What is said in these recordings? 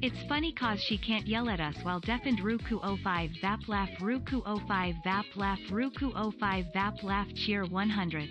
It's funny cause she can't yell at us while deafened Ruku 05 Vap laugh Ruku 05 Vap laugh Ruku 05 Vap laugh cheer 100.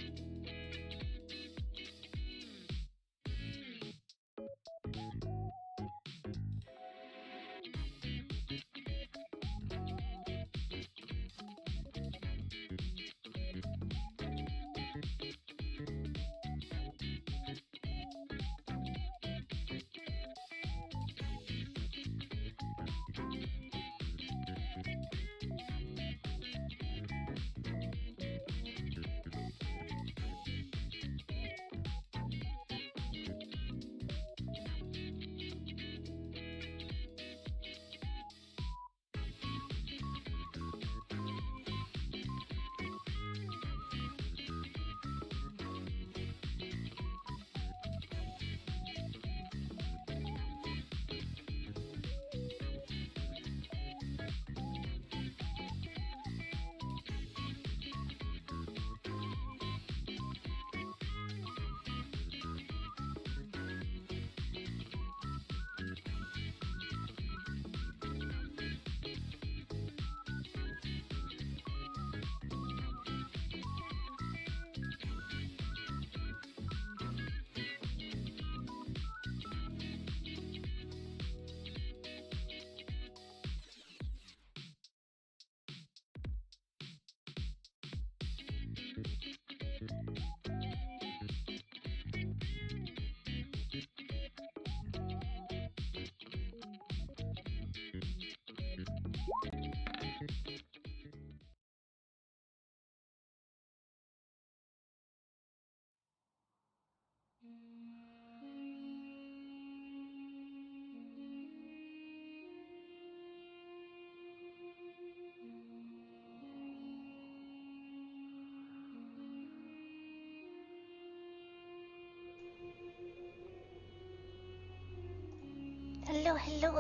Hello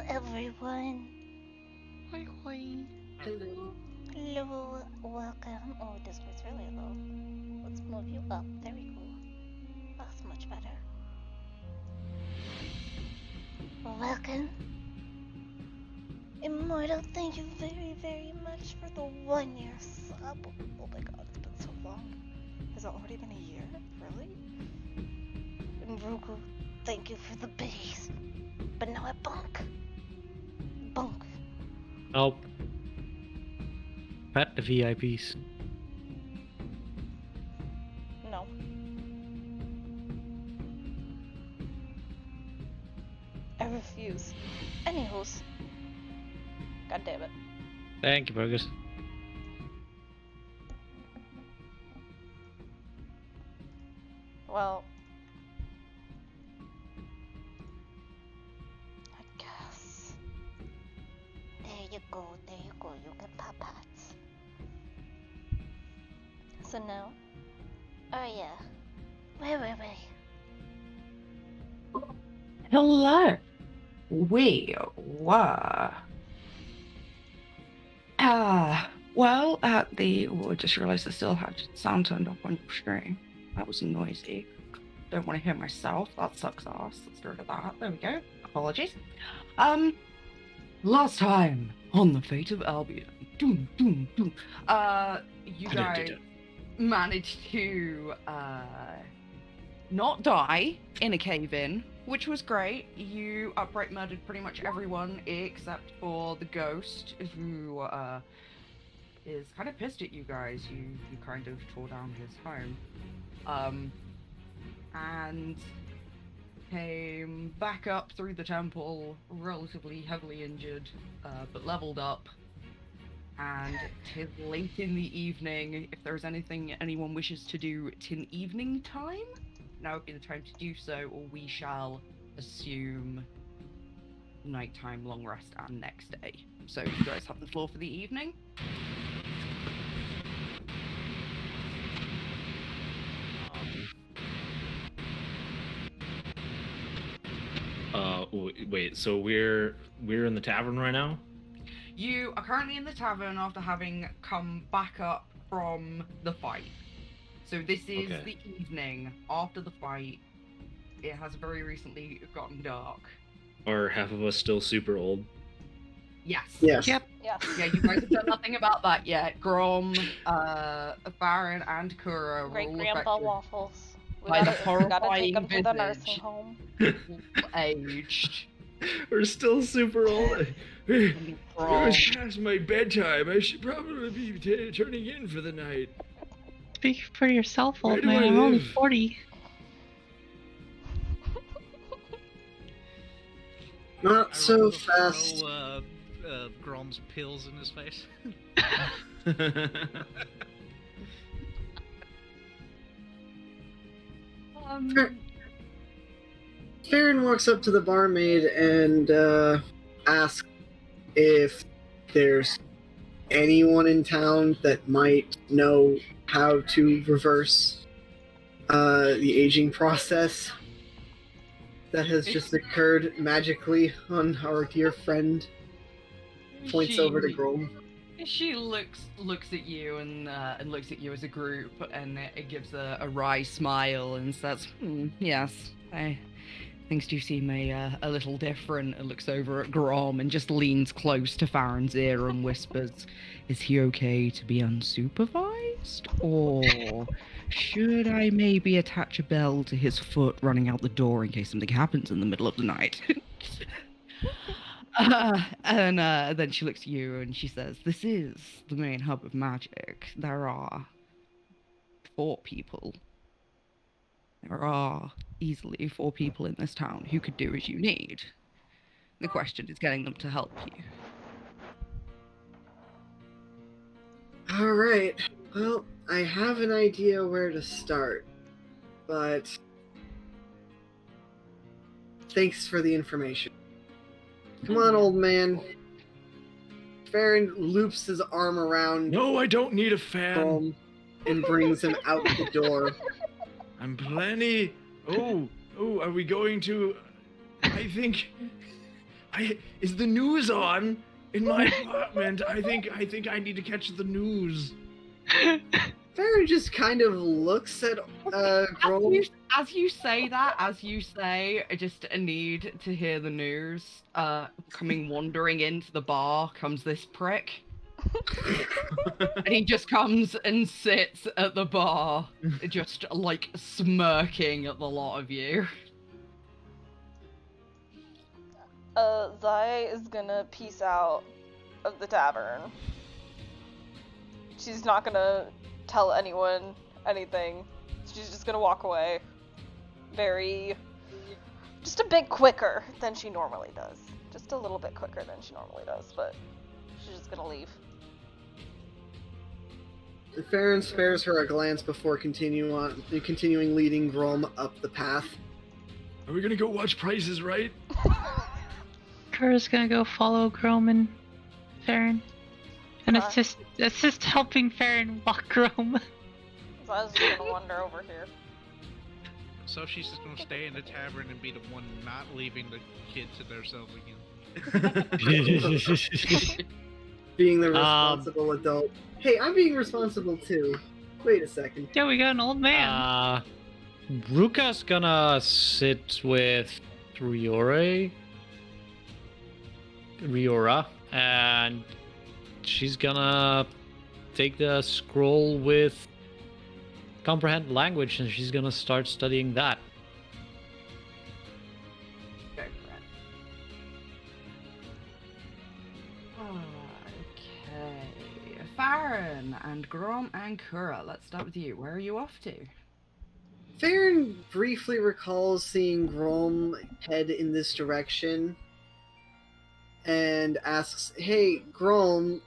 everyone. Hi, hi. Hello. Hello, welcome. Oh, this was really low. Let's move you up. There we go. That's much better. Welcome. Immortal, thank you very much for the 1 year sub. Oh my god, it's been so long. Has it already been a year? Really? And Ruku, thank you for the biddies. But now I bunk. Bunk. Help. Pet the VIPs. No. I refuse. Anywho's. God damn it. Thank you, Burgers. Well, I guess. There you go, you can pop hats. So now, oh yeah, wait. Hello. We were. I just realised I still had sound turned up on your stream. That was noisy. Don't want to hear myself. That sucks ass. Let's get rid of that. There we go. Apologies. Last time on the Fate of Albion. You guys managed to, not die in a cave-in, which was great. You upright murdered pretty much everyone except for the ghost, who is kind of pissed at you guys. You kind of tore down his home, and came back up through the temple, relatively heavily injured, but leveled up. And 'tis late in the evening. If there's anything anyone wishes to do, 'tin evening time, now would be the time to do so, or we shall assume nighttime, long rest, and next day. So you guys have the floor for the evening. Wait. So we're in the tavern right now? You are currently in the tavern after having come back up from the fight. So this is the evening after the fight. It has very recently gotten dark. Are half of us still super old? Yes. Yes. Yep. Yeah. Yeah, you guys have done nothing about that yet. Grom, Farron, and Kura were Great all grandpa affected waffles. We by the gotta take horrifying him to the nursing visage. home. Aged. We're still super old. It Grom. was past my bedtime. I should probably be turning in for the night. Speak for yourself, Where old do man. I I'm only live? 40. Not so fast. Throw Grom's pills in his face. Farron walks up to the barmaid and asks if there's anyone in town that might know how to reverse the aging process that has just occurred magically on our dear friend. Points over to Grom. She looks at you and looks at you as a group, and it gives a wry smile and says, "Yes, things do seem a little different." And looks over at Grom and just leans close to Farron's ear and whispers, "Is he okay to be unsupervised, or should I maybe attach a bell to his foot running out the door in case something happens in the middle of the night?" And then she looks at you and she says, "This is the main hub of magic. There are 4 people. There are easily 4 people in this town who could do as you need. The question is getting them to help you." Alright, well, I have an idea where to start, but thanks for the information. Come on, old man. Farron loops his arm around No, I don't need a fan. Grom and brings him out the door. I'm plenty. Oh, are we going to? I think. Is the news on in my apartment? I think I need to catch the news. Farron just kind of looks at Grom. As you say that, just a need to hear the news. Coming wandering into the bar comes this prick. And he just comes and sits at the bar, just like smirking at the lot of you. Zai is gonna peace out of the tavern. She's not gonna tell anyone anything. She's just gonna walk away. Just a bit quicker than she normally does. Just a little bit quicker than she normally does, but she's just gonna leave. Farron spares her a glance before continuing leading Grom up the path. Are we gonna go watch Prices Right? Kura's gonna go follow Grom and Farron. And assist helping Farron walk Grom. So I was just gonna wander over here. So she's just gonna stay in the tavern and be the one not leaving the kids to themselves again. Being the responsible adult. Hey, I'm being responsible too. Wait a second. Yeah, we got an old man. Ruka's gonna sit with Riora, and she's gonna take the scroll with comprehend language, and she's gonna start studying that. Go for it. Okay. Farron and Grom and Kura, let's start with you. Where are you off to? Farron briefly recalls seeing Grom head in this direction and asks, "Hey, Grom,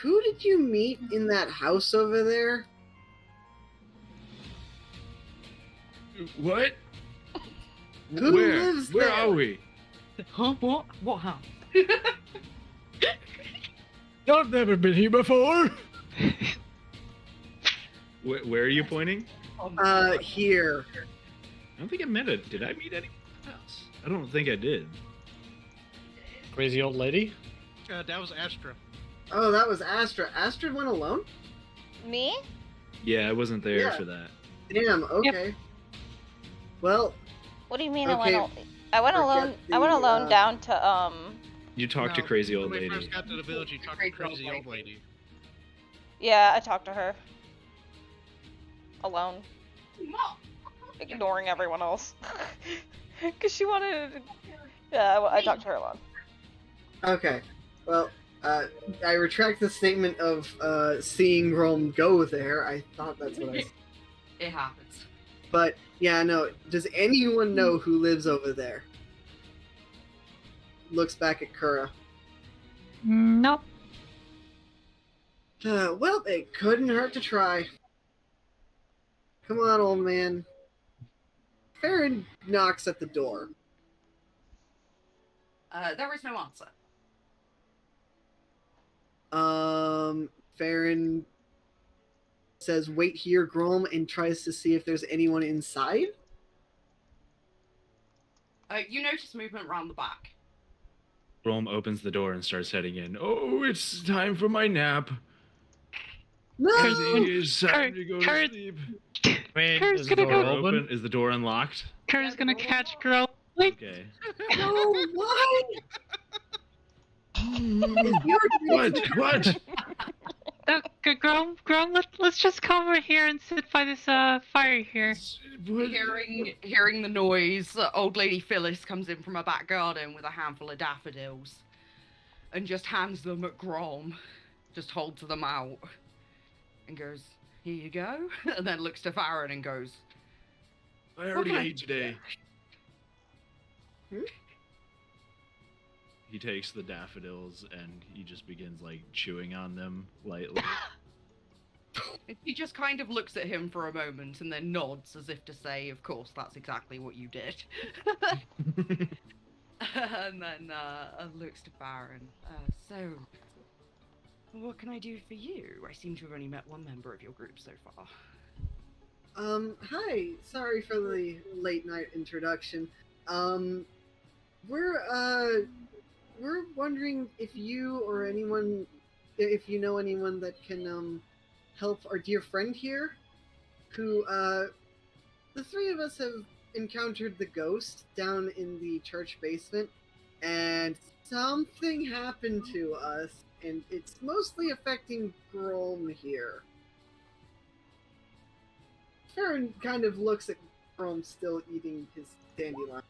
who did you meet in that house over there?" What? Who lives Where there? are we? Huh? What? What house? I've never been here before. Where are you pointing? Here. I don't think I met it. Did I meet anyone else? I don't think I did. Crazy old lady. That was Astra. Oh, that was Astra. Astra went alone? Me? Yeah, I wasn't there Yeah. for that. Damn, okay. Well, What do you mean Okay. I went alone. I went alone down to You talk to No. crazy old When we lady. first got to the village, you talked to crazy old lady. Yeah, I talked to her. Alone. Ignoring everyone else. Because she wanted... Yeah, I talked to her alone. Okay. Well, I retract the statement of seeing Rome go there. I thought that's what I said. It happens. But, yeah, no. Does anyone know who lives over there? Looks back at Kura. Nope. Well, it couldn't hurt to try. Come on, old man. Farron knocks at the door. There is no answer. Farron says, wait here, Grom, and tries to see if there's anyone inside. You notice movement around the back. Rome opens the door and starts heading in. Oh, it's time for my nap. No! I think it's time to go to Kurt- sleep. Wait, Kurt's is the gonna door go open? Is the door unlocked? Kura's gonna catch girl. Wait, Okay. No, why? What? Grom, let's just come over here and sit by this fire here. What? Hearing the noise, old lady Phyllis comes in from her back garden with a handful of daffodils and just hands them at Grom, just holds them out and goes, "Here you go," and then looks to Farron and goes, I already Okay. ate today. Hmm? He takes the daffodils and he just begins like chewing on them lightly. He just kind of looks at him for a moment and then nods as if to say, "Of course, that's exactly what you did." And then looks to Farron. So, what can I do for you? I seem to have only met one member of your group so far. Hi. Sorry for the late night introduction. We're wondering if you or anyone, if you know anyone that can, help our dear friend here, who, the three of us have encountered the ghost down in the church basement, and something happened to us, and it's mostly affecting Grom here. Farron kind of looks at Grom still eating his dandelion.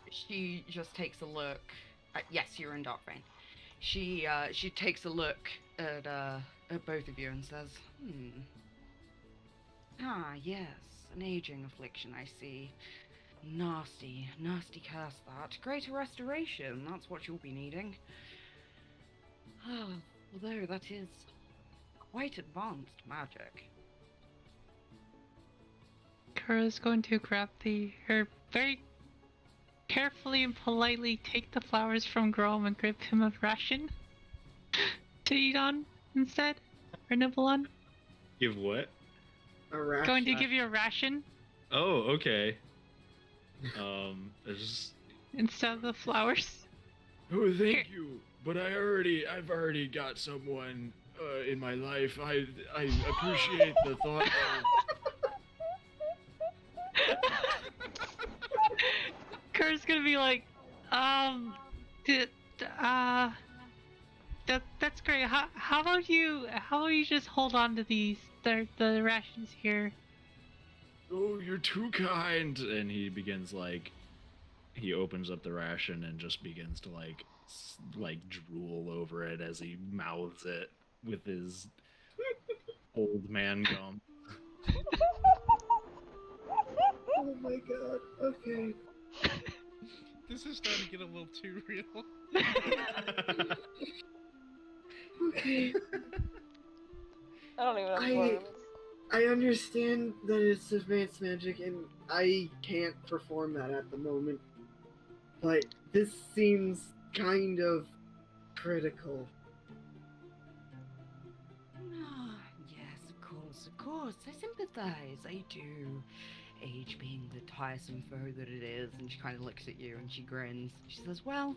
She just takes a look. Yes, you're in Darkbane. She takes a look at both of you and says, "Ah, yes, an aging affliction, I see. Nasty curse that. Greater restoration, that's what you'll be needing. Although that is quite advanced magic." Kura's going to grab her very carefully and politely take the flowers from Grom and give him a ration to eat on instead, or nibble on. Give what? A ration. Going to give you a ration Oh, okay. There's... instead of the flowers. Oh, thank you. But I've already got someone in my life. I appreciate the thought of... Kura's gonna be like, that's great. How about you just hold on to these, the rations here. Oh, you're too kind. And he begins he opens up the ration and just begins to drool over it as he mouths it with his old man gum. Oh my god. Okay. This is starting to get a little too real. Okay. I don't even have words. I understand that it's advanced magic and I can't perform that at the moment. But this seems kind of critical. Ah, yes, of course. I sympathize. I do. Age being the tiresome foe that it is, and she kind of looks at you and she grins. She says, "Well,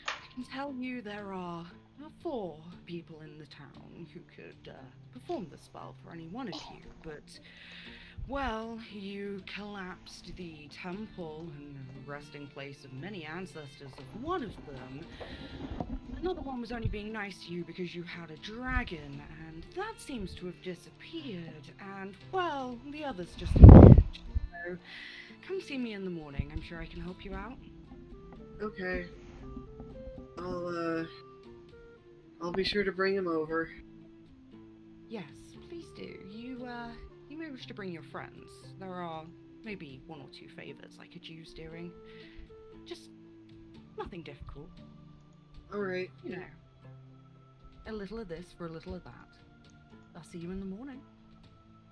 I can tell you there are 4 people in the town who could perform the spell for any one of you, but Well, you collapsed the temple and resting place of many ancestors of one of them. Another one was only being nice to you because you had a dragon, and that seems to have disappeared. And, well, the others just appeared. So, come see me in the morning. I'm sure I can help you out. Okay. I'll be sure to bring him over. Yes, please do. You may wish to bring your friends. There are maybe one or two favors I could use doing. Just nothing difficult. Alright. You know, a little of this for a little of that. I'll see you in the morning.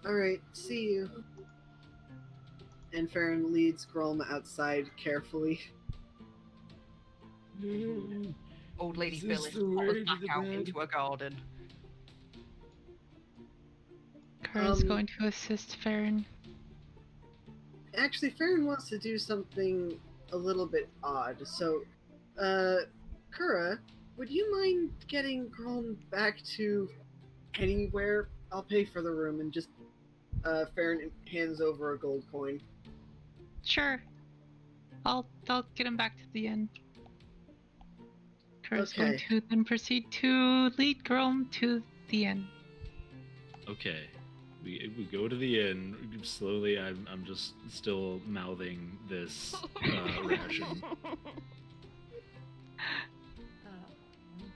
Alright, see you. And Farron leads Grom outside carefully. Old Lady Is this Phyllis the way pops to back the out bed? into a garden. Kara's Um, going to assist Farron. Actually, Farron wants to do something a little bit odd. So, Kura, would you mind getting Grom back to anywhere? I'll pay for the room, and just, Farron hands over a gold coin. Sure. I'll get him back to the inn. Kara's going Okay. to then proceed to lead Grom to the inn. Okay. We go to the inn. Slowly, I'm just still mouthing this ration.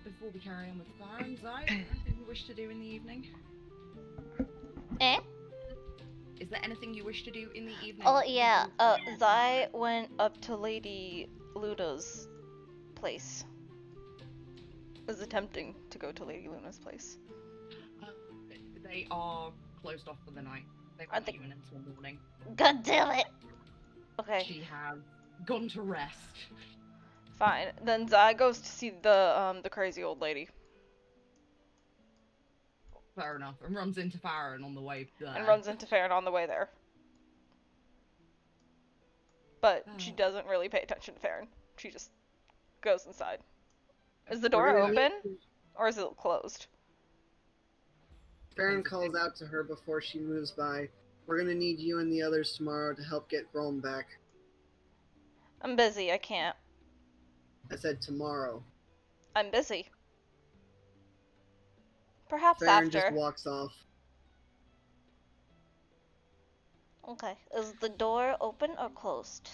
Before we carry on with Farron's eye, anything you wish to do in the evening? Eh? Is there anything you wish to do in the evening? Oh yeah, Zai went up to Lady Luna's place. Was attempting to go to Lady Luna's place. They are closed off for the night. They Are won't they- let you in until morning. God damn it! Okay, She has gone to rest. fine. Then Zai goes to see the crazy old lady. Fair enough. And runs into Farron on the way there. And runs into Farron on the way there. But she Oh. doesn't really pay attention to Farron. She just goes inside. Is the We're door gonna open? need- Or is it closed? Farron calls out to her before she moves by. We're gonna need you and the others tomorrow to help get Grom back. I'm busy, I can't. I said tomorrow. I'm busy. Perhaps Farron after. just walks off. Okay. Is the door open or closed?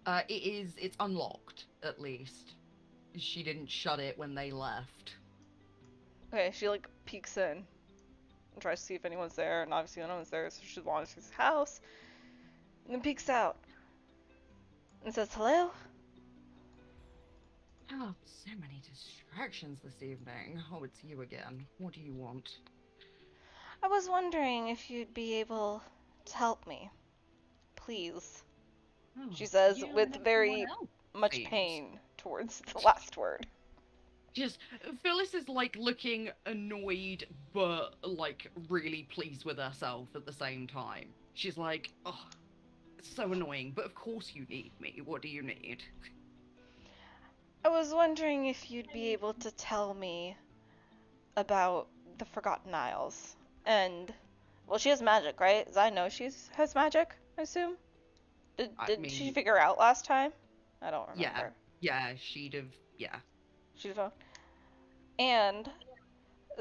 It's unlocked, at least. She didn't shut it when they left. Okay, she like peeks in and tries to see if anyone's there, and obviously no one's there, so she wanders through the house and then peeks out and says hello. Oh, so many distractions this evening. Oh, it's you again. What do you want? I was wondering if you'd be able to help me. Please. Oh, She says you with and very everyone else, much seems. pain towards the last word. Just, Phyllis is like looking annoyed, but like really pleased with herself at the same time. She's like, oh, it's so annoying, but of course you need me. What do you need? I was wondering if you'd be able to tell me about the Forgotten Isles. And, well, she has magic, right? As I know she has magic, I assume? I Did mean- she figure out last time? I don't remember. Yeah, she'd have, yeah. She's fine. And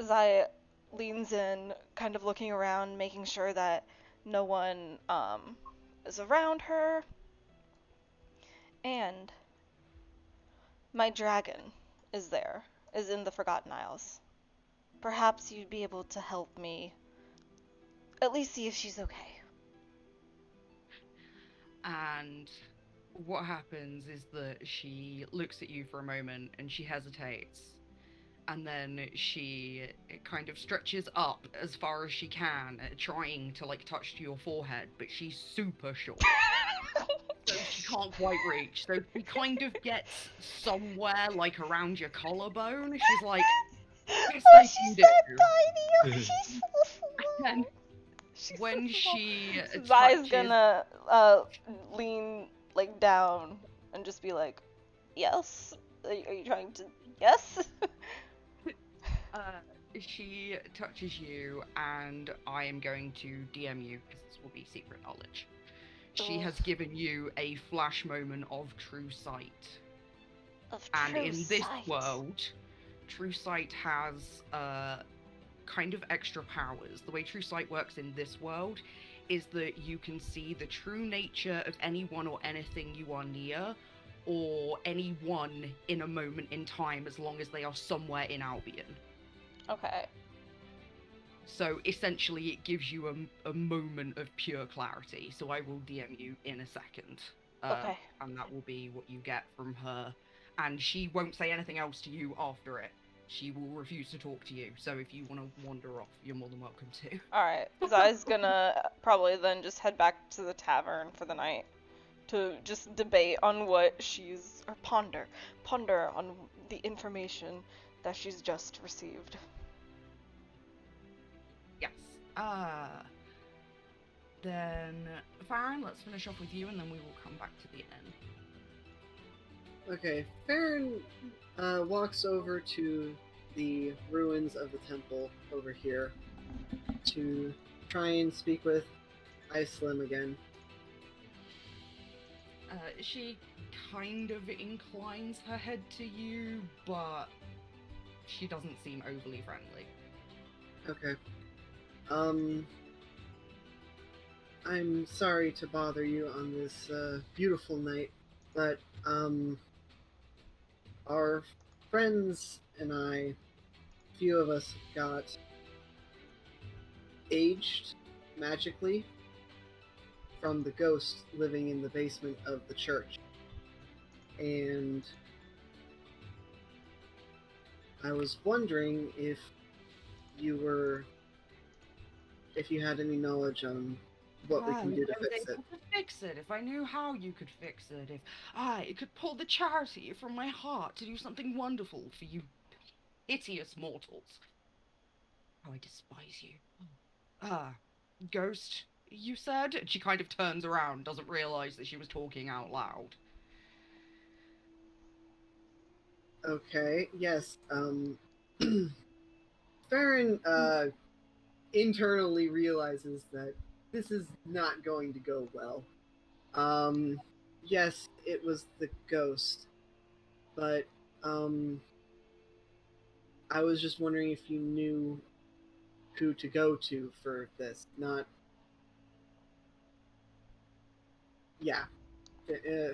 Zaya leans in, kind of looking around, making sure that no one is around her. And my dragon is there, is in the Forgotten Isles. Perhaps you'd be able to help me at least see if she's okay. And what happens is that she looks at you for a moment and she hesitates. And then she kind of stretches up as far as she can, trying to like touch to your forehead, but she's super short. So she can't quite reach. So she kind of gets somewhere like around your collarbone. She's like, "Best I can do." tiny! She's so small! And She's when so small. she Zai's touches- gonna lean like down and just be like, "Yes? Are you trying to? Yes?" She touches you, and I am going to DM you because this will be secret knowledge. She has given you a flash moment of true sight. And in this world, true sight has kind of extra powers. The way true sight works in this world is that you can see the true nature of anyone or anything you are near, or anyone in a moment in time, as long as they are somewhere in Albion. Okay. So essentially it gives you a moment of pure clarity. So I will DM you in a second. Okay. And that will be what you get from her. And she won't say anything else to you after it. She will refuse to talk to you. So if you want to wander off, you're more than welcome to. Alright. Zai's gonna probably then just head back to the tavern for the night to just debate on what she's, or ponder on the information that she's just received. Yes. Then, Farron, let's finish off with you, and then we will come back to the end. Okay, Farron walks over to the ruins of the temple over here to try and speak with Islam again. She kind of inclines her head to you, but she doesn't seem overly friendly. Okay. I'm sorry to bother you on this beautiful night, but our friends and I, a few of us got aged magically from the ghost living in the basement of the church. And I was wondering if you had any knowledge on what we can do to fix it. Fix it. If I knew how you could fix it, if I could pull the charity from my heart to do something wonderful for you hideous mortals. How I despise you. Ghost, you said? And she kind of turns around, doesn't realize that she was talking out loud. Okay, yes, Farron, internally realizes that this is not going to go well. Yes, it was the ghost, but, I was just wondering if you knew who to go to for this, not... Yeah.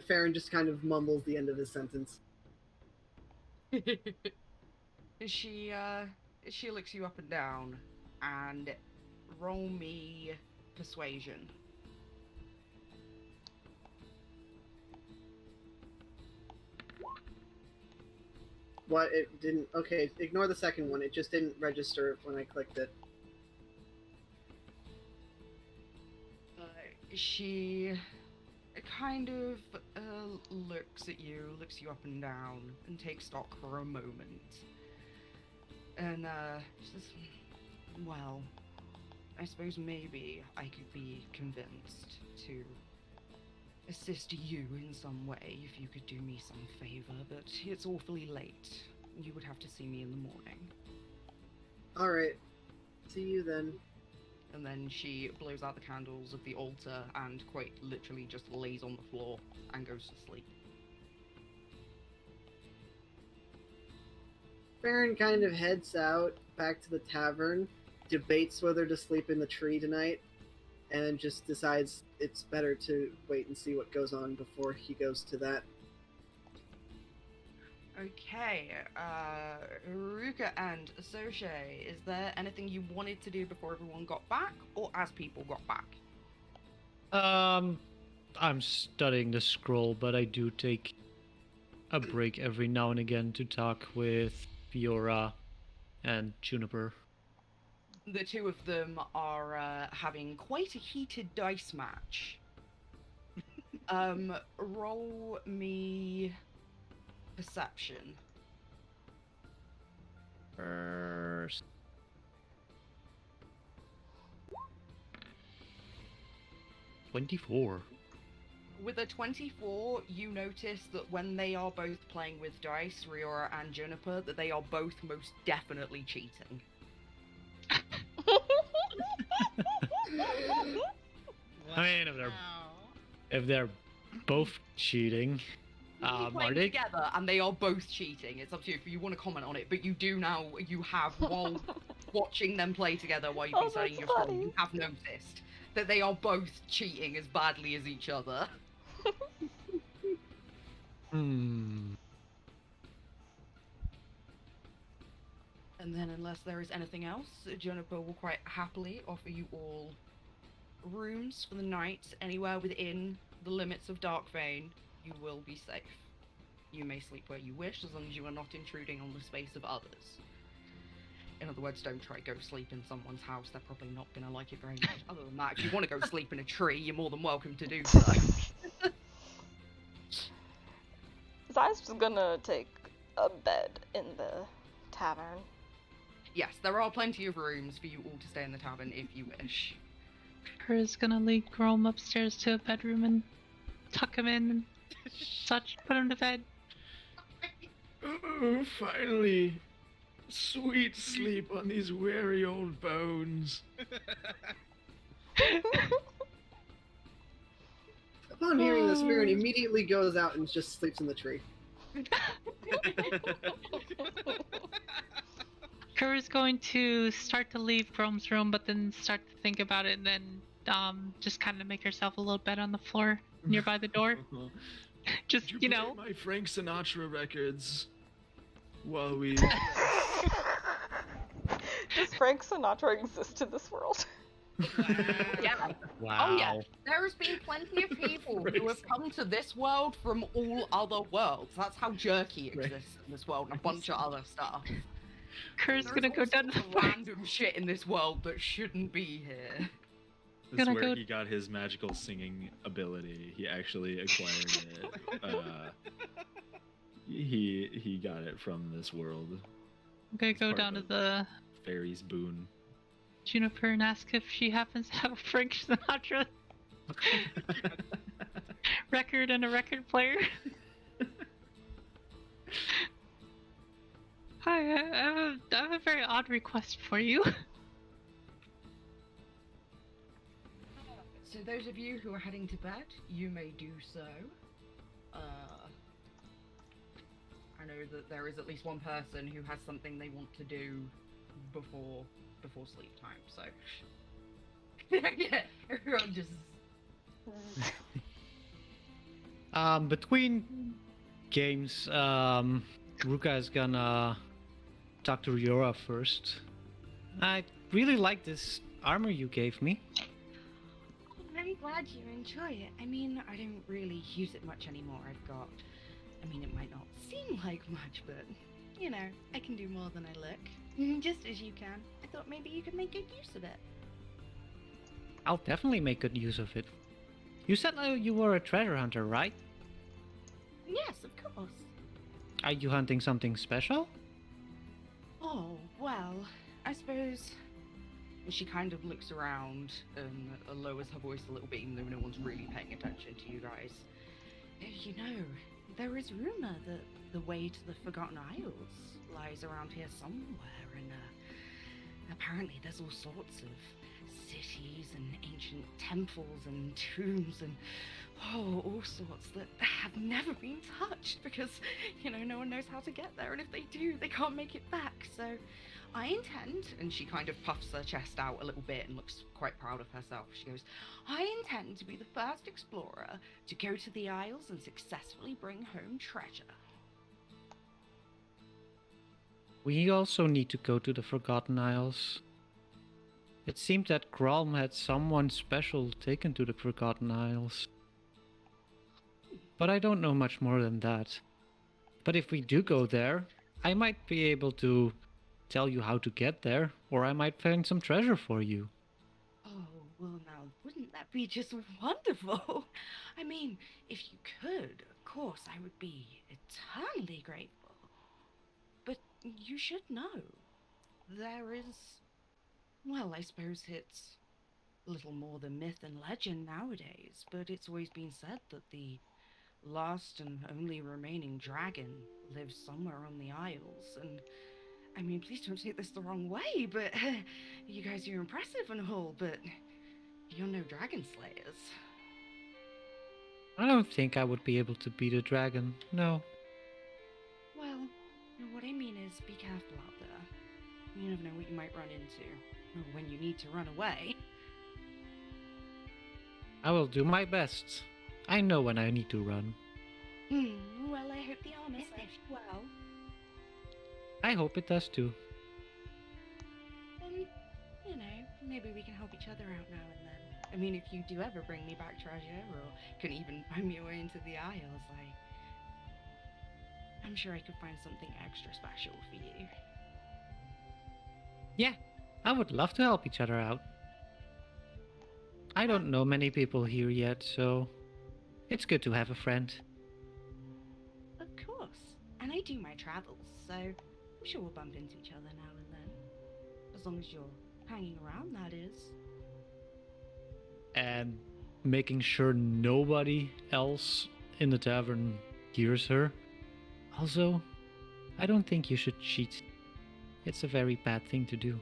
Farron just kind of mumbles the end of his sentence. She looks you up and down, and roll me persuasion. What? It didn't... Okay, ignore the second one. It just didn't register when I clicked it. She kind of looks at you, looks you up and down, and takes stock for a moment. And she says, well, I suppose maybe I could be convinced to assist you in some way if you could do me some favor, but it's awfully late. You would have to see me in the morning. Alright. See you then. And then she blows out the candles of the altar and quite literally just lays on the floor and goes to sleep. Farron kind of heads out back to the tavern, debates whether to sleep in the tree tonight, and just decides it's better to wait and see what goes on before he goes to that. Okay, Ruka and Soche, is there anything you wanted to do before everyone got back, or as people got back? I'm studying the scroll, but I do take a break every now and again to talk with Fiora and Juniper. The two of them are having quite a heated dice match. Roll me perception. First. $24. With a 24, you notice that when they are both playing with dice, Riora and Juniper, that they are both most definitely cheating. I mean, Wow. if they're both cheating, You're are playing they? together and they are both cheating. It's up to you if you want to comment on it, but you do now. You have while watching them play together while you've been Oh, studying that's your scroll, funny. you have noticed that they are both cheating as badly as each other. Hmm. And then, unless there is anything else, Juniper will quite happily offer you all rooms for the night anywhere within the limits of Darkvane. You will be safe. You may sleep where you wish as long as you are not intruding on the space of others. In other words, don't try to go sleep in someone's house. They're probably not going to like it very much. Other than that, if you want to go sleep in a tree, you're more than welcome to do so. Zai's just gonna take a bed in the tavern. Yes, there are plenty of rooms for you all to stay in the tavern if you wish. Kura's gonna lead Grom upstairs to a bedroom and tuck him in and such, put him to bed. Oh, finally. Sweet sleep on these weary old bones. Upon hearing this, Farron immediately goes out and just sleeps in the tree. Kura's going to start to leave Grom's room, but then start to think about it, and then just kind of make herself a little bed on the floor nearby the door. Just, Did you play know. my Frank Sinatra records while we. Does Frank Sinatra exist in this world? Yeah. Wow. Oh yeah, there has been plenty of people who have come to this world from all other worlds. That's how jerky exists in this world and a bunch of other stuff. Kura's There's gonna go all down to sorts the of forest. random shit in this world that shouldn't be here. That's Gonna where go- he got his magical singing ability. He actually acquired it. He got it from this world. I'm gonna It's go part down to of the Fairy's boon. Juniper and ask if she happens to have a Frank Sinatra record and a record player. Hi, I have a very odd request for you. So those of you who are heading to bed, you may do so. I know that there is at least one person who has something they want to do before sleep time, so yeah, everyone just Between games, Ruka is gonna talk to Riora first. I really like this armor you gave me. I'm very glad you enjoy it. I mean, I don't really use it much anymore. I mean, it might not seem like much, but, you know, I can do more than I look. Just as you can. I thought maybe you could make good use of it. I'll definitely make good use of it. You said you were a treasure hunter, right? Yes, of course. Are you hunting something special? Oh, well, I suppose... And she kind of looks around and lowers her voice a little bit, even though no one's really paying attention to you guys. You know, there is rumor that the way to the Forgotten Isles lies around here somewhere, and apparently there's all sorts of cities and ancient temples and tombs and all sorts that have never been touched because, you know, no one knows how to get there, and if they do, they can't make it back. So I intend, and she kind of puffs her chest out a little bit and looks quite proud of herself. She goes, I intend to be the first explorer to go to the Isles and successfully bring home treasure. We also need to go to the Forgotten Isles. It seemed that Grom had someone special taken to the Forgotten Isles. But I don't know much more than that. But if we do go there, I might be able to tell you how to get there, or I might find some treasure for you. Oh, well now, wouldn't that be just wonderful? I mean, if you could, of course, I would be eternally grateful. But you should know, there is, well, I suppose it's a little more than myth and legend nowadays, but it's always been said that the last and only remaining dragon lives somewhere on the Isles, and I mean, please don't take this the wrong way, but you guys are impressive and all, but you're no dragon slayers. I don't think I would be able to beat a dragon, no. Well, what I mean is be careful out there. You never know what you might run into, or when you need to run away. I will do my best. I know when I need to run. Well, I hope the armor serves you well. I hope it does too. You know, maybe we can help each other out now and then. I mean, if you do ever bring me back treasure, or can even find me a way into the Isles, I'm sure I could find something extra special for you. Yeah, I would love to help each other out. I don't know many people here yet, so it's good to have a friend. Of course. And I do my travels, so I'm sure we'll bump into each other now and then. As long as you're hanging around, that is. And making sure nobody else in the tavern hears her. Also, I don't think you should cheat. It's a very bad thing to do.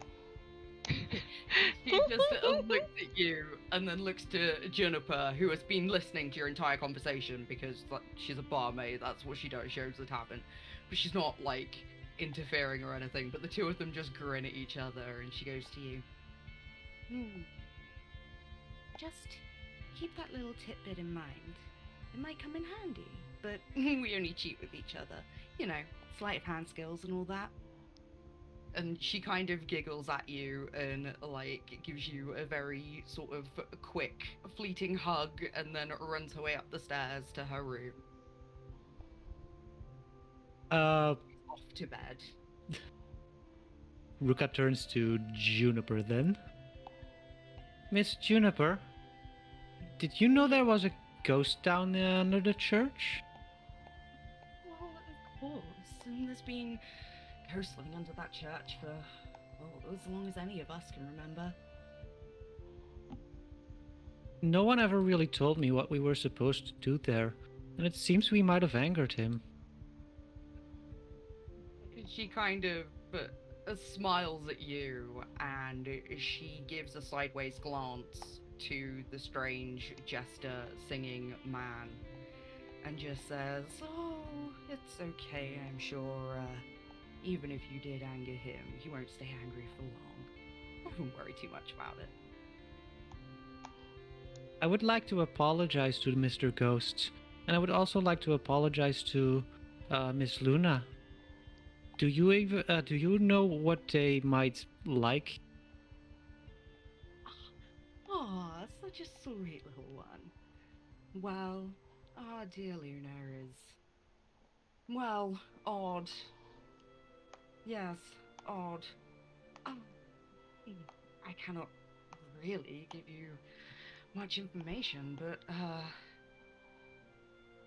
He just looks at you and then looks to Juniper, who has been listening to your entire conversation because she's a barmaid, that's what she does, she owns the tavern. But she's not, interfering or anything, but the two of them just grin at each other and she goes to you. Just keep that little tidbit in mind. It might come in handy, but we only cheat with each other. You know, sleight of hand skills and all that. And she kind of giggles at you and, gives you a very sort of quick, fleeting hug and then runs her way up the stairs to her room. Off to bed. Ruka turns to Juniper then. Miss Juniper, did you know there was a ghost down there under the church? Well, of course. And there's been ghosts living under that church for, as long as any of us can remember. No one ever really told me what we were supposed to do there, and it seems we might have angered him. She kind of smiles at you, and she gives a sideways glance to the strange jester singing man, and just says, "Oh, it's okay, I'm sure. Even if you did anger him, he won't stay angry for long. I won't worry too much about it." I would like to apologize to Mr. Ghost, and I would also like to apologize to Miss Luna. Do you know what they might like? Aw, such a sweet little one. Well, our dear Luna is, well, odd. Yes, odd. I cannot really give you much information, but,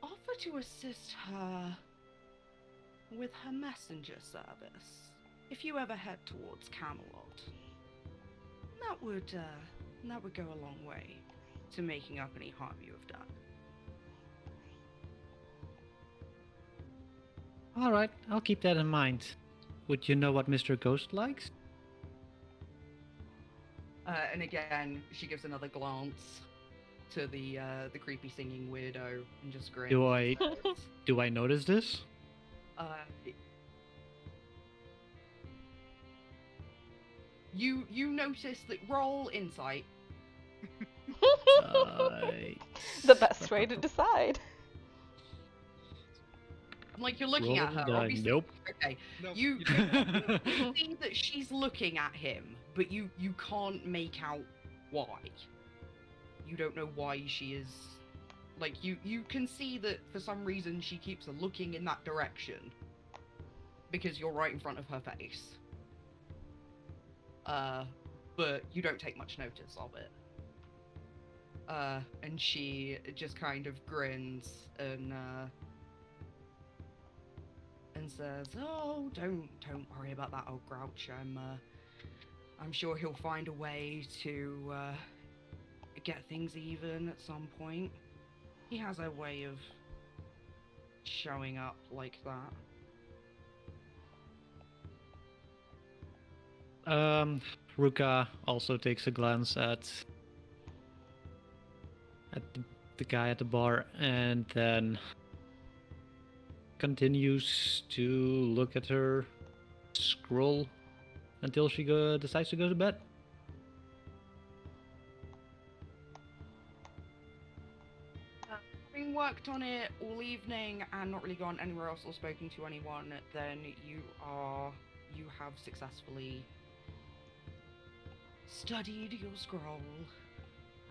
offer to assist her with her messenger service if you ever head towards Camelot. That would go a long way to making up any harm you have done. Alright, I'll keep that in mind. Would you know what Mr. Ghost likes? And again, she gives another glance to the creepy singing weirdo and just grins. Do I notice this? You notice that roll insight. The best way to decide. You're looking at her. Obviously. Nope. Okay. Nope. You see that she's looking at him, but you can't make out why. You don't know why she is. You can see that for some reason she keeps looking in that direction. Because you're right in front of her face. But you don't take much notice of it. And she just kind of grins and says, "Oh, don't worry about that old grouch. I'm sure he'll find a way to get things even at some point. He has a way of showing up like that." Ruka also takes a glance at the guy at the bar and then continues to look at her scroll until she decides to go to bed. Having worked on it all evening and not really gone anywhere else or spoken to anyone, then you have successfully studied your scroll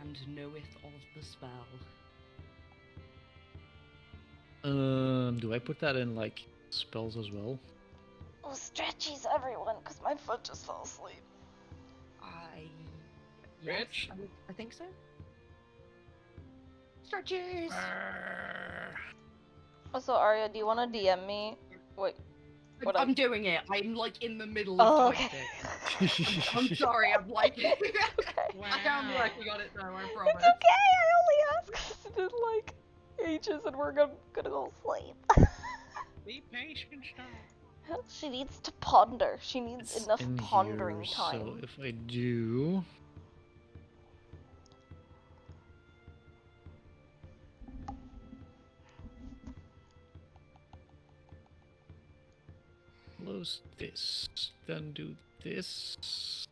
and knoweth of the spell. Do I put that in like spells as well? Oh, stretchies, everyone, because my foot just fell asleep. Rich? I think so. Stretches! Also, Arya, do you want to DM me? Wait. What I'm doing it. I'm like in the middle of typing. Okay. I'm sorry, I'm like... Okay. I'm working on it though, I It's promise. okay, I only asked 'cause it's been like ages and we're gonna go sleep. Be patient, stop. She needs to ponder. She needs It's enough in pondering here, time. So if I do... Close this, then do this.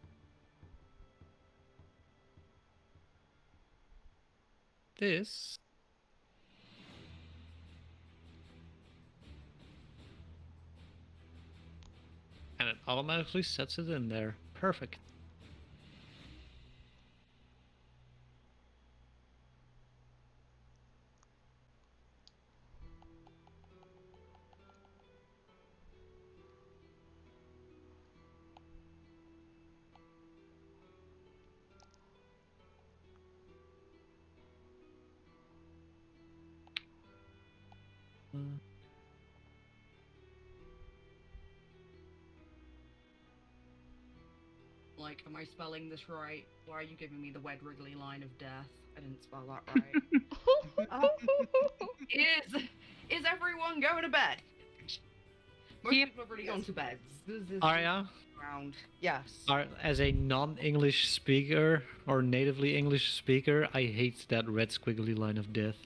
This. And it automatically sets it in there. Perfect. Like, am I spelling this right? Why are you giving me the Wed Wrigley line of death? I didn't spell that right. Is everyone going to bed? Most Yep. people have already gone to bed. This is Arya, around. Yes. as a non-English speaker or natively English speaker, I hate that red squiggly line of death.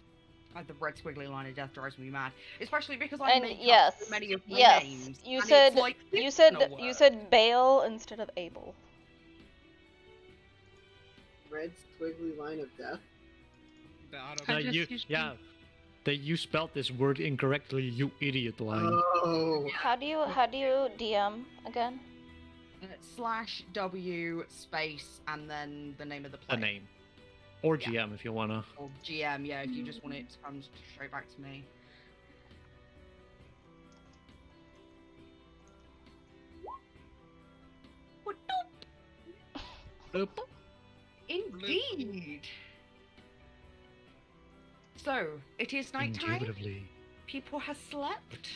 The red squiggly line of death drives me mad, especially because I And make yes, up so many of my yes, names. you and said it's like, you this said isn't a you word. said Bale instead of Abel. Red squiggly line of death. The auto- I just used to- That you spelled this word incorrectly, you idiot line. Oh, How do you DM again? /W space and then the name of the A player. name. Or Yeah. GM if you wanna. Or GM, yeah, if you just want it to come straight back to me. Bloop. Indeed. So, it is nighttime. Indubitably. People have slept.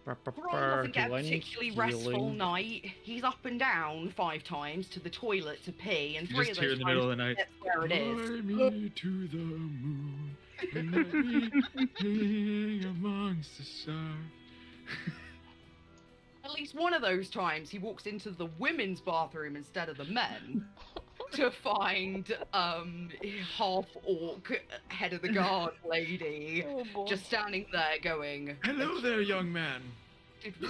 Brr, brr, Ron brr. doesn't get Do a I need particularly restful healing? night. He's up and down 5 times to the toilet to pee, and You 3 just of hear those in the times middle of the night. that's where it is. Fly me to the moon, and let me hang amongst the stars. At least one of those times he walks into the women's bathroom instead of the men to find half orc head of the guard lady Oh boy. just standing there going, Hello there, young man. Did we?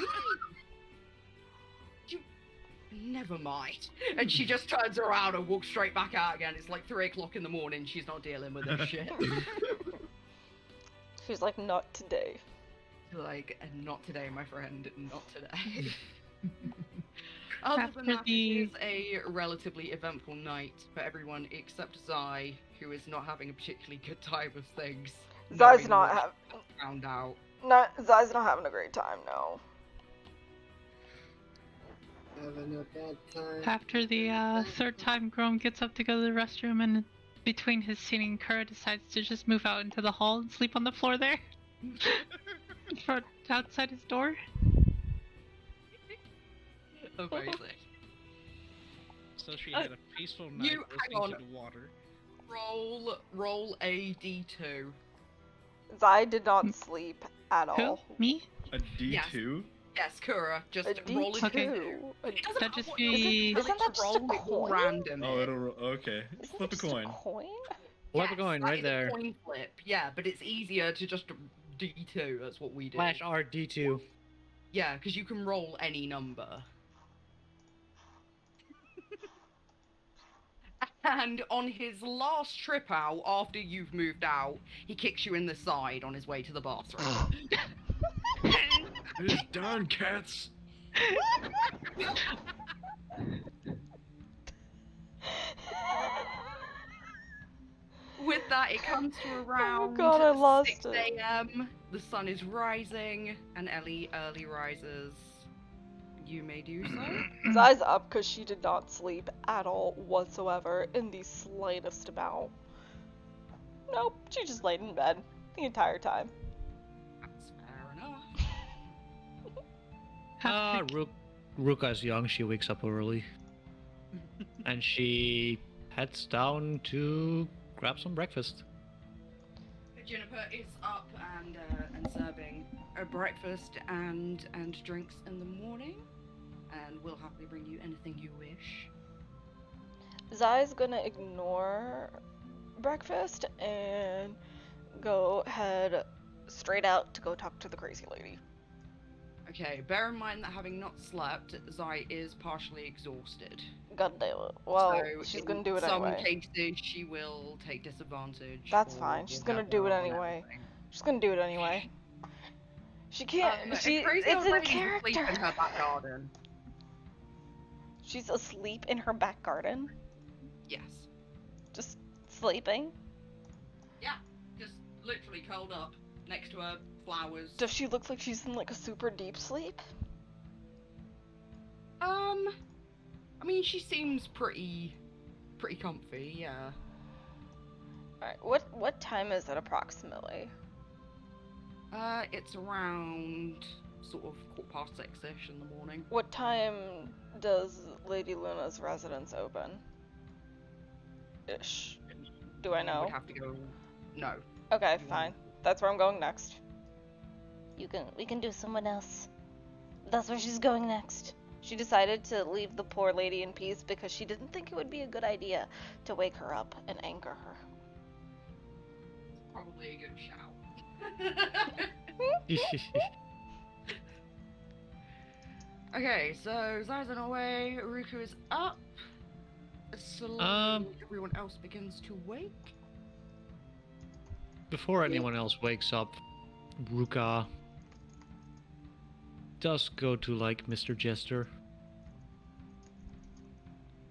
You... Never mind. And she just turns around and walks straight back out again. It's like 3 o'clock in the morning. She's not dealing with this shit. She's like, not today. Like, not today, my friend. Not today. Other After than that, the- it is a relatively eventful night for everyone except Zai, who is not having a particularly good time of things. Zai's knowing not what she found out. Zai's not having a great time, no. having a bad time. After the third time Grom gets up to go to the restroom and between his scene and Kura decides to just move out into the hall and sleep on the floor there. Outside his door. Amazing. So she had a peaceful night hang listening on. to the water. Roll a d2. Zai did not sleep at Who? all. Me? A D2? Yes, Kura. Just A roll a D2. D2. A- It doesn't That matter just what be- number Isn't that just a roll, it will coin? random Oh, it. okay. Isn't Flip that a just coin. a coin? Flip a Yes, coin that right is there. A coin flip. Yeah, but it's easier to just D2. That's what we do. Flash RD2. Yeah, because you can roll any number. And on his last trip out, after you've moved out, he kicks you in the side on his way to the bathroom. It is done, cats. With that, it comes to around God, I lost 6 it. a.m. The sun is rising, and Ellie early rises. You may do so. Zai's up because she did not sleep at all whatsoever in the slightest amount. Nope, she just laid in bed the entire time. That's fair enough. Ruka's young, she wakes up early. And she heads down to grab some breakfast. Juniper is up and serving a breakfast and drinks in the morning, and will happily bring you anything you wish. Zai's gonna ignore breakfast and go head straight out to go talk to the crazy lady. Okay, bear in mind that having not slept, Zai is partially exhausted. God damn it. Well, So she's in gonna do it some anyway. cases, she will take disadvantage. That's or fine. She's gonna whatever do it on anyway. everything. She's gonna do it anyway. She can't. Crazy It's old in lady is asleep character. in her back garden. She's asleep in her back garden. Yes. Just sleeping. Yeah, just literally curled up next to her flowers. Does she look like she's in like a super deep sleep? I mean, she seems pretty comfy, yeah. Alright, what time is it approximately? It's around sort of 6:15-ish in the morning. What time does Lady Luna's residence open? Ish. Do I You know? would have to go. No. Okay, You fine. That's where I'm going next. We can do someone else. That's where she's going next. She decided to leave the poor lady in peace because she didn't think it would be a good idea to wake her up and anger her. Probably a good shout. Okay, so Zai's on her way, Ruku is up. Slowly, everyone else begins to wake. Before anyone else wakes up, Ruka does go to like Mr. Jester.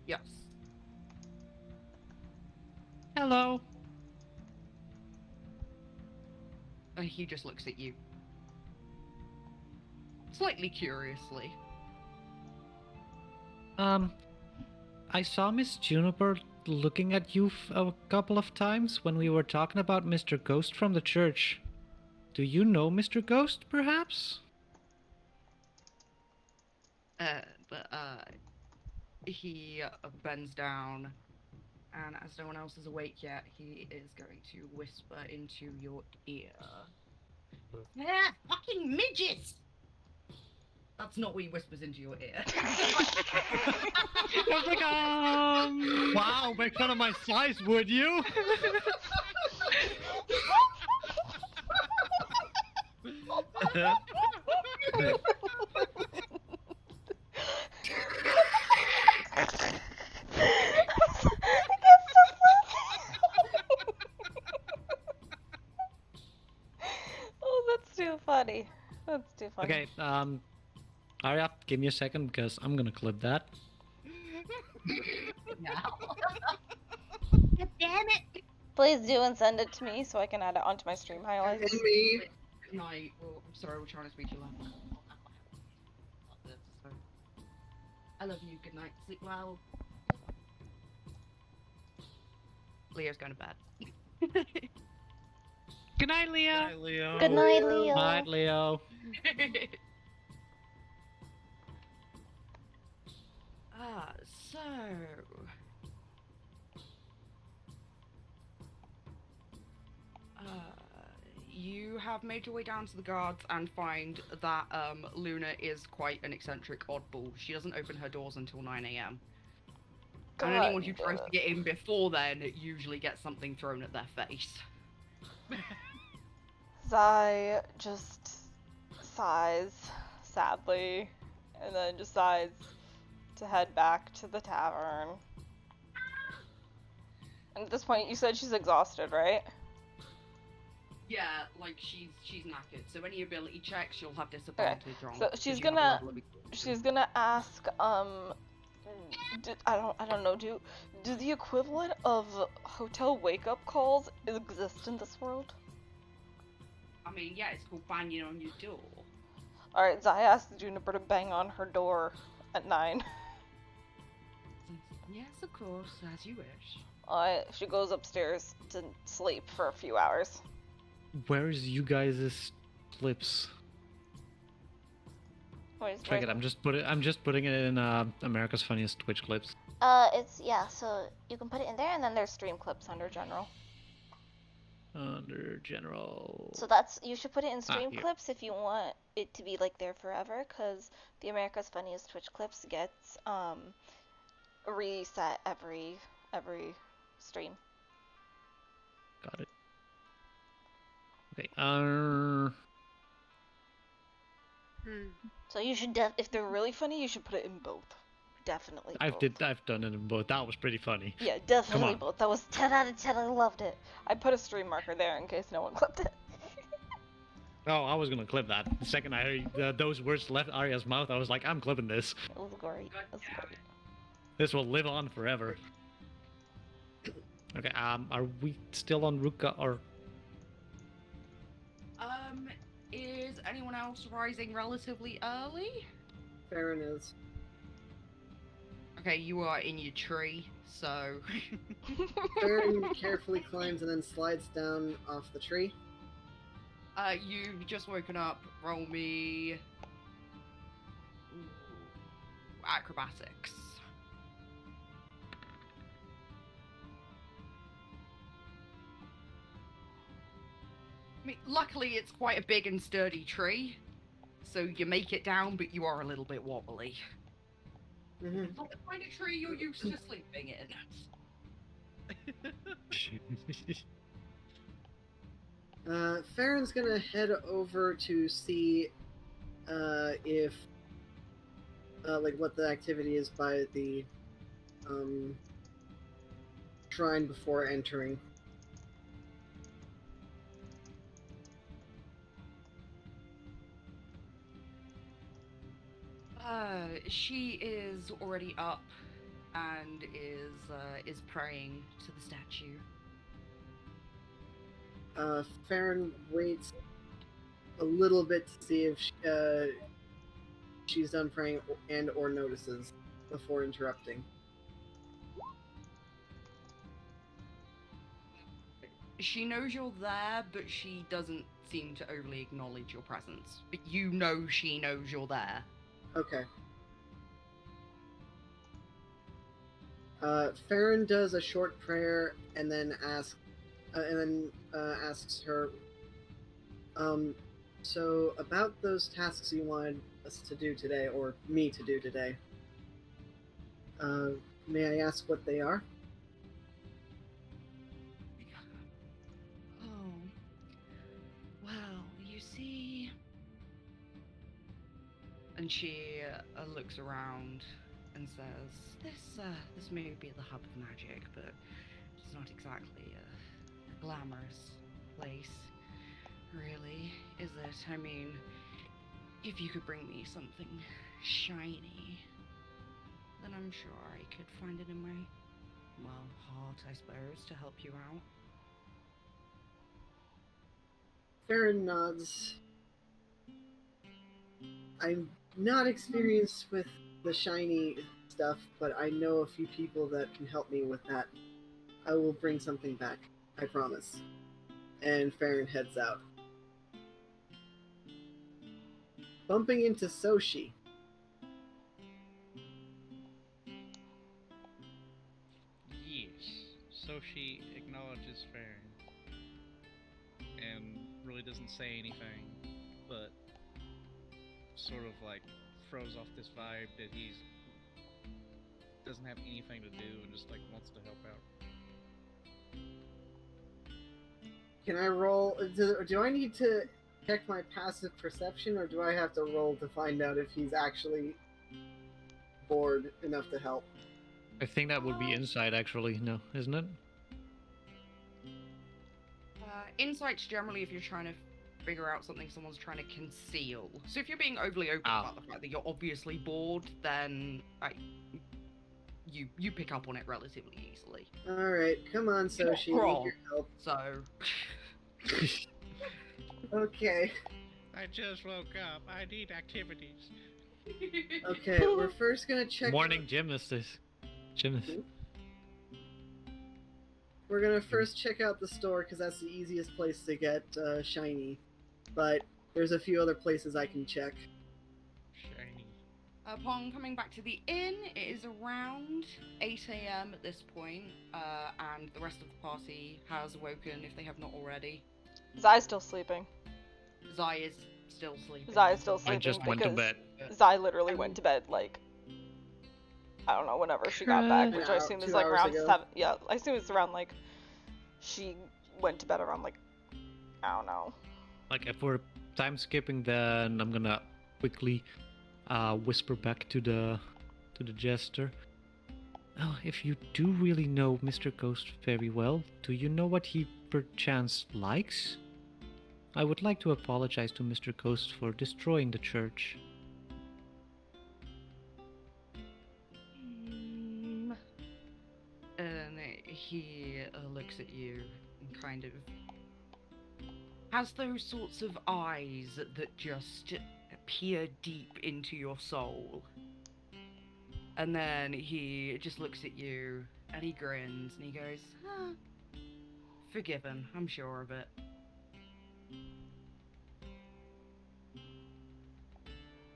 Yes. Hello. And he just looks at you. Slightly curiously. I saw Miss Juniper looking at you a couple of times when we were talking about Mr. Ghost from the church. Do you know Mr. Ghost, perhaps? He bends down, and as no one else is awake yet, he is going to whisper into your ear. Ah, fucking midgets! That's not what he whispers into your ear. I was like, wow, make fun of my size, would you? Oh, that's too funny. That's too funny. Okay, Arya, give me a second because I'm gonna clip that. Damn it! Please do and send it to me so I can add it onto my stream highlights. And me. Good night. Oh, I'm sorry, we're trying to speak to you loud. I love you. Good night. Sleep well. Leo's going to bed. Good night, Leo. Hi, Leo. Good night, Leo. Night, Leo. So you have made your way down to the guards and find that Luna is quite an eccentric oddball. She doesn't open her doors until 9 a.m. And anyone who tries to get in before then usually gets something thrown at their face. Zai just sighs sadly and then decides to head back to the tavern. And at this point, you said she's exhausted, right? Yeah, like she's knackered. So any ability checks you'll have disadvantage on. So 'cause she's you have a gonna level of exhaustion. she's gonna ask I don't know, do the equivalent of hotel wake up calls exist in this world? I mean, yeah, it's called banging on your door. Alright, Zai asks Juniper to bang on her door at 9. Yes, of course, as you wish. She goes upstairs to sleep for a few hours. Where's you guys' clips? Check it. I'm just putting it in America's Funniest Twitch clips. So you can put it in there, and then there's stream clips under general. Under general. So you should put it in stream here. clips if you want it to be like there forever, because the America's Funniest Twitch clips gets reset every stream. Got it. Okay. So you should if they're really funny, you should put it in both. Definitely. I've done it in both. That was pretty funny. Yeah, definitely on. both. That was 10 out of 10. I loved it. I put a stream marker there in case no one clipped it. Oh, I was gonna clip that. The second I heard those words left Arya's mouth, I was like, I'm clipping this. It was great. It was great. This will live on forever. Okay. Are we still on Ruka or? Is anyone else rising relatively early? Farron is. Okay, you are in your tree, so... Farron carefully climbs and then slides down off the tree. You've just woken up. Roll me... Ooh, acrobatics. I mean, luckily it's quite a big and sturdy tree, so you make it down, but you are a little bit wobbly. Mm-hmm. It's not the kind of tree you're used to sleeping in. Farron's gonna head over to see if like what the activity is by the shrine before entering. She is already up and is praying to the statue. Farron waits a little bit to see if she's done praying or notices before interrupting. She knows you're there, but she doesn't seem to overly acknowledge your presence. But you know she knows you're there. Okay. Farron does a short prayer and then asks her, so about those tasks you wanted us to do today, or me to do today, may I ask what they are? Oh. Well, you see... And she looks around and says, this may be the hub of magic, but it's not exactly a glamorous place, really, is it? I mean, if you could bring me something shiny, then I'm sure I could find it in my, well, heart, I suppose, to help you out. Farron nods. I'm not experienced with the shiny stuff, but I know a few people that can help me with that. I will bring something back, I promise. And Farron heads out. Bumping into Soshi. Yes. So she acknowledges Farron and really doesn't say anything, but sort of like throws off this vibe that he's doesn't have anything to do and just like wants to help out. Can I roll? Do I need to check my passive perception, or do I have to roll to find out if he's actually bored enough to help? I think that would be insight, actually. No, isn't it? Insight's generally if you're trying to figure out something someone's trying to conceal. So if you're being overly open about the fact that you're obviously bored, then you pick up on it relatively easily. Alright, come on, Soshi, need Crawl. your help. So Okay. I just woke up. I need activities. Okay, we're first gonna check. Morning gymnast. We're gonna first check out the store because that's the easiest place to get shiny. But there's a few other places I can check. Shiny. upon coming back to the inn, it is around 8 AM at this point, and the rest of the party has awoken if they have not already. Zai's still sleeping. Zai is still sleeping. Zai is still sleeping. I just went to because bed. Zai literally went to bed, like, I don't know, whenever she got back, which I assume is 2 like hours around ago. 7. Yeah, I assume it's around, like, she went to bed around, like, I don't know. Like, if we're time skipping, then I'm gonna quickly whisper back to the jester. Oh, if you do really know Mr. Ghost very well, do you know what he perchance likes? I would like to apologize to Mr. Ghost for destroying the church. And he looks at you and kind of has those sorts of eyes that just peer deep into your soul. And then he just looks at you and he grins and he goes, forgiven, I'm sure of it.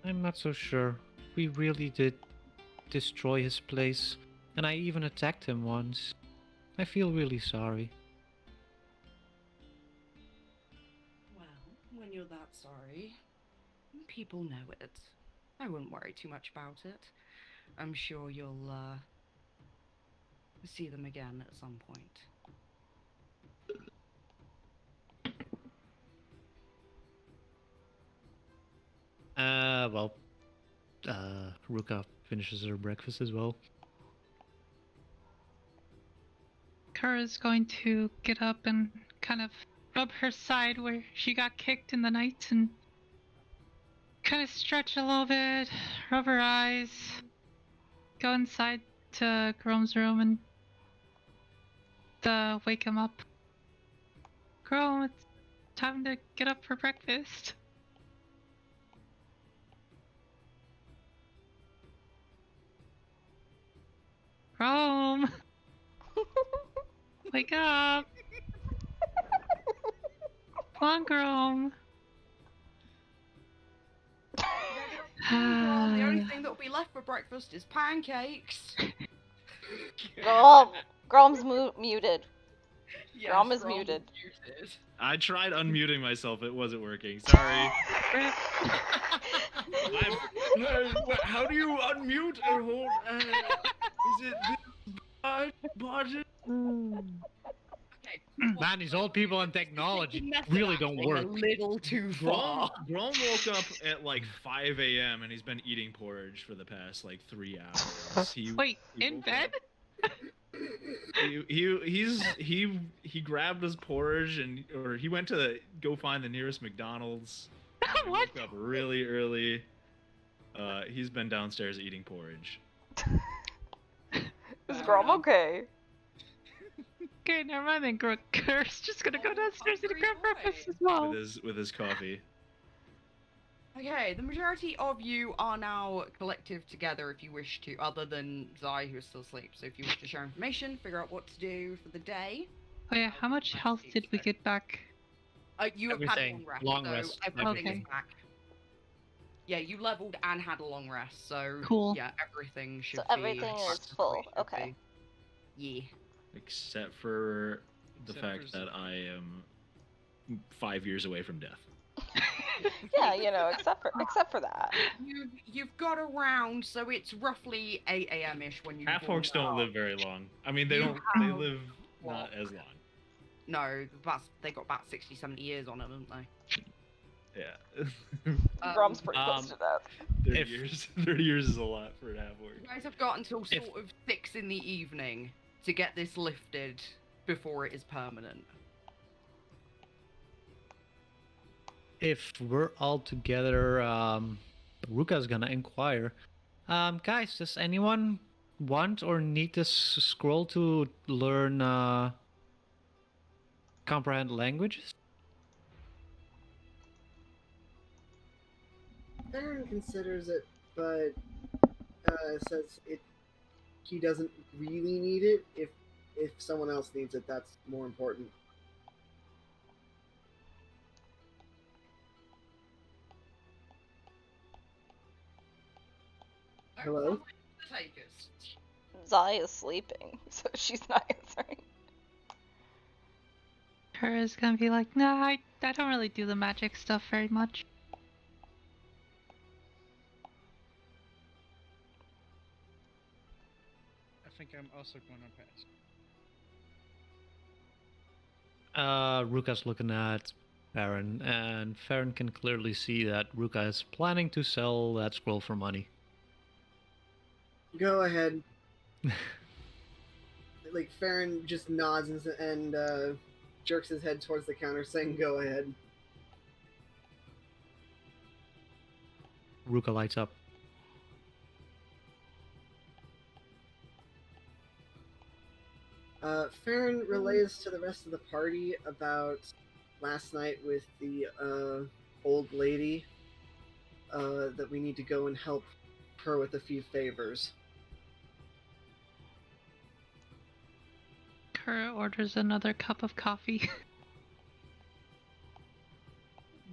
I'm not so sure. We really did destroy his place, and I even attacked him once. I feel really sorry. Well, when you're that sorry, people know it. I wouldn't worry too much about it. I'm sure you'll see them again at some point. Ruka finishes her breakfast as well. Kara's going to get up and kind of rub her side where she got kicked in the night and kind of stretch a little bit, rub her eyes, go inside to Grome's room and wake him up. Grome, it's time to get up for breakfast. Grome! Wake up! Come on, Grome! The only thing that will be left for breakfast is pancakes. Grom's muted. Yes, Grom is Grom muted. I tried unmuting myself. It wasn't working. Sorry. How do you unmute a whole? Is it this button? Okay. Man, these old people and technology really don't work. A little too far. Grom woke up at like 5 a.m. and he's been eating porridge for the past like 3 hours. Wait, in woke bed? up- he grabbed his porridge or he went to go find the nearest McDonald's. He What? woke up really early. He's been downstairs eating porridge. Is Grom okay? Okay, never mind then. Kurt's just gonna go downstairs and hungry grab boy. breakfast as well. With his coffee. Okay, the majority of you are now collective together if you wish to, other than Zai who is still asleep. So if you wish to share information, figure out what to do for the day. Oh yeah, how much health did we get back? You have had a Everything. long rest, Long so rest, everything everything. is back. Yeah, you leveled and had a long rest, so Cool. yeah, everything should So be everything back is to the full, way it should okay. be. Yeah. Except for the Except fact for that I am 5 years away from death. Yeah, you know, except for that. You've got around, so it's roughly 8 a.m. ish when you. Half-orcs don't live very long. I mean, they You don't. They have live what? not as long. No, they got about 60, 70 years on them, haven't they? Yeah. Grom's pretty close to death. 30 If- years. 30 years is a lot for an half-orc. You guys have got until sort of 6 in the evening to get this lifted before it is permanent. If we're all together, Ruka's gonna inquire. Guys, does anyone want or need this scroll to learn comprehend languages? Theron considers it, but says he doesn't really need it. If someone else needs it, that's more important. Hello? Zai is sleeping, so she's not answering. Kura's gonna be like, no, I don't really do the magic stuff very much. I think I'm also going to pass. Ruka's looking at Farron, and Farron can clearly see that Ruka is planning to sell that scroll for money. Go ahead. Like Farron just nods and jerks his head towards the counter, saying, "Go ahead." Ruka lights up. Farron relays to the rest of the party about last night with the old lady. That we need to go and help her with a few favors. Kura orders another cup of coffee.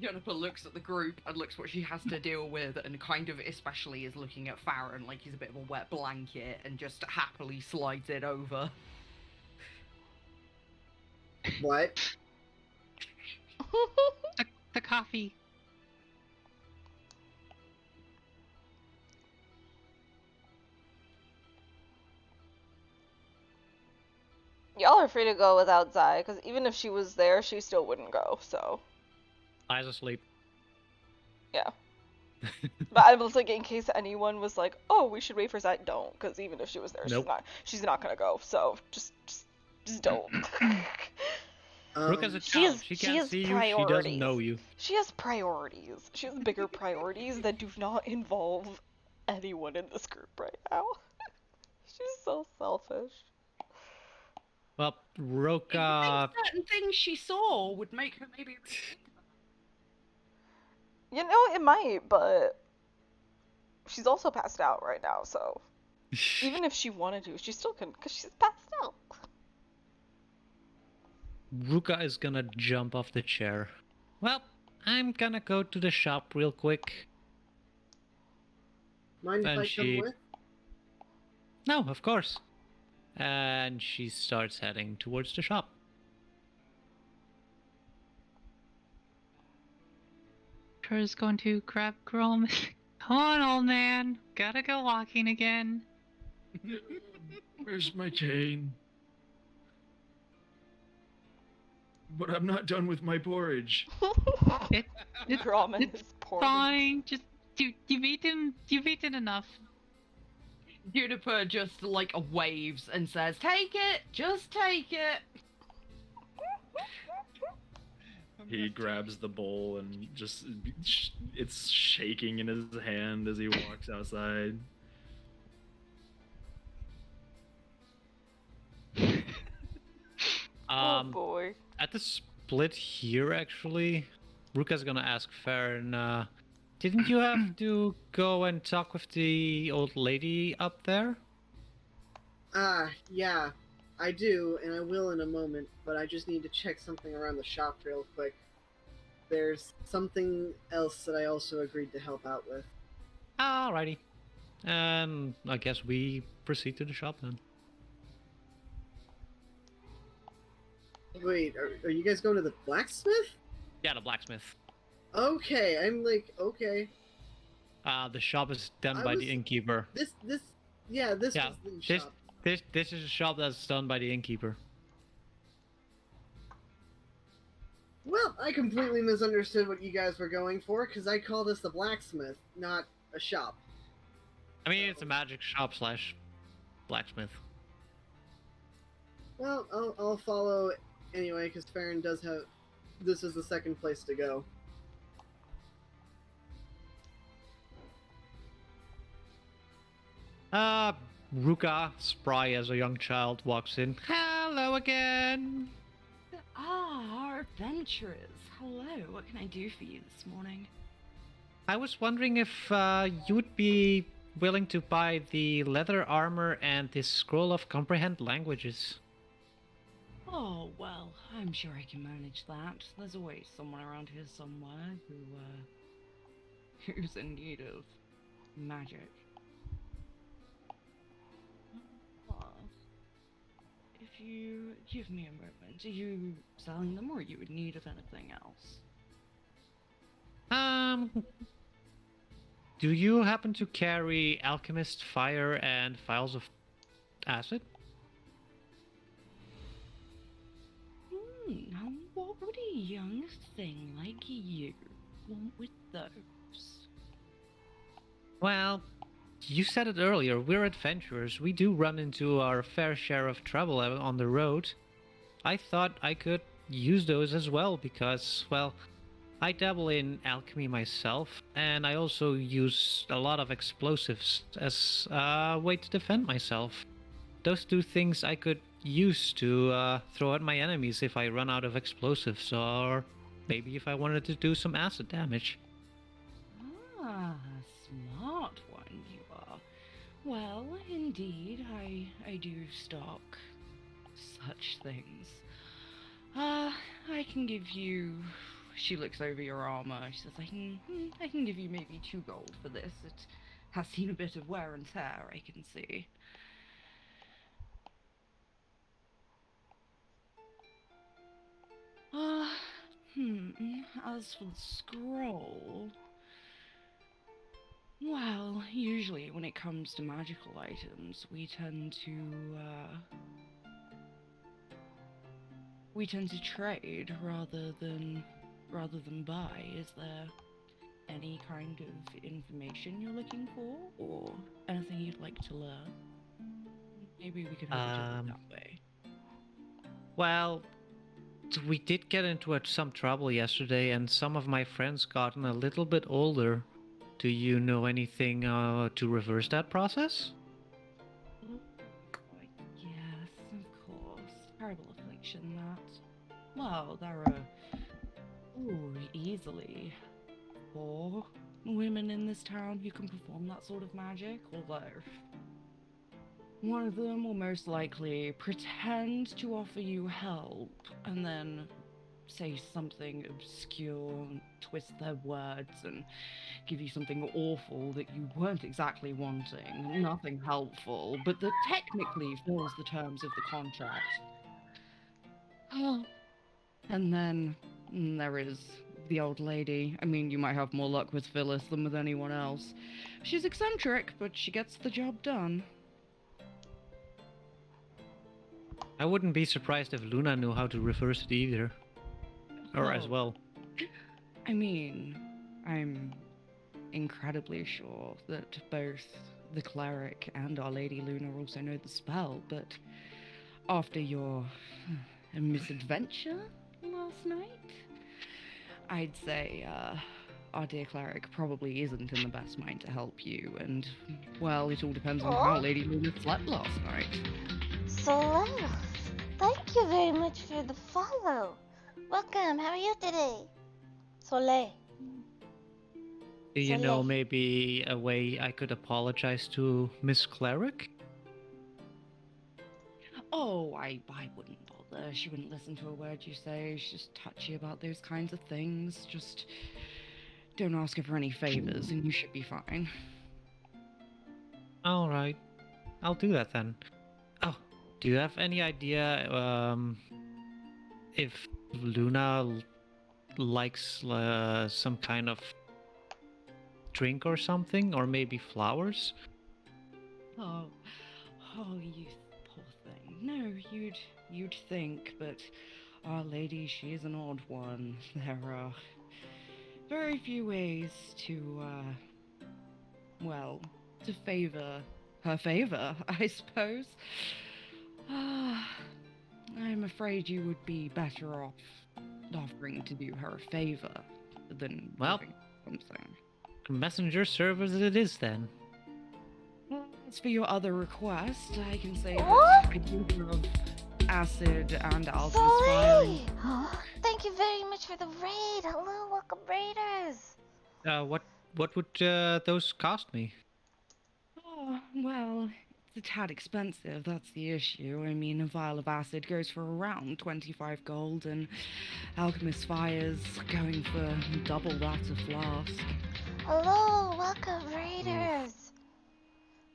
Jennifer looks at the group and looks what she has to deal with, and kind of especially is looking at Farron like he's a bit of a wet blanket, and just happily slides it over. What? The coffee. Y'all are free to go without Zai, because even if she was there, she still wouldn't go, so. Eyes asleep. Yeah. But I was like, in case anyone was like, oh, we should wait for Zai, don't, because even if she was there, Nope. she's not gonna go, so just don't. Ruka's a She child. has- She she can't has see you. She doesn't priorities. know you. She has priorities. She has bigger priorities that do not involve anyone in this group right now. She's so selfish. Well, You Ruka. think certain things she saw would make her maybe. You know, it might, but she's also passed out right now, so even if she wanted to, she still couldn't, because she's passed out. Ruka is gonna jump off the chair. Well, I'm gonna go to the shop real quick. Mind if And I she- come with? No, of course. And she starts heading towards the shop. Kura's going to grab Grom. Come on, old man. Gotta go walking again. Where's my cane? But I'm not done with my porridge. It's Grom and it's his poor. fine. Just you've eaten enough. Juniper just like waves and says, "Take it, just take it." He grabs the bowl and just it's shaking in his hand as he walks outside. Oh boy. At the split here, actually, Ruka's gonna ask Farron, didn't you have to go and talk with the old lady up there? Yeah, I do, and I will in a moment, but I just need to check something around the shop real quick. There's something else that I also agreed to help out with. Alrighty. And I guess we proceed to the shop then. Wait, are you guys going to the blacksmith? Yeah, the blacksmith. Okay, I'm like, okay. The shop is done I by was- the innkeeper. This Yeah, was the this shop. this is a shop that's done by the innkeeper. Well, I completely misunderstood what you guys were going for, because I call this the blacksmith, not a shop. I mean, it's a magic shop slash blacksmith. Well, I'll follow anyway, because Farron does have... This is the second place to go. Ruka, spry as a young child, walks in. Hello again! Ah, our adventurers. Hello, what can I do for you this morning? I was wondering if you would be willing to buy the leather armor and this scroll of comprehend languages. Oh, well, I'm sure I can manage that. There's always someone around here somewhere who's in need of magic. If you give me a moment, are you selling them or are you in need of anything else? Do you happen to carry alchemist fire and vials of acid? Now what would a young thing like you want with those? Well, you said it earlier, we're adventurers. We do run into our fair share of trouble on the road. I thought I could use those as well because, well, I dabble in alchemy myself, and I also use a lot of explosives as a way to defend myself. Those two things I could use to throw at my enemies if I run out of explosives, or maybe if I wanted to do some acid damage. Ah, smart one you are. Well, indeed, I do stock such things. I can give you... She looks over your armor. She says, I can give you maybe 2 gold for this. It has seen a bit of wear and tear, I can see. As for the scroll... Well, usually when it comes to magical items, we tend to trade rather than buy. Is there any kind of information you're looking for, or anything you'd like to learn? Maybe we could help each other that way. Well, we did get into some trouble yesterday, and some of my friends gotten a little bit older. Do you know anything to reverse that process? Yes, of course. Terrible affliction, that. Well, there are easily 4 women in this town who can perform that sort of magic, although one of them will most likely pretend to offer you help and then say something obscure and twist their words and give you something awful that you weren't exactly wanting. Nothing helpful, but that technically fills the terms of the contract. And then there is the old lady. I mean, you might have more luck with Phyllis than with anyone else. She's eccentric, but she gets the job done. I wouldn't be surprised if Luna knew how to reverse it either. Or as well. I mean, I'm incredibly sure that both the cleric and Our Lady Luna also know the spell, but after your misadventure last night, I'd say our dear cleric probably isn't in the best mind to help you, and, well, it all depends on how Lady Luna slept last night. Soleil, thank you very much for the follow. Welcome, how are you today? Soleil. Do you know maybe a way I could apologize to Miss Cleric? Oh, I wouldn't bother. She wouldn't listen to a word you say. She's just touchy about those kinds of things. Just don't ask her for any favors and you should be fine. Alright. I'll do that then. Oh, do you have any idea if Luna likes some kind of drink or something, or maybe flowers. Oh, oh, you poor thing. No, you'd think, but Our Lady, she is an odd one. There are very few ways to, well, to favor her favor, I suppose. I'm afraid you would be better off offering to do her a favor than Well, giving something. Messenger service it is then. As for your other request, I can say What? that I do have acid and alchemist fire. Slay! Thank you very much for the raid. Hello, welcome raiders. What would those cost me? Oh, well, it's a tad expensive, that's the issue. I mean, a vial of acid goes for around 25 gold, and alchemist fire's going for double that a flask. Hello, welcome raiders.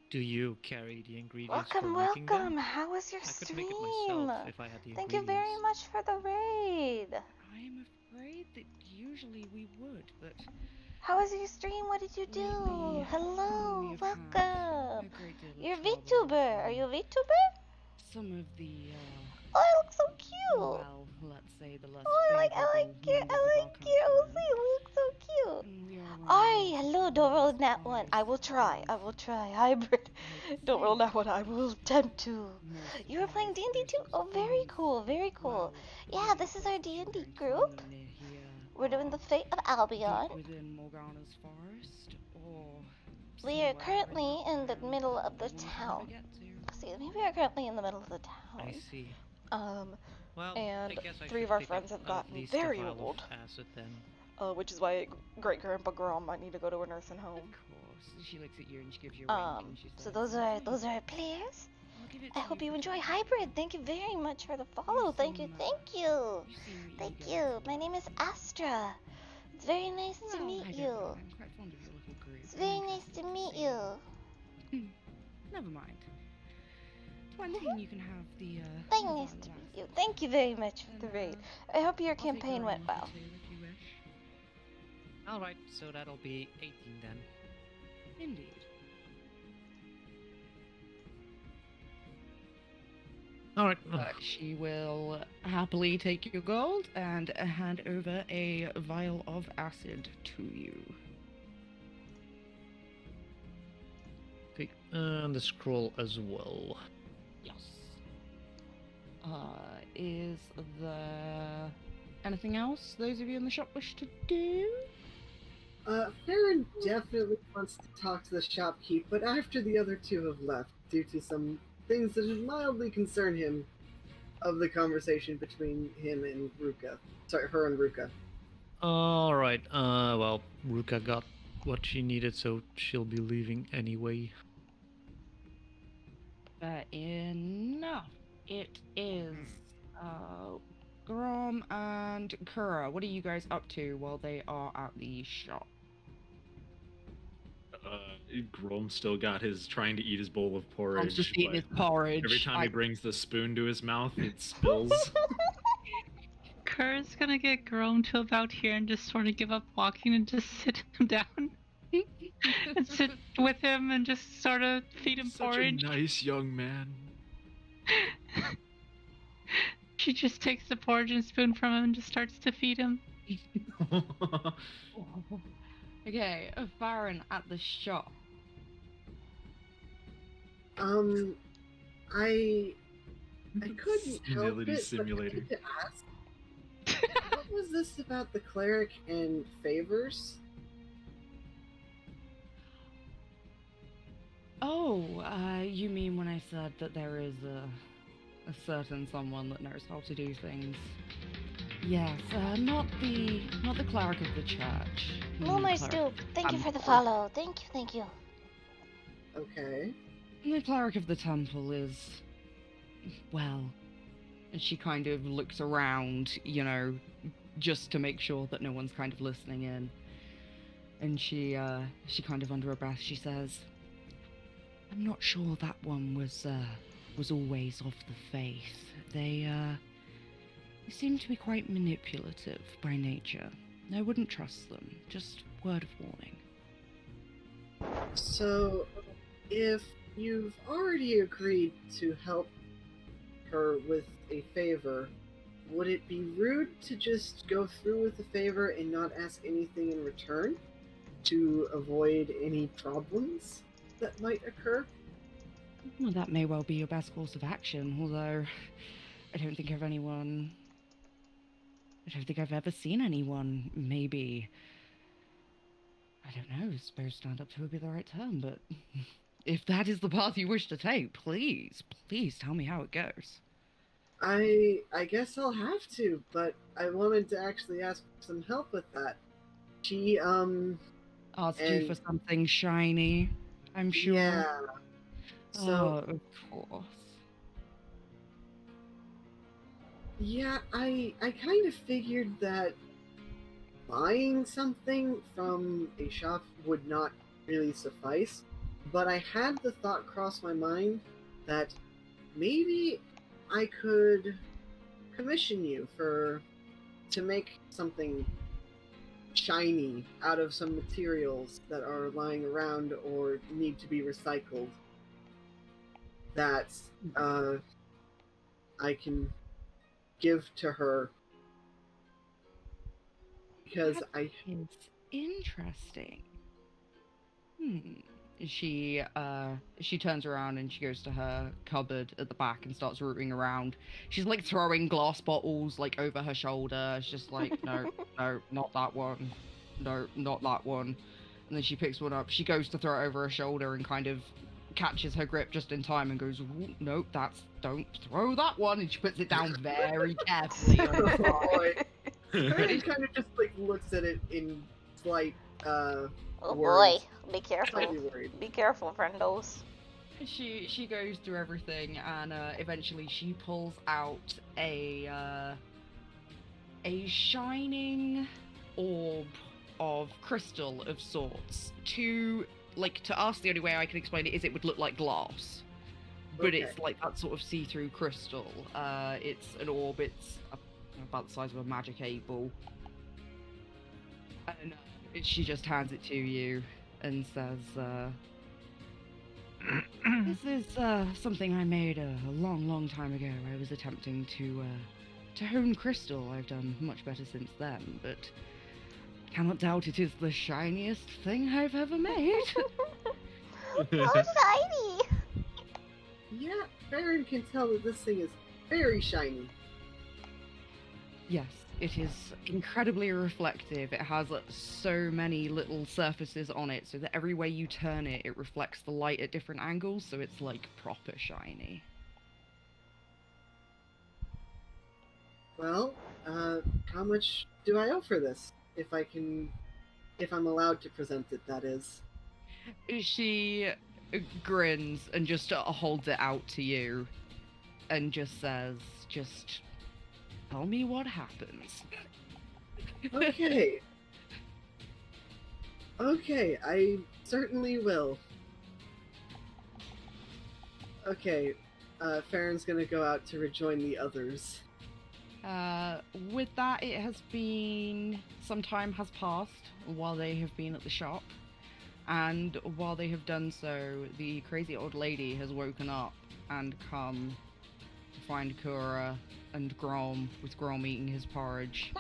Do you carry the ingredients Welcome, for making welcome. them? How was your I could stream? make it myself if I had the Thank you ingredients. very much for the raid. I'm afraid that usually we would, but How was your stream? What did you do? lately, Hello, we have had welcome. a great deal of You're a trouble VTuber. with, Are you a VTuber? some of the, Oh, I look so cute. well, let's say the less Oh, I like favorable your members of our OC. country. You look so cute. And we are Alright, running hello, into don't roll some that one. I will try. surprise. I will try. Hybrid. Don't roll that one. I will attempt to. Most You were playing surprised D&D too? there's Oh, such very things. cool. Very cool. Well, Yeah, this is our D&D going to group. find them near here We're doing the are Fate of Albion. deep within Morgana's forest, or We are somewhere currently that in the land middle that of the no one can ever town. get to. See, we are currently in the middle of the I town. see. Well, And I guess I 3 should of our pick friends up have at gotten least a very vial of old. acid then. Which is why Great Grandpa Grom might need to go to a nursing home. Of course, she looks at you and she gives you a wink and she So says, those are "Okay, our players. I'll give it I to hope you for enjoy free." Hybrid. Thank you very much for the follow. Thank you, thank you. You seem Thank eager you. to- My name is Astra. It's very nice to Well, meet I don't you. know, I'm quite fond of your little group. It's I'm very nice interested to meet see- you. Never mind. 20 and you can have the, Very the nice vial to of meet acid. you. Thank you very much for the And, raid. I hope your I'll take campaign your went own offer well. too, if you wish. Alright, so that'll be 18 then. Indeed. Alright. But she will happily take your gold and hand over a vial of acid to you. Okay, and the scroll as well. Yes. Is there anything else those of you in the shop wish to do? Farron definitely wants to talk to the shopkeep, but after the other two have left, due to some things that mildly concern him of the conversation between him and Ruka. Sorry, her and Ruka. Alright, well, Ruka got what she needed, so she'll be leaving anyway. Enough. It is, Grom and Kura. What are you guys up to while they are at the shop? Grom still got his trying to eat his bowl of porridge. I'm just eating but his porridge. Every time I- he brings the spoon to his mouth, it spills. Kerr's gonna get grown to about here and just sort of give up walking and just sit him down. And sit with him and just sort of feed him Such porridge. a nice young man. She just takes the porridge and spoon from him and just starts to feed him. Okay, Farron at the shop. I couldn't help Senility it, simulator. but I had to ask, what was this about the cleric and favors? Oh, you mean when I said that there is a certain someone that knows how to do things? Yes, not the cleric of the church. Moonlight The cleric Stoop, of the thank you for the temple. follow. Thank you, thank you. Okay. The cleric of the temple is, well, and she kind of looks around, you know, just to make sure that no one's kind of listening in. And she kind of under her breath, she says, "I'm not sure that one was always of the faith. They They seem to be quite manipulative by nature. I wouldn't trust them. Just word of warning. So, if you've already agreed to help her with a favor, would it be rude to just go through with the favor and not ask anything in return to avoid any problems that might occur? Well, that may well be your best course of action, although I don't think I've ever seen anyone, maybe, I don't know, I suppose stand up to would be the right term, but if that is the path you wish to take, please tell me how it goes. I guess I'll have to, but I wanted to actually ask for some help with that. She, Asked you for something shiny, I'm sure. Yeah. So, Oh, of course. yeah, I kind of figured that buying something from a shop would not really suffice, but I had the thought cross my mind that maybe I could commission you to make something shiny out of some materials that are lying around or need to be recycled that I can give to her because It's interesting. She turns around and she goes to her cupboard at the back and starts rooting around. She's like throwing glass bottles like over her shoulder. It's just like, no, not that one. No, not that one. And then she picks one up. She goes to throw it over her shoulder and kind of catches her grip just in time and goes, no, don't throw that one. And she puts it down very carefully on the side. He kind of just like looks at it in slight Oh worries. boy, be careful. Slightly worried. Be careful, friendos. She goes through everything and eventually she pulls out a shining orb of crystal of sorts. To us, the only way I can explain it is it would look like glass, but Okay. it's like that sort of see-through crystal. It's an orb. It's about the size of a magic 8-ball, and she just hands it to you and says, "This is something I made a long time ago. I was attempting to hone crystal. I've done much better since then, but cannot doubt it is the shiniest thing I've ever made." Oh, shiny! Yeah, Baron can tell that this thing is very shiny. Yes, it is incredibly reflective. It has so many little surfaces on it, so that every way you turn it, it reflects the light at different angles, so it's like proper shiny. Well, how much do I owe for this? If I'm allowed to present it, that is. She grins and just holds it out to you and just says, just tell me what happens. Okay. Okay, I certainly will. Okay, Farron's gonna go out to rejoin the others. With that, it has been... some time has passed while they have been at the shop. And while they have done so, the crazy old lady has woken up and come to find Kura and Grom, with Grom eating his porridge.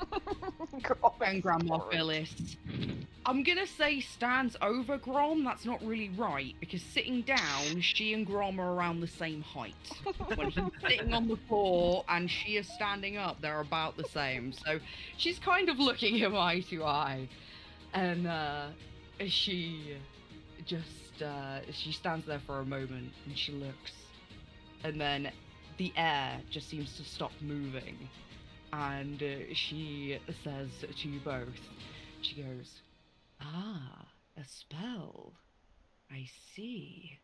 And Grandma Phyllis. I'm gonna say stands over Grom. That's not really right, because sitting down, she and Grom are around the same height. When he's sitting on the floor and she is standing up, they're about the same. So she's kind of looking him eye to eye. And she stands there for a moment and she looks. And then the air just seems to stop moving. And she says to you both, she goes, "Ah, a spell. I see.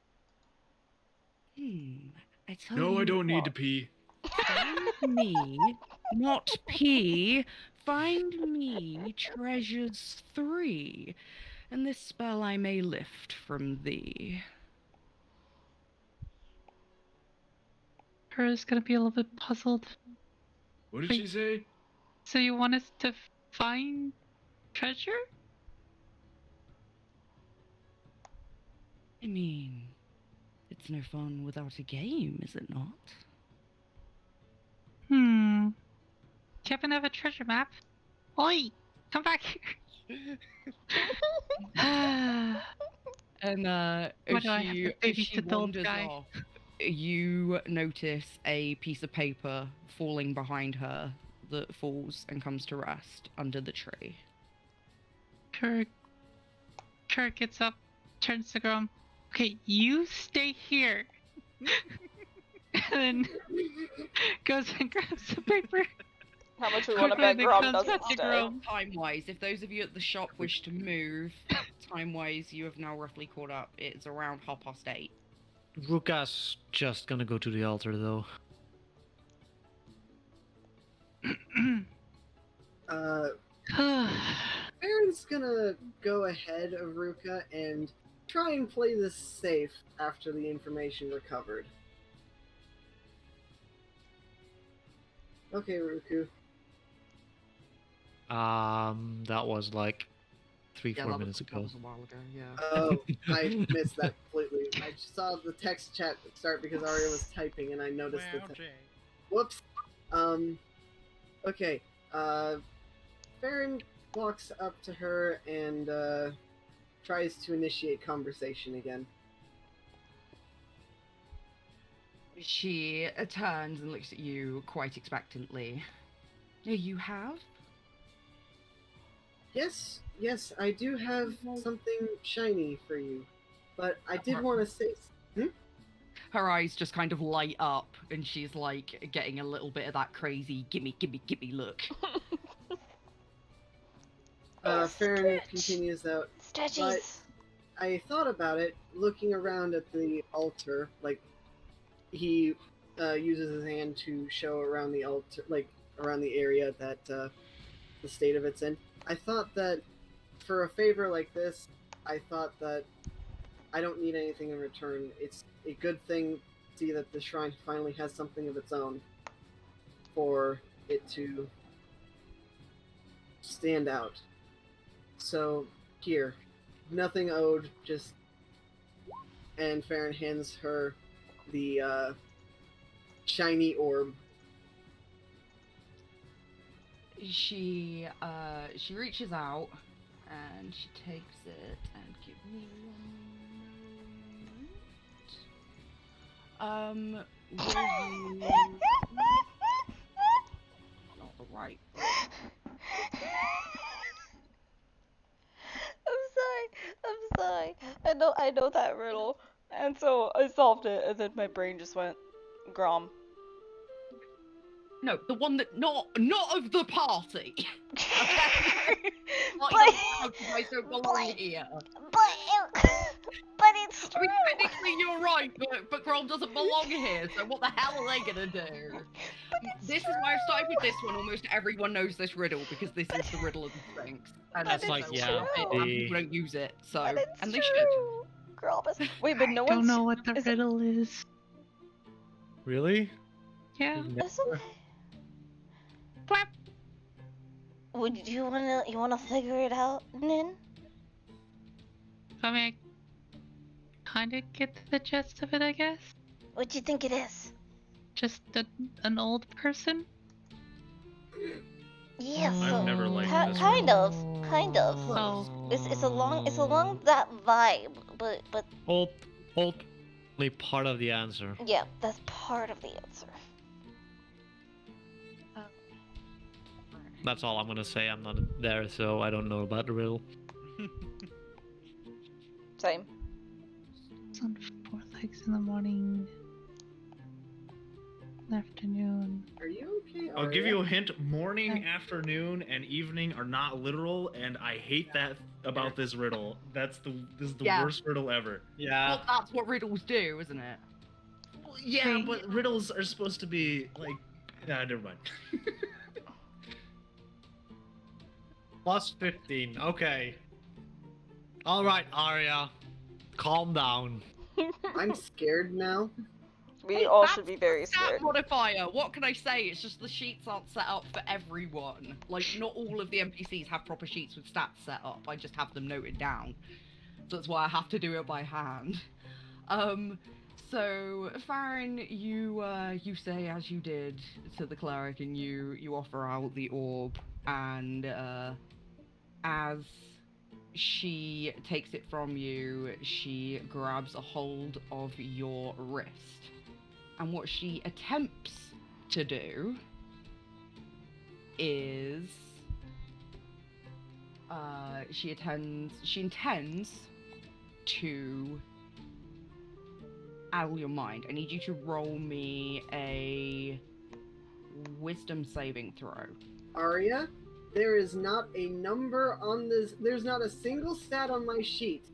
I tell you No, I don't need what, to pee. Find me, not pee, find me treasures 3, and this spell I may lift from thee." Kura's gonna be a little bit puzzled. What did Wait. she say? So you want us to find treasure? I mean, it's no fun without a game, is it not? Do you happen to have a treasure map? Oi! Come back here! And Why do I have she to babysit she the old wanders guy? off. You notice a piece of paper falling behind her that falls and comes to rest under the tree. Kirk gets up, turns to Grom. Okay, you stay here. And then goes and grabs the paper. How much we want to Quickly, bet then Grom comes doesn't back to stay? Grom. Time-wise, if those of you at the shop wish to move, time-wise, you have now roughly caught up. It's around 8:30. Ruka's just gonna go to the altar though. Aaron's gonna go ahead of Ruka and try and play this safe after the information recovered. Okay, Ruku. That was like 3-4 that minutes that ago. was a while ago, yeah. Oh, I missed that completely. I just saw the text chat start because Aria was typing and I noticed Wow, the Jay. Whoops. Okay. Farron walks up to her and tries to initiate conversation again. She turns and looks at you quite expectantly. You have? Yes, I do have something shiny for you, but I did want to say. Her eyes just kind of light up, and she's like getting a little bit of that crazy gimme look. Farron continues out. Stretchies. I thought about it, looking around at the altar, like, he uses his hand to show around the altar, like, around the area that the state of it's in. I thought that for a favor like this, I thought that I don't need anything in return. It's a good thing to see that the shrine finally has something of its own for it to stand out. So, here. Nothing owed, just... And Farron hands her the shiny orb. She reaches out and she takes it and give me 1 moment. Will you... Not the right. I'm sorry. I know that riddle, and so I solved it, and then my brain just went, Grom. No, the one that not of the party. but I don't belong here. but it's I true. mean, technically you're right, but Grom doesn't belong here, so what the hell are they gonna do? This is why I've started with this one. Almost everyone knows this riddle because this is the riddle of the Sphinx. And That's it's like, true. yeah, and people don't use it, so But it's and they true. should. Grom is. Wait, but no I don't one's. know what the is it- riddle is. Really? Yeah. You've It's never- okay. Flap. Would you wanna figure it out, Nin? I mean, I kind of get the gist of it, I guess. What do you think it is? Just an old person. Yeah, I've so never liked this kind of. Oh. It's along that vibe, but Only part of the answer. yeah, that's part of the answer. That's all I'm gonna say. I'm not there, so I don't know about the riddle. Same. It's on 4 legs in the morning, afternoon. Are you okay? I'll give Aria? you a hint. Morning, afternoon, and evening are not literal, and I hate that about this riddle. This is the Yeah. worst riddle ever. Yeah. Well, that's what riddles do, isn't it? Well, yeah, Okay. but riddles are supposed to be like. Nah, never mind. Plus 15. Okay. All right, Arya. Calm down. I'm scared now. We all should be very Stat scared. modifier. What can I say? It's just the sheets aren't set up for everyone. Like, not all of the NPCs have proper sheets with stats set up. I just have them noted down. So that's why I have to do it by hand. So Farron, you say as you did to the cleric, and you offer out the orb, and as she takes it from you, she grabs a hold of your wrist. And what she attempts to do is she intends to addle your mind. I need you to roll me a wisdom saving throw. Arya, there is not a number on this. There's not a single stat on my sheet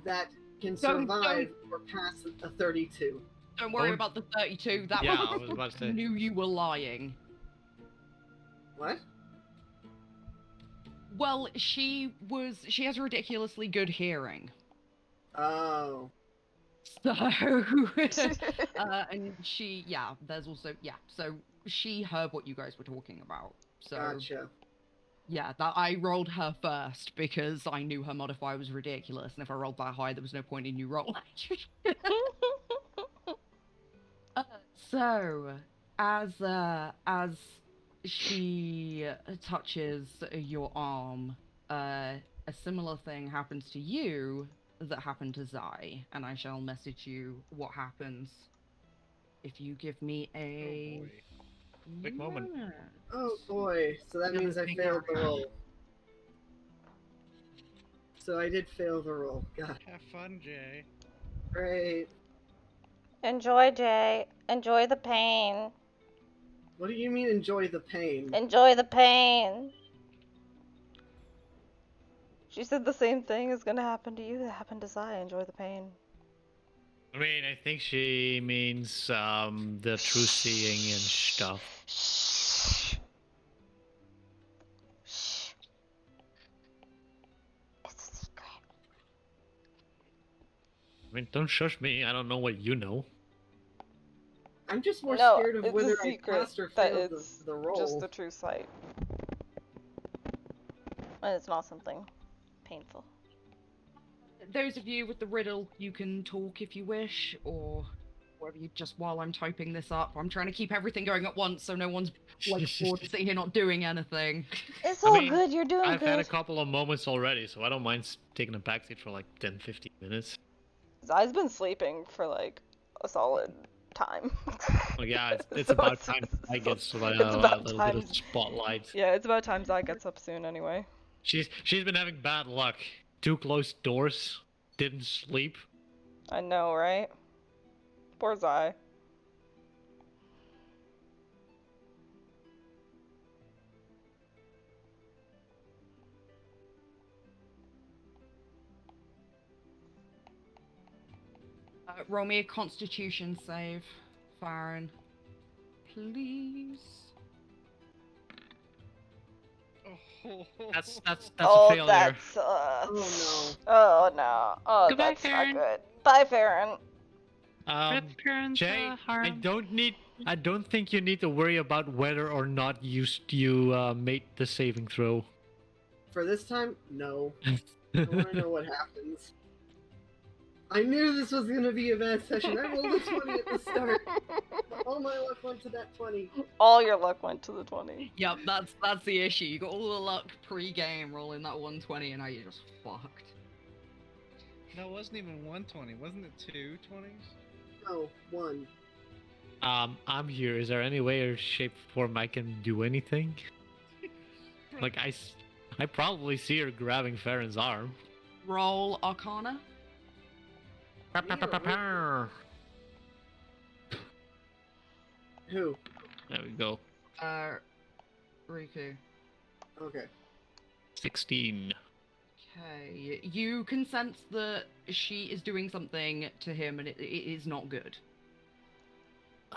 that can survive or pass a 32. Don't worry about the 32. That Yeah, I was about to say. knew you were lying. What? Well, she has ridiculously good hearing. Oh. So, and so she heard what you guys were talking about. So, Gotcha. yeah, that I rolled her first because I knew her modifier was ridiculous, and if I rolled that high, there was no point in you rolling. So, as she touches your arm, a similar thing happens to you that happened to Zai, and I shall message you what happens if you give me a... Big moment. Oh boy. So that means I failed the roll. So I did fail the roll. God. Have fun, Jay. Great. Enjoy, Jay. Enjoy the pain. What do you mean enjoy the pain? Enjoy the pain. She said the same thing is gonna happen to you that happened to Zai. Enjoy the pain. I mean, I think she means the true seeing and stuff. Shh. Shh. It's a secret. I mean, don't shush me. I don't know what you know. I'm just more No, scared of it's whether a I secret passed or that failed it's the roll. just the true sight. And it's not something painful. Those of you with the riddle, you can talk if you wish, or whatever you just while I'm typing this up. I'm trying to keep everything going at once so no one's like bored sitting here not doing anything. It's all I mean, good, you're doing I've good. had a couple of moments already, so I don't mind taking a backseat for like 10-15 minutes. Zai's been sleeping for like a solid time. Well, yeah, it's So about time I get it's a about little time. bit of spotlight. Yeah, it's about time Zai gets up soon anyway. She's been having bad luck. 2 closed doors, didn't sleep. I know, right? Poor Zai. Roll me a Constitution save, Farron. Please. That's Oh, a failure. that sucks. Oh Oh no. Oh, Goodbye, that's not Farron. good. Bye, Farron. Rip Farron's, Jay, harm. I don't think you need to worry about whether or not you made the saving throw. no. For this time, no. I want to know what happens. I knew this was going to be a bad session. I rolled a 20 at the start. All my luck went to that 20. All your luck went to the 20. Yep, that's the issue. You got all the luck pre-game rolling that 120, and now you're just fucked. No, it wasn't even 120. Wasn't it 2 20s? No, 1. I'm here. Is there any way or shape, form I can do anything? Like, I probably see her grabbing Farron's arm. Roll Arcana. Who? There we go. Riku. Okay. 16. Okay, you can sense that she is doing something to him, and it is not good.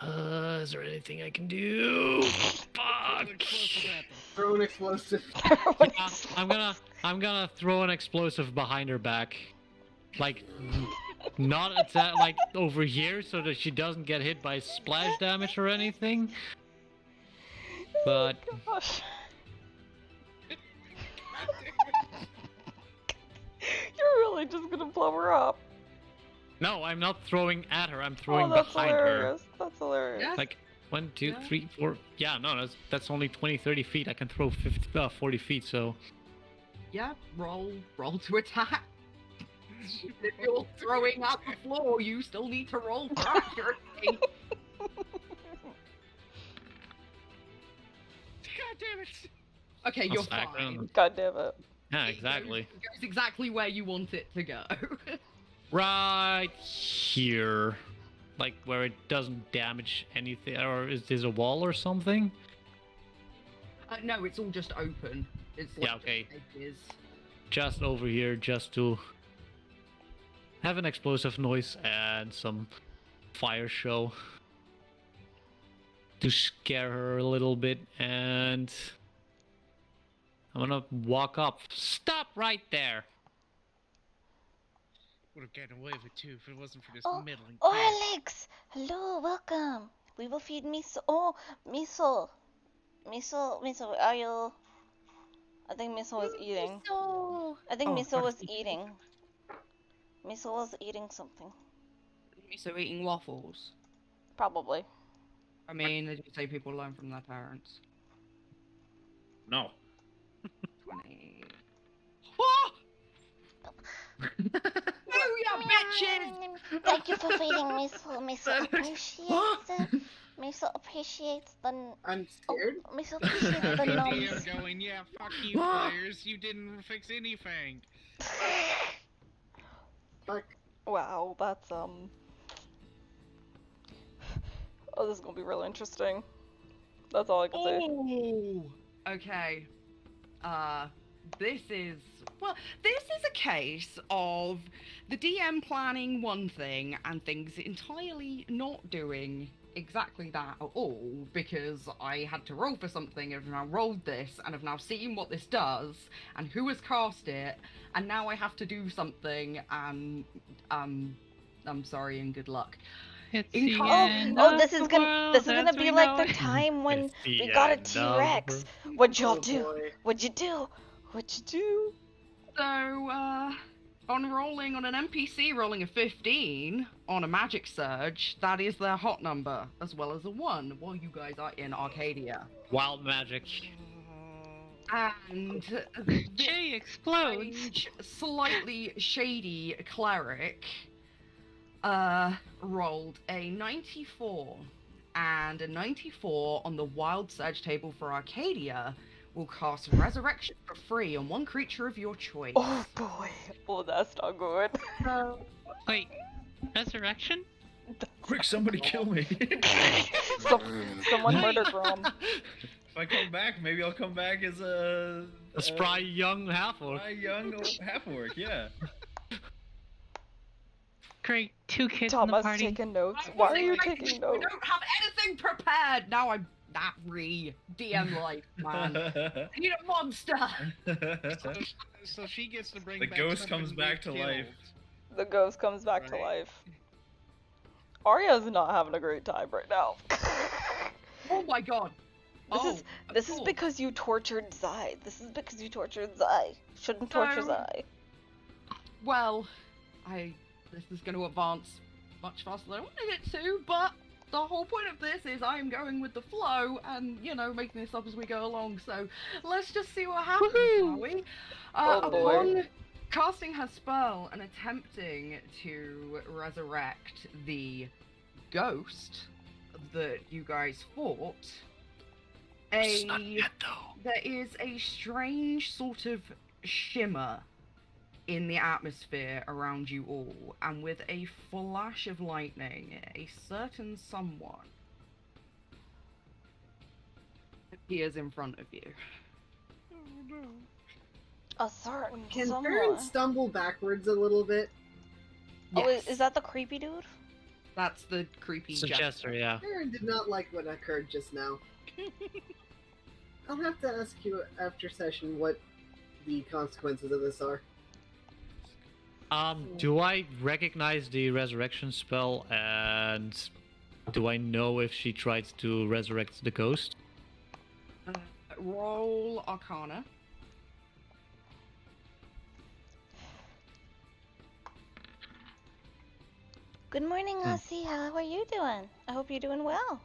Is there anything I can do? Fuck! Throw an explosive. Yeah, I'm gonna throw an explosive behind her back, like Not attack like over here so that she doesn't get hit by splash damage or anything. But Oh gosh. You're really just gonna blow her up. no, I'm not throwing at her. I'm throwing Oh, that's behind hilarious. That's hilarious. Yeah. Like 1, 2, Yeah. 3, 4. Yeah, no, that's only 20, 30 feet. I can throw 40 feet. So Yeah, roll to attack. If you're throwing at the floor, you still need to roll for accuracy. God damn it! Okay, you're I'll stack fine. them. God damn it. Yeah, exactly. It goes exactly where you want it to go. Right here, like where it doesn't damage anything. Or is this a wall or something? No, it's all just open. It's like Yeah, okay. edges. Just over here, just to have an explosive noise and some fire show to scare her a little bit. And I'm gonna walk up. Stop right there. Would have gotten away with it too if it wasn't for this Oh, middling. oh, kid. Alex! Hello, welcome. We will feed Miso. Oh, Miso. Miso, are you? I think Miso was eating. I think Oh, Miso God. was eating. Miso was eating something. So eating waffles. Probably. I mean, they do say people learn from their parents. No. 20. Oh! Oh, you bitches! Thank you for feeding Miso. Miso appreciates it. Miso appreciates the. I'm scared. Miso appreciates the The numbers. DM going, yeah, fuck you players, you didn't fix anything. Fuck. Wow, that's Oh, this is gonna be really interesting. That's all I can say. Oh! Okay. This is a case of the DM planning one thing and things entirely not doing exactly that at all, because I had to roll for something and have now rolled this and have now seen what this does and who has cast it, and now I have to do something, and I'm sorry and good luck. It's In the co- end Oh, of this the is gonna world as we like know the it. time when It's the we got a end of T-Rex. the- What'd y'all Oh, do? boy. What'd you do? What'd you do? So, on rolling on an NPC rolling a 15 on a magic surge, that is their hot number, as well as a 1, while you guys are in Arcadia. Wild magic. And Jay explodes. strange, slightly shady cleric rolled a 94, and a 94 on the wild surge table for Arcadia will cast resurrection for free on one creature of your choice. Oh boy. Oh, that's not good. Wait, resurrection? Quick, somebody kill me. Someone murder Grom. If I come back, maybe I'll come back as a A spry young half-orc. spry young half-orc. Yeah. Great, 2 kids in the Thomas party. taking notes. Why are you taking We notes? don't have anything prepared. Now I'm not DM life, man. I need a monster. So she gets to bring The back ghost something comes we've back to killed. life. The ghost comes back to Right. life. Arya's not having a great time right now. Oh my god. This is cool. because you tortured Zai. This is because you tortured Zai. Shouldn't torture So- Zai. Well, this is going to advance much faster than I wanted it to, but the whole point of this is I am going with the flow and, you know, making this up as we go along. So let's just see what happens, shall we? Oh, boy. Upon casting her spell and attempting to resurrect the ghost that you guys fought, It's not yet, though. there is a strange sort of shimmer in the atmosphere around you all, and with a flash of lightning, a certain someone appears in front of you. A certain Can someone. Farron stumble backwards a little bit? Oh, Yes, is that the creepy dude? that's the creepy Suggester, yeah. Farron did not like what occurred just now. I'll have to ask you after session what the consequences of this are. Do I recognize the resurrection spell, and do I know if she tried to resurrect the ghost? Roll Arcana. Good morning, Aussie. How are you doing? I hope you're doing well.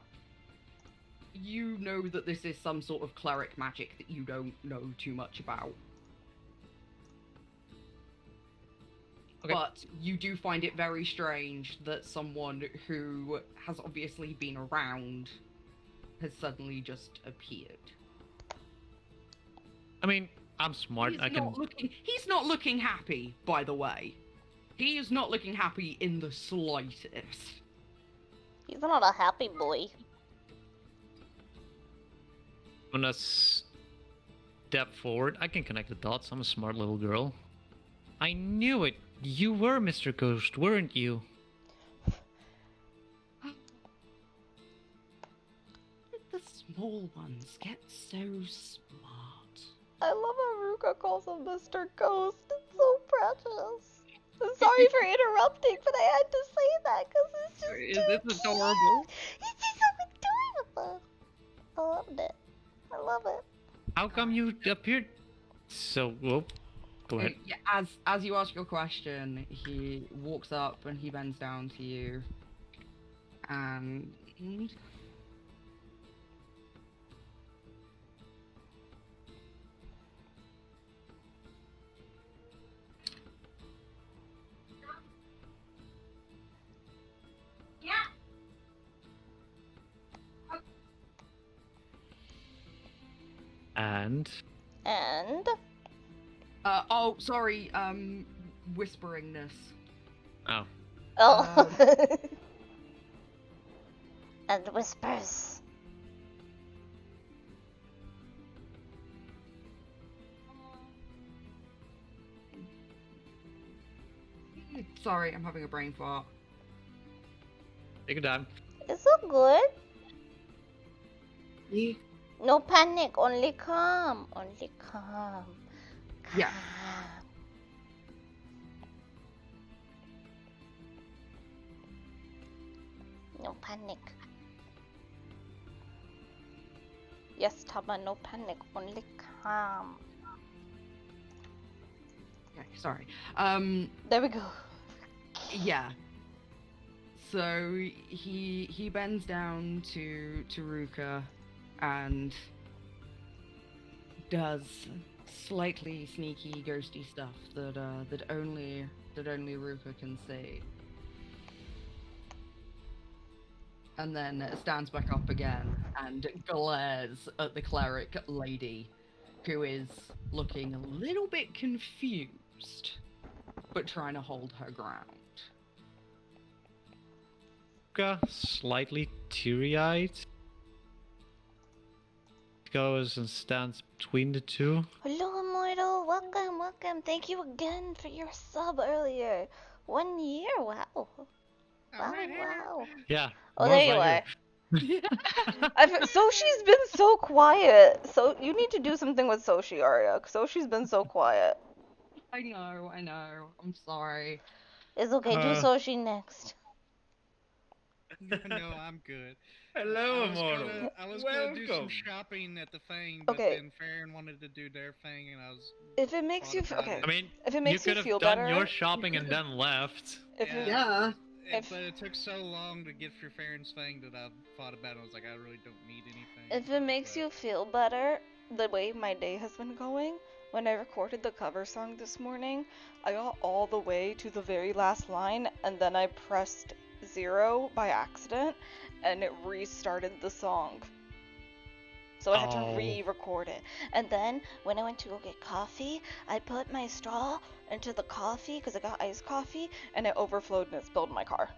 You know that this is some sort of cleric magic that you don't know too much about. Okay. But you do find it very strange that someone who has obviously been around has suddenly just appeared. I mean, I'm smart. He's not looking happy, by the way. He is not looking happy in the slightest. He's not a happy boy. I'm gonna step forward. I can connect the dots. I'm a smart little girl. I knew it. You were Mr. Ghost, weren't you? The small ones get so smart. I love how Ruka calls him Mr. Ghost. It's so precious. I'm sorry for interrupting, but I had to say that because it's just It's adorable. It's just so adorable. I loved it. I love it. How come you appeared so... Well, go ahead. Yeah, as you ask your question, he walks up and he bends down to you. And... And... oh, sorry, whisperingness. Oh. Oh. And whispers. Sorry, I'm having a brain fart. Take your time. It's so good. Yeah. No panic, only calm. Only calm. Yeah. No panic. Yes, Tama, no panic, only calm. Okay, sorry. There we go. Yeah. So he bends down to Ruka and does slightly sneaky ghosty stuff that only Ruka can see. And then stands back up again and glares at the cleric lady, who is looking a little bit confused, but trying to hold her ground. Slightly teary-eyed, goes and stands between the two. Hello, Immortal. Welcome, welcome. Thank you again for your sub earlier. 1 year, wow. Wow, wow. Yeah. Oh, more there you right are. here. Soshi's been so quiet. So you need to do something with Soshi, Arya. Soshi's been so quiet. I know. I'm sorry. It's okay. Do Soshi next. No, I'm good. Hello, I was Immortal. gonna- I was gonna do some Welcome. shopping at the thing, but Okay. then Farron wanted to do their thing, and I was. If it makes thought you about okay. it. I mean, If it you makes could you have feel done better, your shopping and then left. if you, Yeah. But it took so long to get through Farron's thing that I thought about it. I was like, I really don't need anything. if it makes but- you feel better, the way my day has been going, when I recorded the cover song this morning, I got all the way to the very last line, and then I pressed 0 by accident, and it restarted the song. So I had to Oh. re-record it. And then, when I went to go get coffee, I put my straw into the coffee, because I got iced coffee, and it overflowed and it spilled in my car.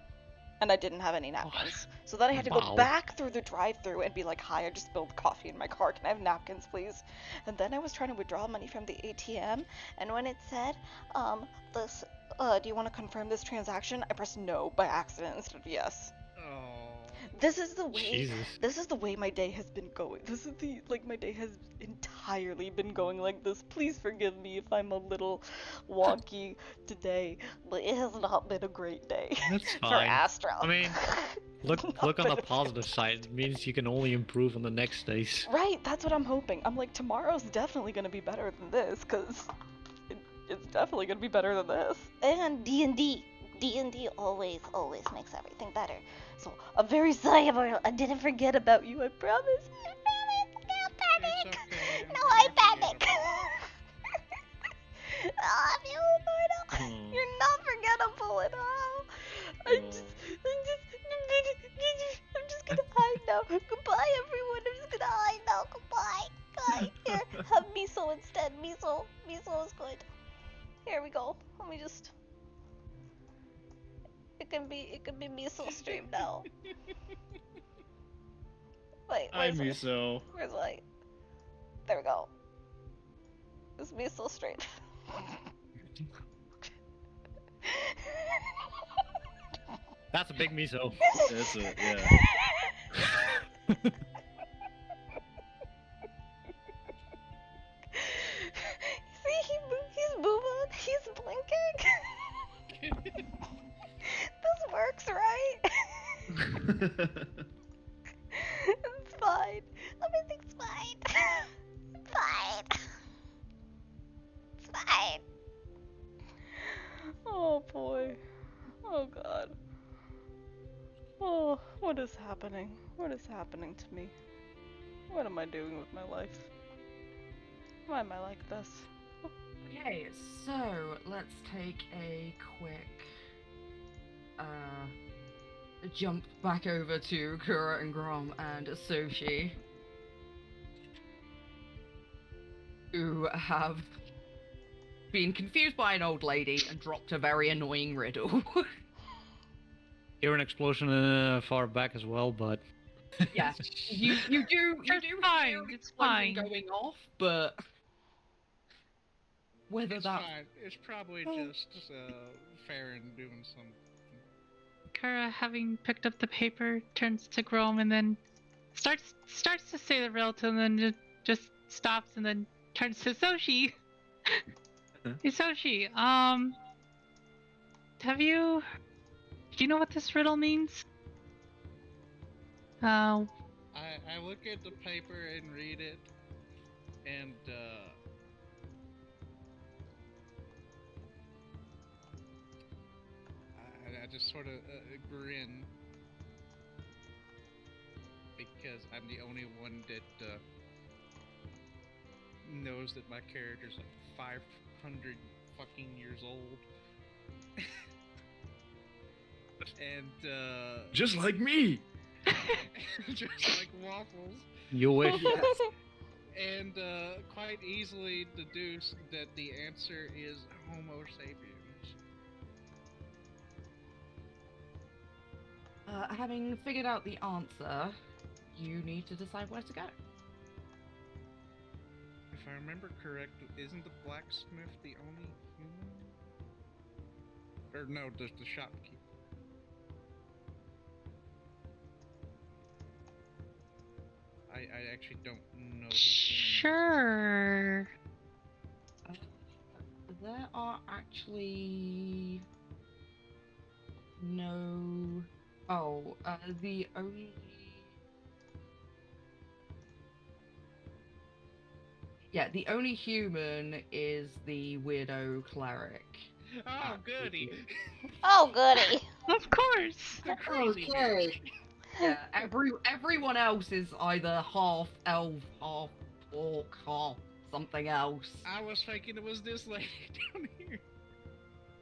And I didn't have any napkins. So then I had to go Wow. back through the drive-thru and be like, hi, I just spilled coffee in my car. Can I have napkins, please? And then I was trying to withdraw money from the ATM. And when it said, do you want to confirm this transaction? I pressed no by accident instead of yes. Oh. This is the way. Jesus. This is the way my day has been going. This is the my day has entirely been going like this. Please forgive me if I'm a little wonky today, but it has not been a great day That's for fine. Astra. I mean, Look Not on the been- positive side. It means you can only improve on the next days. Right, that's what I'm hoping. I'm like, tomorrow's definitely gonna be better than this, cause it's definitely gonna be better than this. And D&D. D&D always makes everything better. So I'm very sorry about. I didn't forget about you. I promise. I promise. Don't panic. It's okay, No, I'm I gonna panic. forget I love you, Roberto. Hmm. You're not forgettable at all. I'm just gonna hide now. Goodbye, everyone. I'm just gonna hide now. Goodbye. Goodbye. Here, have miso instead. Miso is good. Here we go. Let me just. It can be miso stream now. Wait, I'm where's my? Miso. Where's my? There we go. It's miso stream. That's a big miso. That's it, yeah. See, he's moving. He's blinking. This works, right? It's fine. Everything's fine. It's fine. It's fine. Oh boy. Oh god. Oh, what is happening? What is happening to me? What am I doing with my life? Why am I like this? Okay, so let's take a quick jump back over to Kura and Grom and Soshi, who have been confused by an old lady and dropped a very annoying riddle. Hear an explosion far back as well, but Yeah, you do It's hear fine, the it's explosion fine. going off, but whether It's that fine. It's probably just Farron doing some. Kara, having picked up the paper, turns to Grom and then starts to say the riddle, and then just stops and then turns to Soshi. Hey Soshi, do you know what this riddle means? I look at the paper and read it, and I just sort of grin because I'm the only one that knows that my character's like 500 fucking years old. And Just like me. just like waffles. you wish. And quite easily deduce that the answer is Homo sapiens. having figured out the answer, you need to decide where to go. If I remember correct, isn't the blacksmith the only human? Or no, just the shopkeeper. I actually don't know. who's Sure. There are actually no. Oh, the only. Yeah, the only human is the weirdo cleric. human. Oh, goody! Oh goody. Of course. The crazy Okay. Yeah, everyone else is either half elf, half orc, half something else. I was thinking it was this lady down here.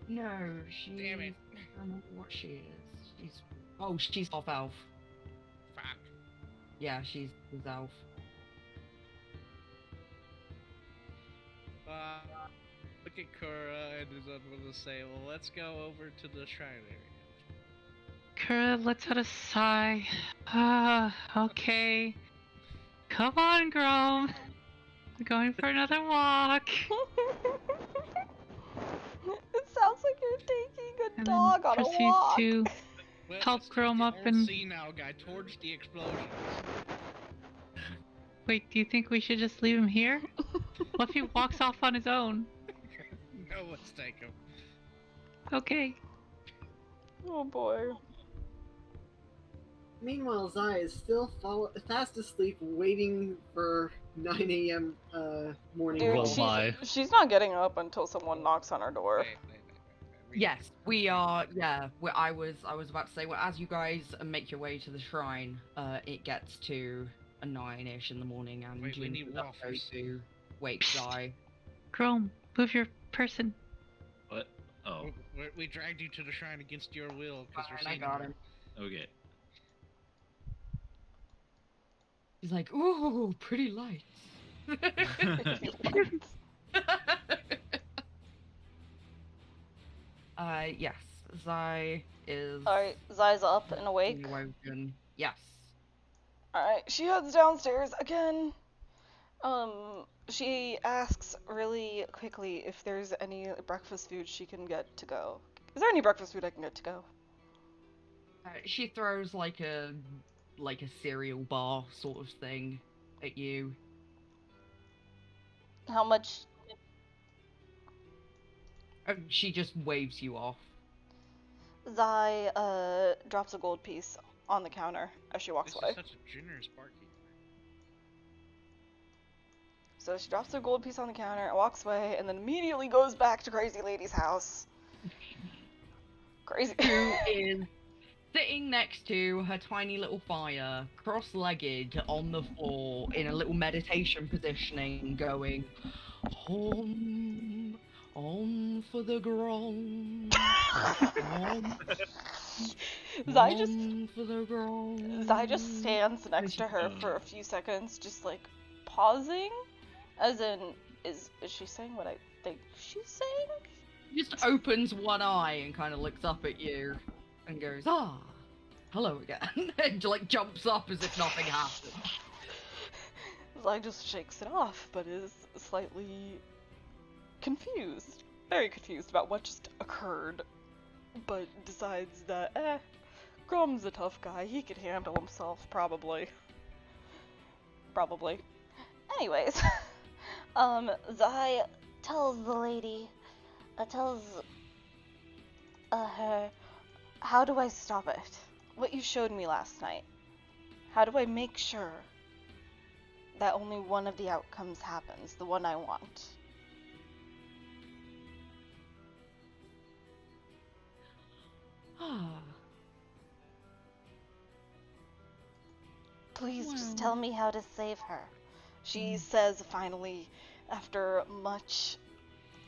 No, she. Damn it. I don't know what she is. She's half elf. Fuck. Yeah, she's elf. Look at Kura and is able to say, well, let's go over to the shrine area. Kara lets out a sigh. Okay. Come on, Grom. We're going for another walk. It sounds like you're taking a And dog then on a proceeds walk. to Well, help let's grow him take up the old and... senile guy towards the explosions. Wait, do you think we should just leave him here? What if he walks off on his own? No, let's take him. Okay. Oh boy. Meanwhile, Zai is still fast asleep, waiting for 9 a.m. Morning Dude, Roll call. by. she's not getting up until someone knocks on her door. Wait. Yes, we are. Yeah, I was about to say. Well, as you guys make your way to the shrine, it gets to a 9-ish in the morning, and Wait, we you need end up going waffles. to wake Zai. Chrome, move your person. What? Oh, We dragged you to the shrine against your will because we're Fine, I got him. okay. He's like, ooh, pretty lights. Yes, Zai is. Alright, Zai's up and awake. Awoken. Yes. Alright, she heads downstairs again. She asks really quickly if there's any breakfast food she can get to go. Is there any breakfast food I can get to go? She throws like a cereal bar sort of thing at you. How much? She just waves you off. Zai, drops a gold piece on the counter as she walks This away. is such a generous barkeep. So she drops her gold piece on the counter and walks away and then immediately goes back to Crazy Lady's house. Crazy. Who is sitting next to her tiny little fire, cross-legged on the floor in a little meditation positioning, going, Om for the Grom. Zai just stands next to her for a few seconds, just like pausing, as in, is she saying what I think she's saying? Just opens one eye and kind of looks up at you and goes, hello again. And like jumps up as if nothing happened. Zai just shakes it off, but is slightly confused. Very confused about what just occurred. But decides that, Grom's a tough guy. He could handle himself, probably. Probably. Anyways, Zai tells the lady, tells her, how do I stop it? What you showed me last night. How do I make sure that only one of the outcomes happens, the one I want? Please just tell me how to save her. She says finally, after much,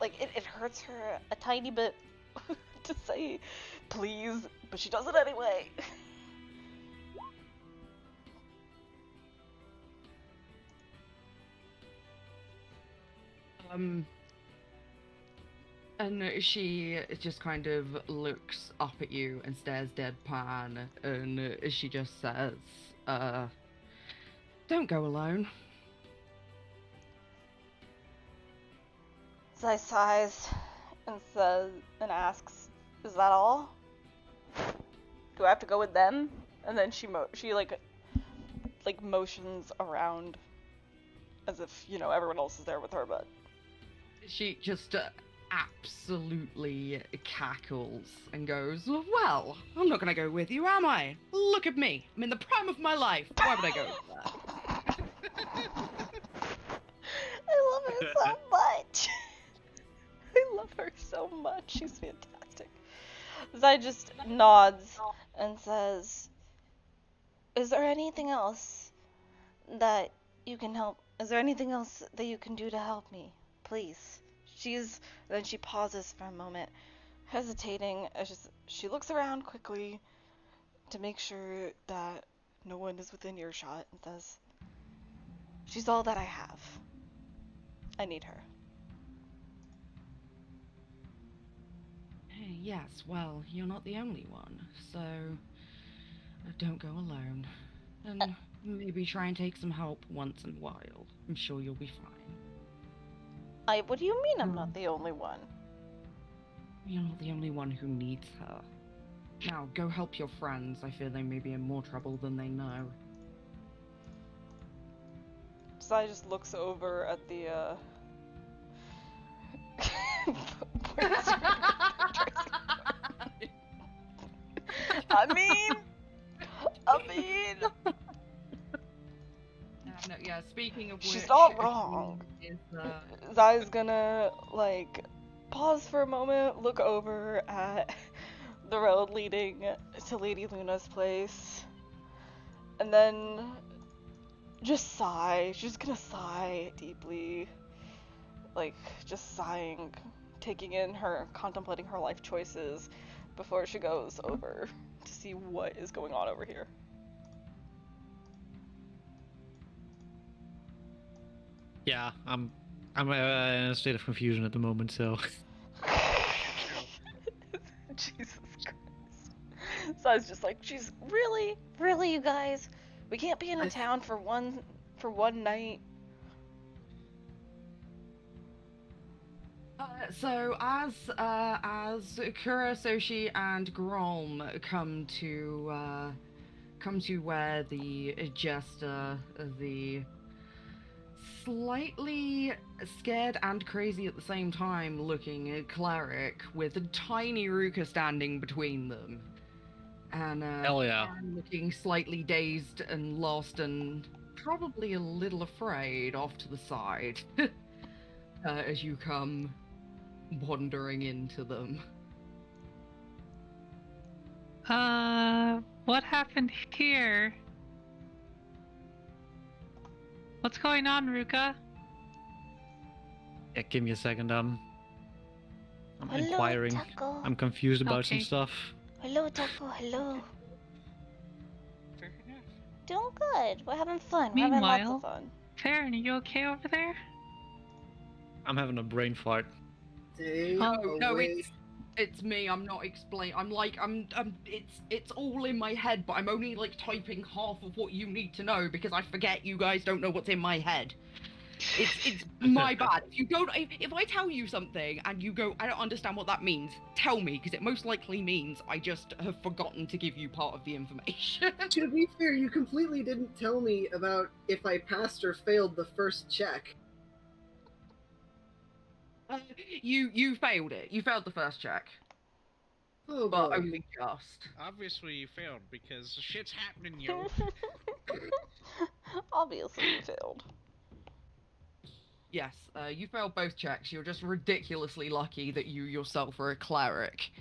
like, it hurts her a tiny bit to say please, but she does it anyway. And she just kind of looks up at you and stares deadpan, and she just says, don't go alone. Zai sighs and asks, is that all? Do I have to go with them? And then she like motions around as if, everyone else is there with her, but She just absolutely cackles and goes, well, I'm not gonna go with you, am I? Look at me. I'm in the prime of my life. Why would I go with that? I love her so much. I love her so much. She's fantastic. Zai just nods and says, is there anything else that you can help? Is there anything else that you can do to help me? Please. Then she pauses for a moment, hesitating as she looks around quickly to make sure that no one is within earshot and says, she's all that I have. I need her. Yes, well, you're not the only one, so don't go alone. And maybe try and take some help once in a while. I'm sure you'll be fine. What do you mean I'm not the only one? You're not the only one who needs her. Now, go help your friends. I fear they may be in more trouble than they know. Sai just looks over at the, I mean... No, yeah, speaking of which... She's not wrong. Is, Zai's gonna, like, pause for a moment, look over at the road leading to Lady Luna's place, and then just sigh. She's gonna sigh deeply, like, just sighing, taking in her, contemplating her life choices before she goes over to see what is going on over here. Yeah, I'm in a state of confusion at the moment, so. Jesus Christ. So I was just like, jeez, really? Really, you guys? We can't be in a town for one night? So as Kurososhi and Grom come to where the jester, the slightly scared and crazy at the same time looking cleric with a tiny Ruka standing between them, and Hell yeah. looking slightly dazed and lost and probably a little afraid off to the side as you come wandering into them. What happened here? What's going on, Ruka? Yeah, give me a second. I'm Hello, inquiring. Taco. I'm confused about some Okay. stuff. Hello, Taco. Hello. Fair enough. Doing good. We're having fun. We're having lots Meanwhile- of fun. Farron, are you okay over there? I'm having a brain fart. Stay No, away. it's me. I'm not explaining. It's all in my head, but I'm only like typing half of what you need to know because I forget you guys don't know what's in my head. It's my bad. If I tell you something and you go, I don't understand what that means, tell me, because it most likely means I just have forgotten to give you part of the information. To be fair, you completely didn't tell me about if I passed or failed the first check. You failed it. You failed the first check, Oh, but boy. only just. Obviously you failed because shit's happening, yo. Obviously, you failed. Yes, you failed both checks. You're just ridiculously lucky that you yourself are a cleric.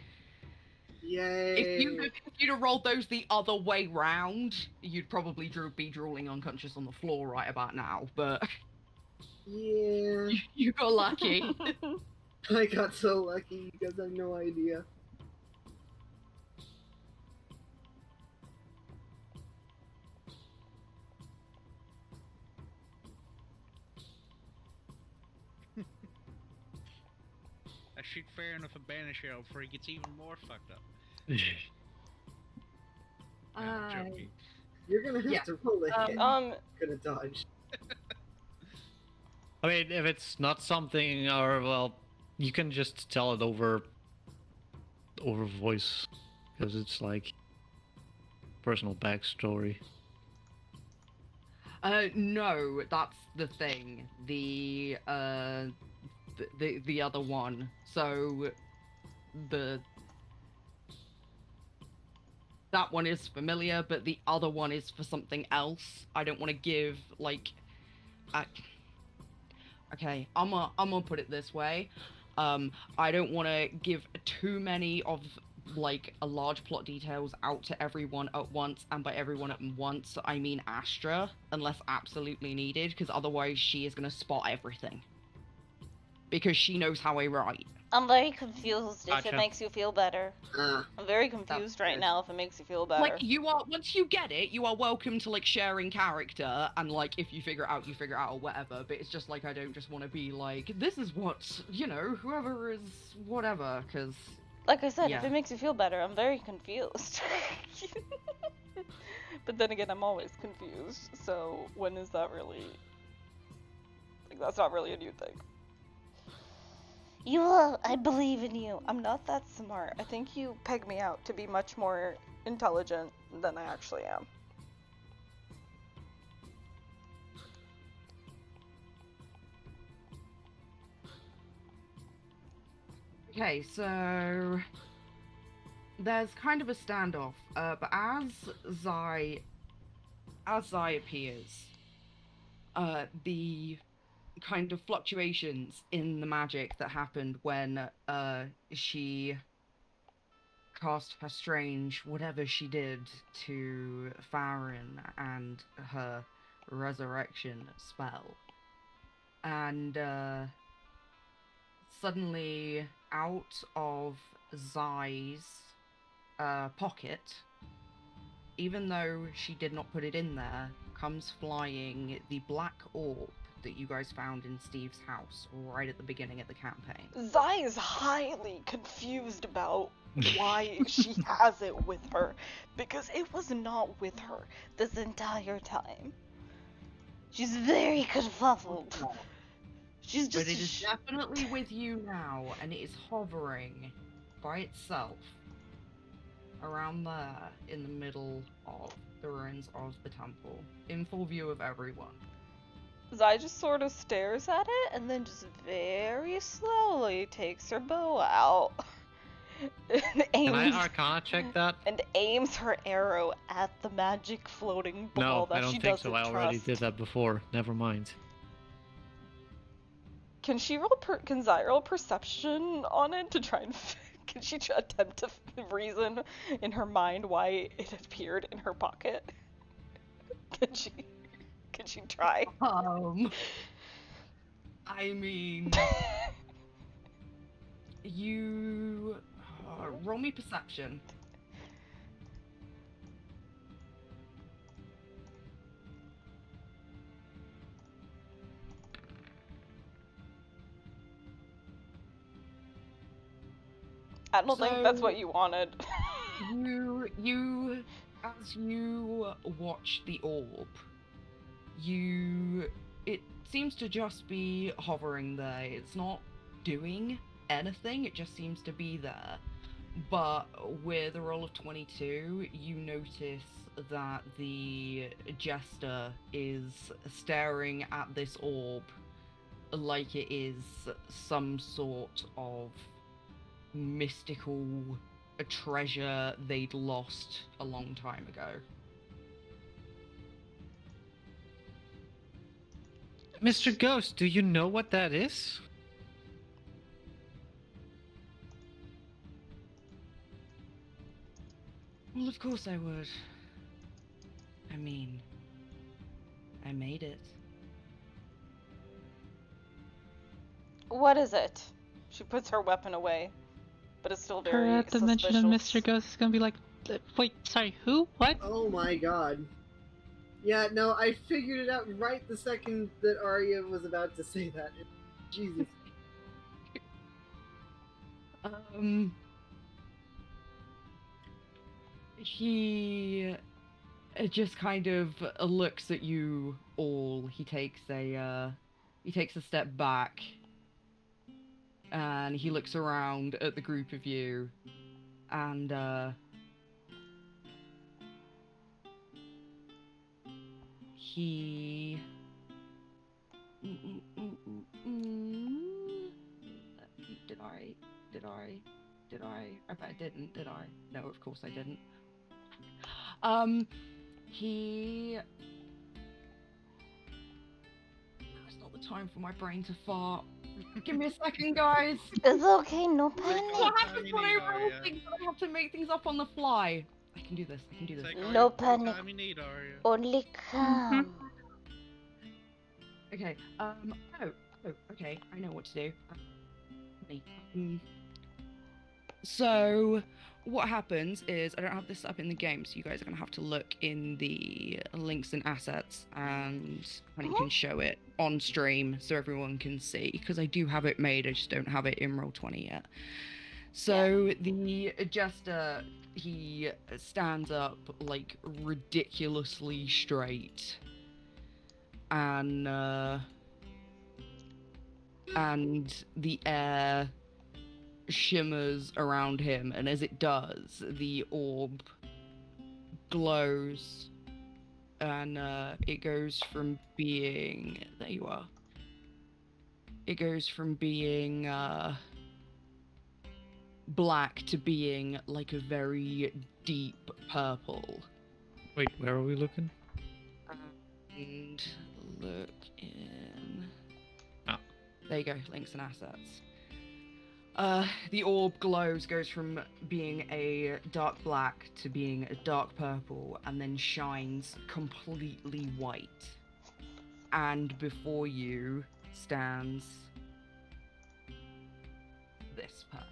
Yay. If you'd have rolled those the other way round, you'd probably be drooling unconscious on the floor right about now, but Yeah. you got lucky. I got so lucky, you guys have no idea. I shoot fair enough a banish arrow before he gets even more fucked up. No, I'm joking. You're gonna have Yeah. to roll a hit. Um, Gonna dodge. I mean, if it's not something, or well, you can just tell it over voice, because it's like personal backstory. No, that's the thing. The other one. So that one is familiar, but the other one is for something else. I don't want to give like. Okay, I'm gonna put it this way. I don't want to give too many of like a large plot details out to everyone at once, and by everyone at once I mean Astra, unless absolutely needed, because otherwise she is gonna spot everything. Because she knows how I write. I'm very confused if Gotcha. it makes you feel better. Ah, I'm very confused That's right good. now if it makes you feel better. Like, you are, once you get it, you are welcome to, like, share in character, and, like, if you figure it out, you figure it out, or whatever, but it's just, like, I don't just want to be, like, this is what, you know, whoever is whatever, because... Like I said, if Yeah. it makes you feel better, I'm very confused. But then again, I'm always confused, so when is that really... Like, that's not really a new thing. You will. I believe in you. I'm not that smart. I think you peg me out to be much more intelligent than I actually am. Okay, so there's kind of a standoff, but as Zai appears, the kind of fluctuations in the magic that happened when she cast her strange whatever she did to Farron and her resurrection spell, and suddenly out of Zai's pocket, even though she did not put it in there, comes flying the black orb that you guys found in Steve's house right at the beginning of the campaign. Zai is highly confused about why she has it with her, because it was not with her this entire time. She's very confuzzled. She's just. But it is definitely with you now, and it is hovering by itself around there in the middle of the ruins of the temple, in full view of everyone. Zai just sort of stares at it and then just very slowly takes her bow out and Can I aims, Arcana check that? and aims her arrow at the magic floating ball No, that I don't she think doesn't so. I already trust. did that before. Never mind. Can she roll? Can Zai roll perception on it to try and? Can she attempt to reason in her mind why it appeared in her pocket? Can she? Can she try? I mean, you roll me perception. I don't think that's what you wanted. you, as you watch the orb, it seems to just be hovering there. It's not doing anything, it just seems to be there. But with a roll of 22, you notice that the jester is staring at this orb like it is some sort of mystical treasure they'd lost a long time ago. Mr. Ghost, do you know what that is? Well, of course I would. I mean, I made it. What is it? She puts her weapon away, but it's still very Her at the mention of suspicious. Mr. Ghost is gonna be like, wait, sorry, who? What? Oh my god. Yeah, no, I figured it out right the second that Arya was about to say that. Jesus. He just kind of looks at you all. He takes a step back, and he looks around at the group of you, and he did I bet I didn't, did I? No, of course I didn't. It's not the time for my brain to fart. Give me a second, guys. It's okay, no panic. What happens when I roll things and I have to make things up on the fly? I can do this. No panic. Time you need, Arya. Only calm. Okay. Okay. I know what to do. So, what happens is I don't have this up in the game, so you guys are gonna have to look in the links and assets, and you can show it on stream so everyone can see. Because I do have it made, I just don't have it in Roll20 yet. So the jester, he stands up like ridiculously straight, and and the air shimmers around him, and as it does, the orb glows, and it goes from being... There you are. It goes from being black to being like a very deep purple. Wait, where are we looking? And look in... Oh. There you go, links and assets. The orb glows, goes from being a dark black to being a dark purple, and then shines completely white. And before you stands this person.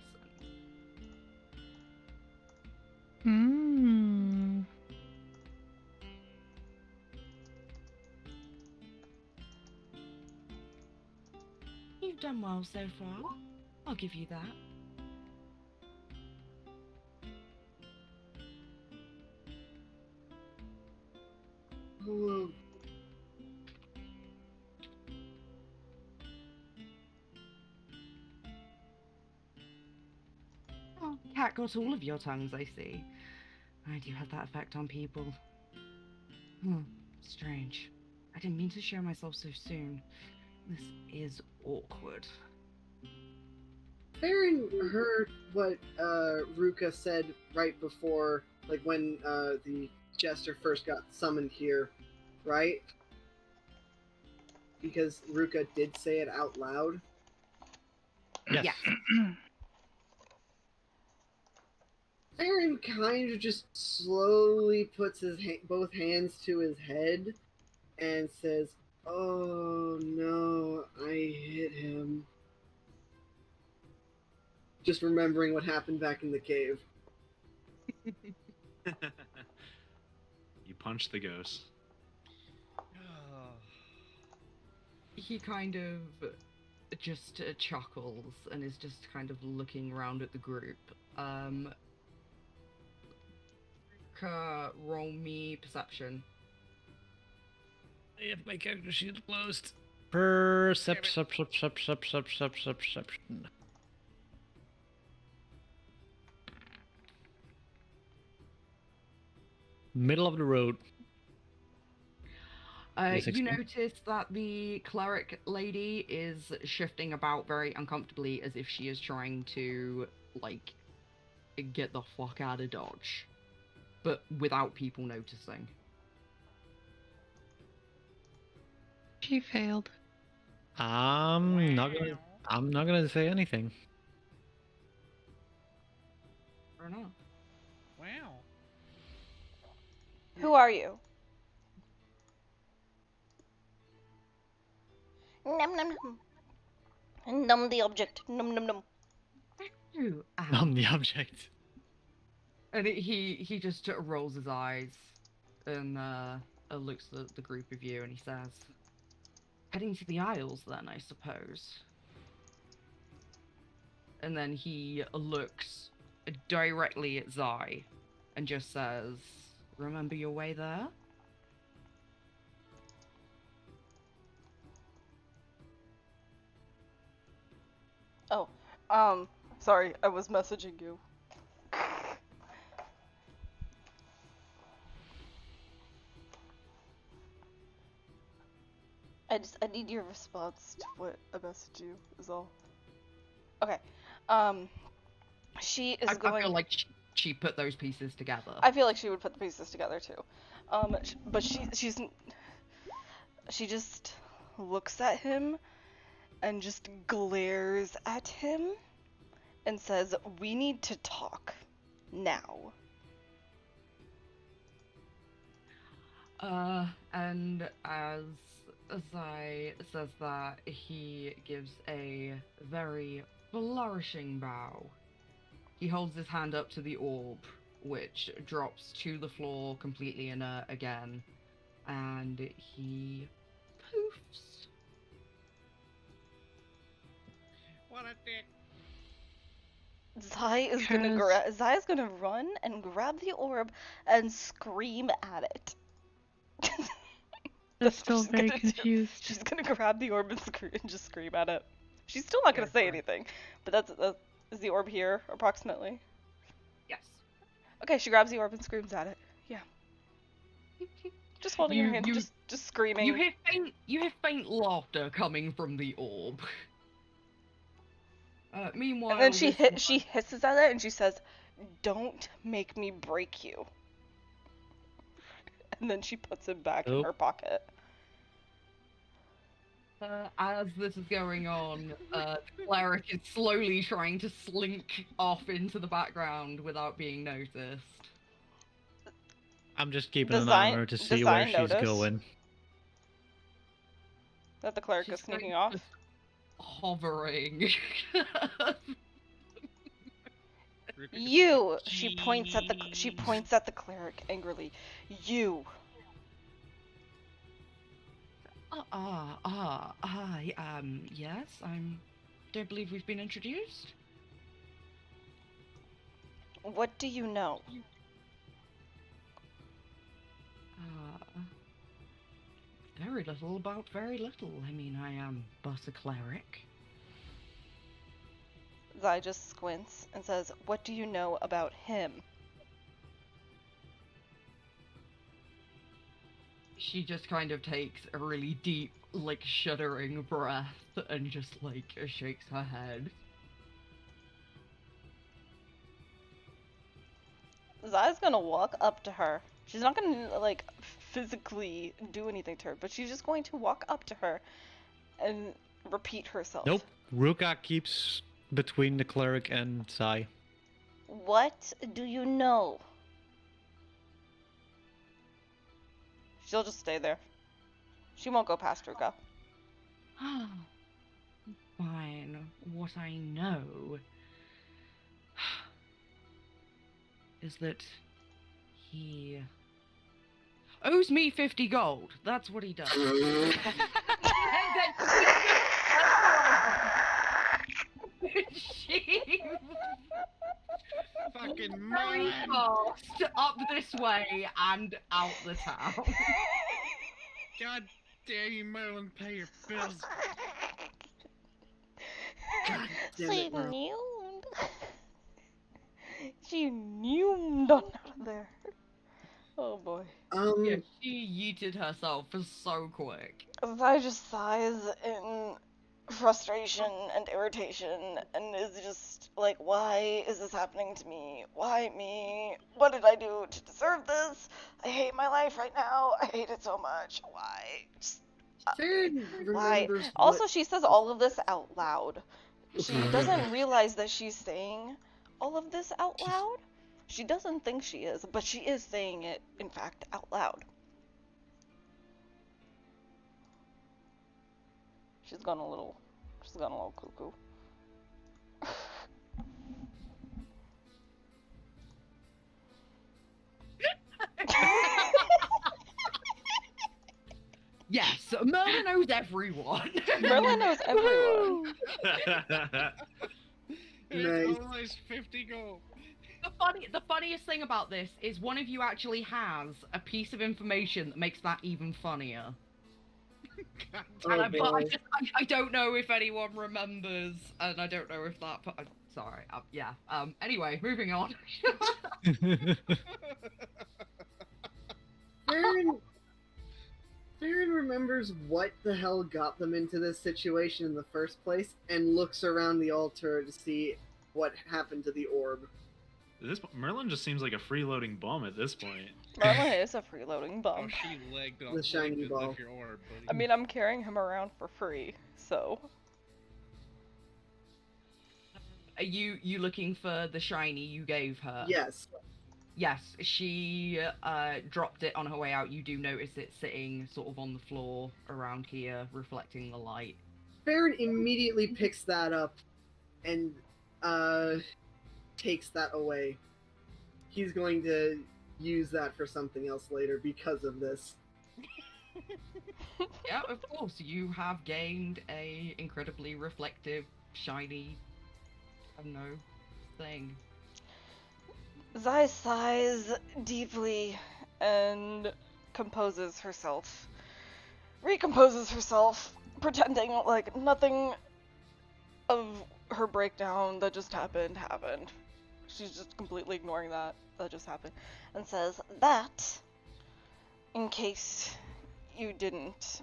Hmm. You've done well so far. I'll give you that. Oh, Oh, cat got all of your tongues, I see. I do have that effect on people. Strange. I didn't mean to show myself so soon. This is awkward. Farron heard what Ruka said right before, like when the jester first got summoned here, right? Because Ruka did say it out loud. Yes. Yes. Farron kind of just slowly puts his both hands to his head and says, "Oh no, I hit him." Just remembering what happened back in the cave. You punch the ghost. He kind of just chuckles and is just kind of looking around at the group. Roll me perception. If my character sheet closed. Perception. Middle of the road. You 16. notice that the cleric lady is shifting about very uncomfortably as if she is trying to, like, get the fuck out of Dodge. But without people noticing. She failed. I'm not gonna say anything. Fair enough. Wow. Who are you? Num num num. Num the object. Num num num. Ooh, I'm the object. And he just rolls his eyes and looks at the group of you and he says, "Heading to the Isles then, I suppose." And then he looks directly at Zai and just says, "Remember your way there?" Oh, sorry, I was messaging you. I need your response to what I messaged you, is all. Okay, she is I going... feel like she put those pieces together. I feel like she would put the pieces together too. But she just looks at him and just glares at him and says, "We need to talk now." And as Zai says that, he gives a very flourishing bow. He holds his hand up to the orb, which drops to the floor completely inert again, and he poofs. What a dick. Zai's gonna run and grab the orb and scream at it. I'm That's what still she's very gonna do. confused. She's gonna grab the orb and just scream at it. She's still not gonna Go say for it. anything, but that's is the orb here approximately? Yes. Okay, she grabs the orb and screams at it. Yeah, just holding her You- hand, you- just screaming. You hear faint laughter coming from the orb. Meanwhile, And then she this- she hisses at it and she says, "Don't make me break you." And then she puts it back in Nope. her pocket. As this is going on, the cleric is slowly trying to slink off into the background without being noticed. I'm just keeping Does an eye on Zion- her to does see where Zion she's notice? going. That the cleric She's is sneaking kind off. of hovering. You. She points at the cleric angrily. You. Yes, don't believe we've been introduced. What do you know? Very little about very little. I mean, I am but a cleric. Zai just squints and says, "What do you know about him?" She just kind of takes a really deep, like, shuddering breath and just, like, shakes her head. Zai's gonna walk up to her. She's not gonna, like, physically do anything to her, but she's just going to walk up to her and repeat herself. Nope. Ruka keeps between the cleric and Sai. What do you know? She'll just stay there. She won't go past Ruka. Fine. What I know is that he owes me 50 gold. That's what he does. She Fucking very man. fast up this way and out the town. God damn you, Merlin, pay your bills. damn it, Merle. She neumed on out of there. Oh boy. Yeah, she yeeted herself so quick. Zai just sighs in frustration and irritation and is just like, why is this happening to me? Why me? What did I do to deserve this? I hate my life right now. I hate it so much. Why? Just, Farron why? remembers Also, what- she says all of this out loud. She doesn't realize that she's saying all of this out loud. She doesn't think she is, but she is saying it, in fact, out loud. She's gone a little cuckoo. Yes, Merlin knows everyone. Merlin knows everyone. It's Nice. almost 50 gold. The funniest thing about this is one of you actually has a piece of information that makes that even funnier. God Oh, And boy. I don't know if anyone remembers, and I don't know if that. Sorry. Yeah. Anyway, moving on. Farron remembers what the hell got them into this situation in the first place and looks around the altar to see what happened to the orb. Merlin just seems like a freeloading bum at this point. Merlin is a freeloading Oh, bum. she legged on The shiny legged ball. off your orb, buddy. I mean, I'm carrying him around for free, so. Are you looking for the shiny you gave her? Yes. Yes, she dropped it on her way out. You do notice it sitting sort of on the floor around here, reflecting the light. Farron immediately picks that up and takes that away. He's going to use that for something else later because of this. Yeah, of course. You have gained a incredibly reflective, shiny, I don't know, thing. Zai sighs deeply and recomposes herself, pretending like nothing of her breakdown that just happened. She's just completely ignoring that just happened, and says that, in case you didn't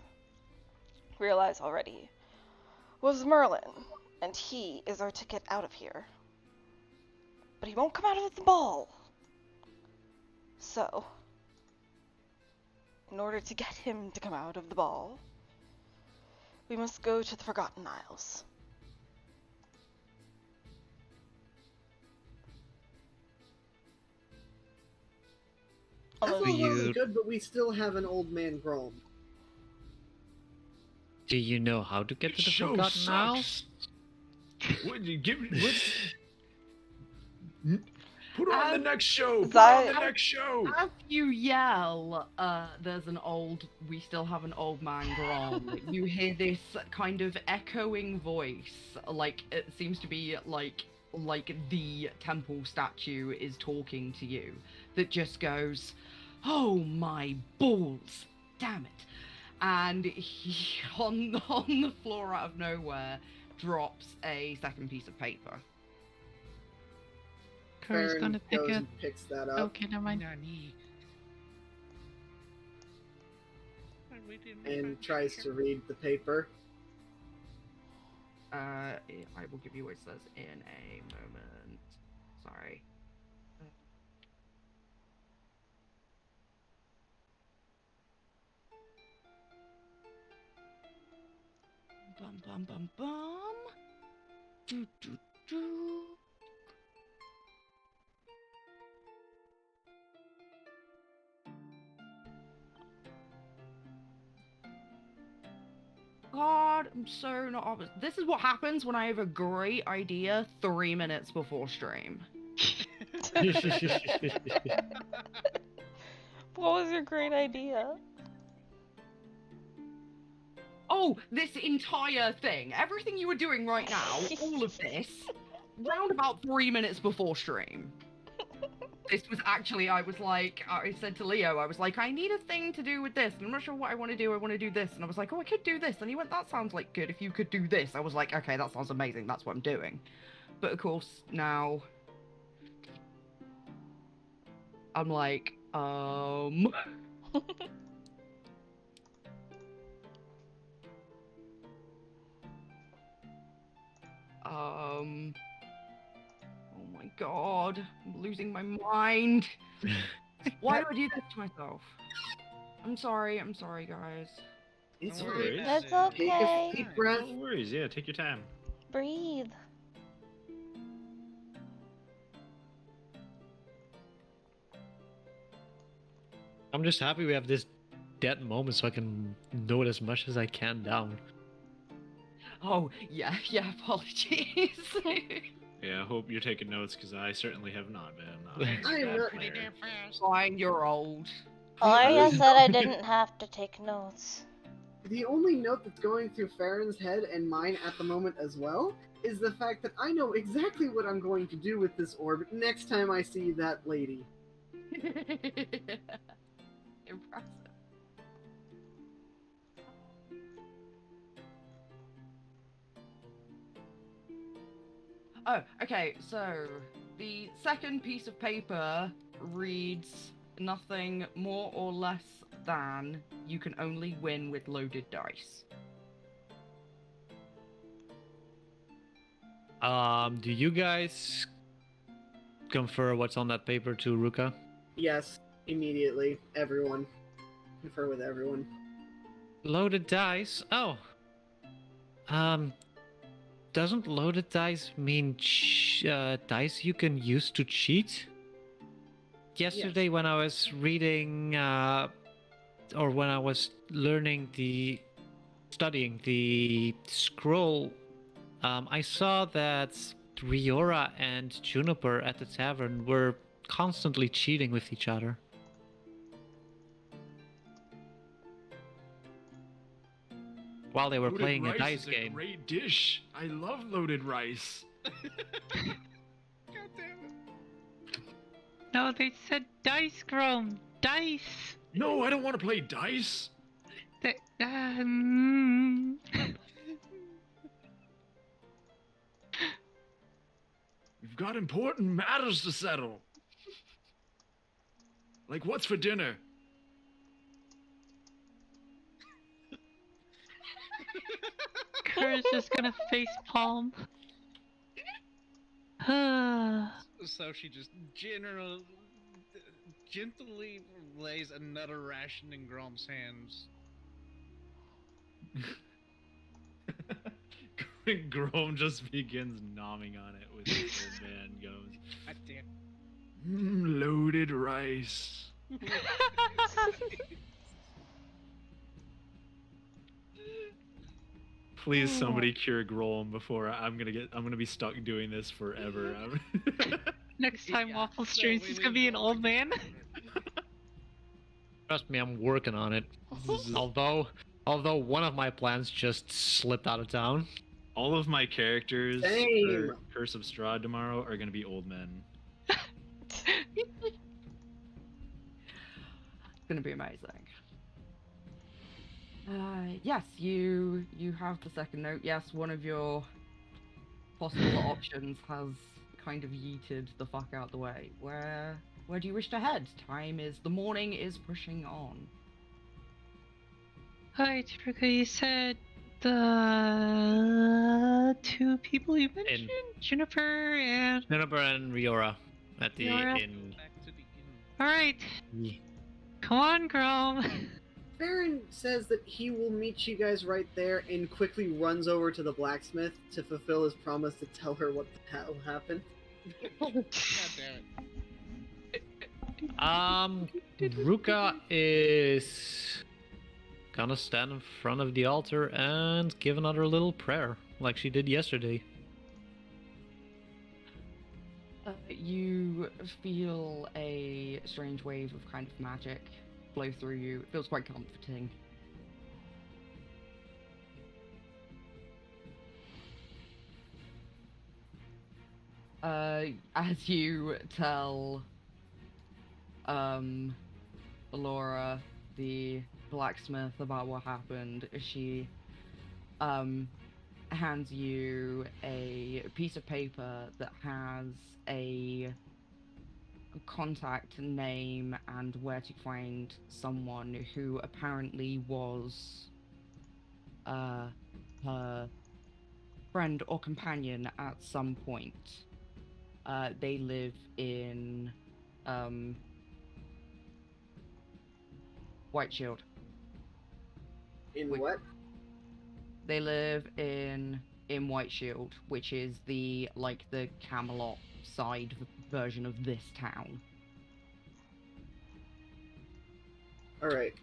realize already, was Merlin, and he is our ticket out of here. But he won't come out of the ball. So, in order to get him to come out of the ball, we must go to the Forgotten Isles. That's all Although- well and good, but we still have an old man Grom. Do you know how to get to the Show Forgotten Isles? sucks. What you give? Put on the next show. Put Zai- on the next show. As you yell, there's we still have an old man Grom. You hear this kind of echoing voice, like it seems to be like the temple statue is talking to you, that just goes, "Oh my balls, damn it!" And he, on the floor out of nowhere, drops a second piece of paper. Curry's Farron gonna pick goes it. and picks that up Okay, never mind. Nani. We didn't and find tries the to read the paper. I will give you what it says in a moment. Sorry. Bum bum bum bum. Do do do. God, I'm so not obvious. This is what happens when I have a great idea 3 minutes before stream. What was your great idea? Oh, this entire thing. Everything you were doing right now, all of this, round about 3 minutes before stream. This was actually, I said to Leo, I was like, I need a thing to do with this, and I'm not sure what I want to do, I want to do this, and I was like, oh, I could do this, and he went, that sounds like good, if you could do this. I was like, okay, that sounds amazing, that's what I'm doing. But of course, now, I'm like, oh my god, I'm losing my mind. Why do I do this to myself? I'm sorry, guys. It's Don't fine. worry about That's it. okay. Take a deep breath. No worries. Yeah, take your time. Breathe. I'm just happy we have this dead moment so I can note as much as I can down. Oh, yeah, apologies. Yeah, I hope you're taking notes because I certainly have not been. I am not- Pretty damn fast. Fine, you're old. Arya said I didn't have to take notes. The only note that's going through Farron's head and mine at the moment as well is the fact that I know exactly what I'm going to do with this orb next time I see that lady. Impressive. Oh, okay, so the second piece of paper reads nothing more or less than you can only win with loaded dice. Do you guys confer what's on that paper to Ruka? Yes, immediately. Everyone. Confer with everyone. Loaded dice? Oh. Doesn't loaded dice mean dice you can use to cheat? Yesterday when I was reading, or when I was studying the scroll, I saw that Riora and Juniper at the tavern were constantly cheating with each other. While they were Loaded playing a rice dice is game. A great dish. I love loaded rice. God damn it. No, they said dice, Grom. Dice. No, I don't want to play dice. got important matters to settle. Like, what's for dinner? Kura's just gonna face palm. So she just gently lays another ration in Grom's hands. Grom just begins nomming on it with his old man goes, God damn. Loaded rice. Please, somebody cure Grom before I'm gonna be stuck doing this forever. Next time Yeah, Waffle so streams, we he's gonna leave be an Grom old again. man. Trust me, I'm working on it. Although one of my plans just slipped out of town. All of my characters Same. for Curse of Strahd tomorrow are gonna be old men. It's gonna be amazing. Yes, you have the second note. Yes, one of your possible options has kind of yeeted the fuck out the way. Where do you wish to head? The morning is pushing on. Hi, Jessica. You said the two people you mentioned, Juniper and. Juniper and Riora at the Riora? inn. Back to the inn. All right, come on, Grom. Farron says that he will meet you guys right there and quickly runs over to the blacksmith to fulfill his promise to tell her what the hell happened. God damn it. Ruka is gonna stand in front of the altar and give another little prayer, like she did yesterday. You feel a strange wave of kind of magic flow through you. It feels quite comforting. As you tell Laura, the blacksmith, about what happened, she hands you a piece of paper that has a contact name and where to find someone who apparently was her friend or companion at some point. They live in White Shield. In Wait. what? They live in White Shield, which is the Camelot side version of this town. Alright.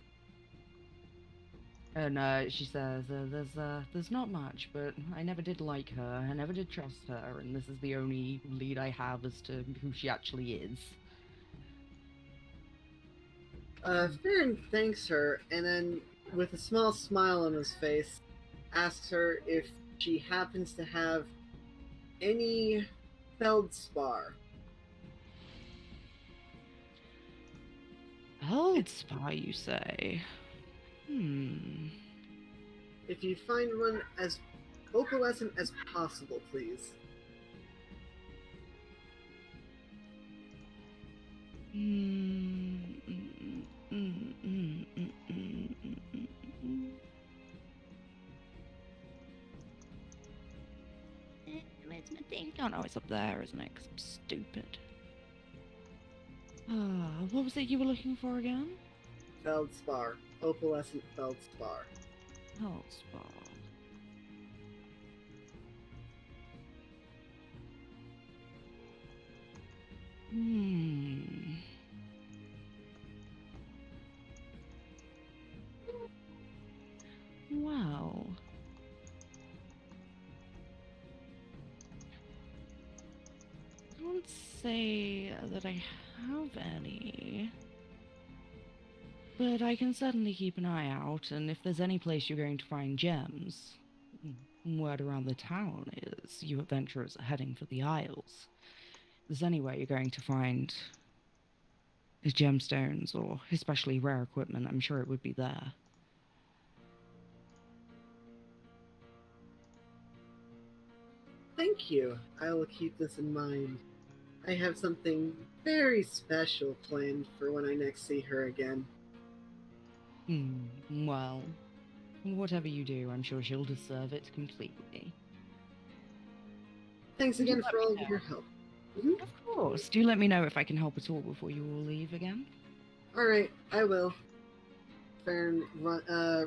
And she says, there's not much, but I never did like her, I never did trust her, and this is the only lead I have as to who she actually is. Farron thanks her, and then, with a small smile on his face, asks her if she happens to have any feldspar. Feldspar, you say? If you find one as opalescent as possible, please. It's my thing. Oh no, it's up there, isn't it? 'Cause I'm stupid. What was it you were looking for again? Feldspar. Opalescent feldspar. Feldspar. Wow. I wouldn't say that I have any. But I can certainly keep an eye out, and if there's any place you're going to find gems, word around the town is you adventurers are heading for the Isles. If there's anywhere you're going to find gemstones, or especially rare equipment, I'm sure it would be there. Thank you. I will keep this in mind. I have something very special planned for when I next see her again. Well, whatever you do, I'm sure she'll deserve it completely. Thanks Would you again let for me all of know? your help. Mhm. Of course. Do let me know if I can help at all before you all leave again. Alright, I will. Farron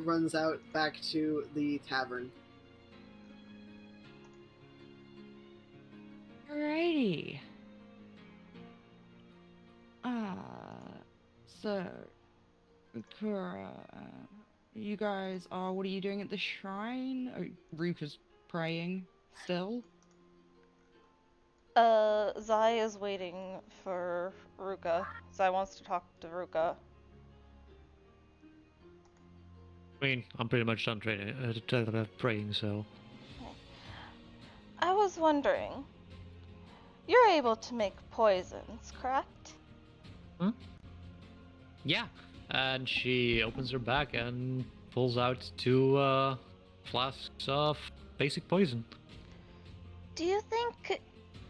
runs out back to the tavern. Alrighty. So, Kura, you guys are, what are you doing at the shrine? Oh, Ruka's praying still? Zai is waiting for Ruka. Zai wants to talk to Ruka. I mean, I'm pretty much done praying, so. I was wondering, you're able to make poisons, correct? Yeah. And she opens her bag and pulls out 2 flasks of basic poison. Do you think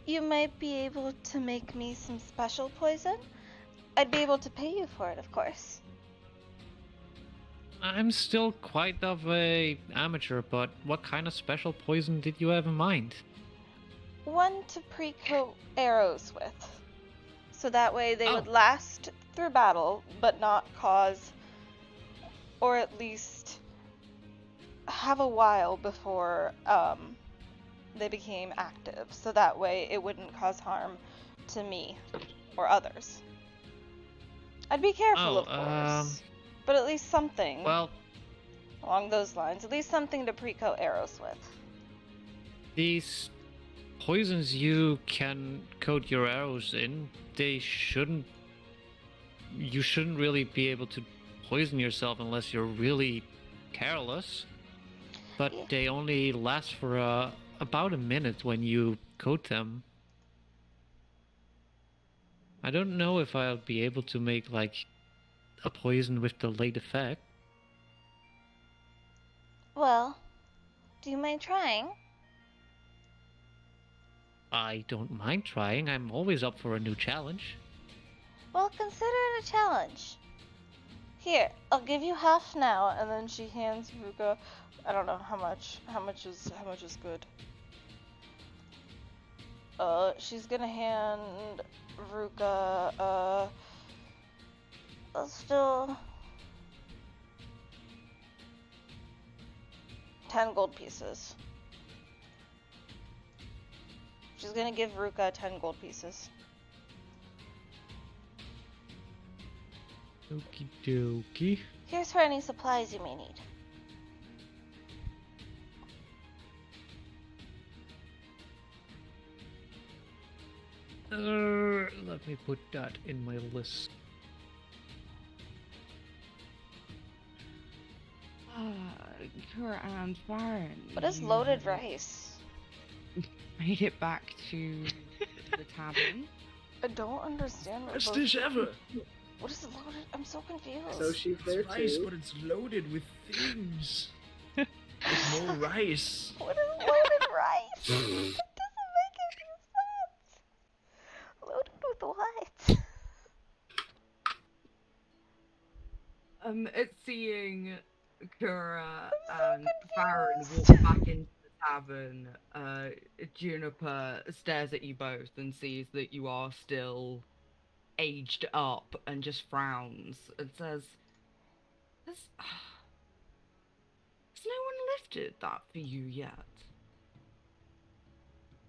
you might be able to make me some special poison? I'd be able to pay you for it, of course. I'm still quite of a amateur, but what kind of special poison did you have in mind? One to pre-coat arrows with. So that way they would Oh. last through battle, but not cause, or at least have a while before they became active. So that way it wouldn't cause harm to me or others. I'd be careful, of course. But at least something Well, along those lines. At least something to pre-coat arrows with. these poisons you can coat your arrows in, you shouldn't really be able to poison yourself unless you're really careless. But Yeah. they only last for about a minute when you coat them. I don't know if I'll be able to make like a poison with delayed effect. Well, do you mind trying? I don't mind trying. I'm always up for a new challenge. Well, consider it a challenge. Here, I'll give you half now, and then she hands Ruka. I don't know how much. How much is good? She's gonna hand Ruka. Still 10 gold pieces. She's gonna give Ruka 10 gold pieces. Okie dokie. Here's for any supplies you may need. Let me put that in my list. Kura and Baron. What is you loaded rice? made it back to the tavern. I don't understand what Best loaded... dish ever. What is loaded? I'm so confused. So she's there It's rice, too. but it's loaded with things. With more rice. What is loaded rice? That doesn't make any sense. Loaded with what? It's seeing Kura and so Baron confused. walk back into the tavern. Juniper stares at you both and sees that you are still aged up and just frowns and says, Has no one lifted that for you yet?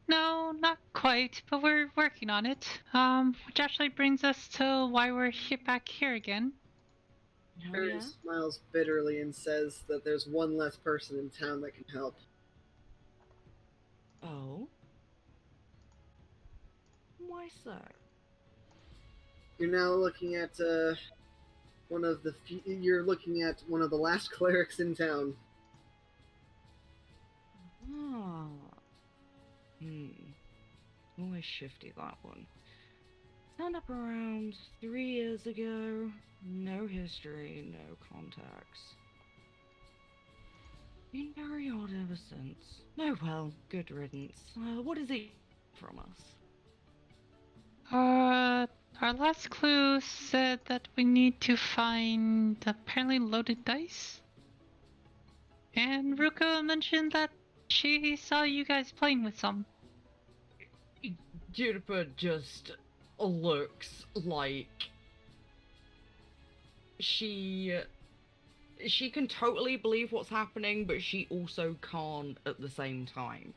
No, not quite, but we're working on it. Which actually brings us to why we're back here again. Oh, Farron yeah? smiles bitterly and says that there's one less person in town that can help. Oh? Why so? You're now looking at you're looking at one of the last clerics in town. Ah. Always shifty, that one. Turned up around 3 years ago. No history, no contacts. Been very odd ever since. Oh well, good riddance. What is it from us? Our last clue said that we need to find apparently loaded dice. And Ruko mentioned that she saw you guys playing with some. Juniper just looks like she can totally believe what's happening, but she also can't at the same time.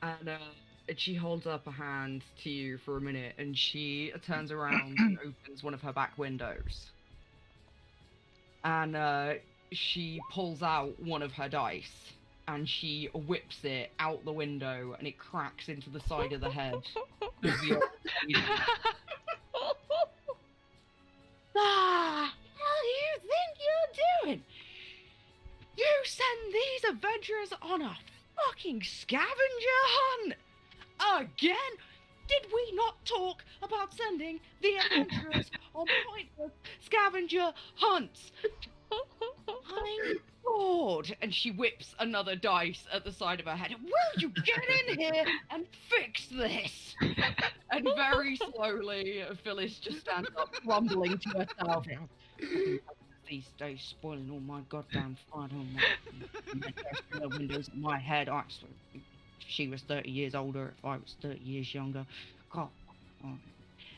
And she holds up a hand to you for a minute, and she turns around and opens one of her back windows. And she pulls out one of her dice, and she whips it out the window, and it cracks into the side of the head of the old lady. Ah, what do you think you're doing? You send these adventurers on a fucking scavenger hunt? Again? Did we not talk about sending the adventurers on pointless scavenger hunts? I'm bored. And she whips another dice at the side of her head. Will you get in here and fix this? And very slowly, Phyllis just stands up, rumbling to herself. These days spoiling all my goddamn fun. Oh my windows in my head. I swear, if she was 30 years older, if I was 30 years younger. God.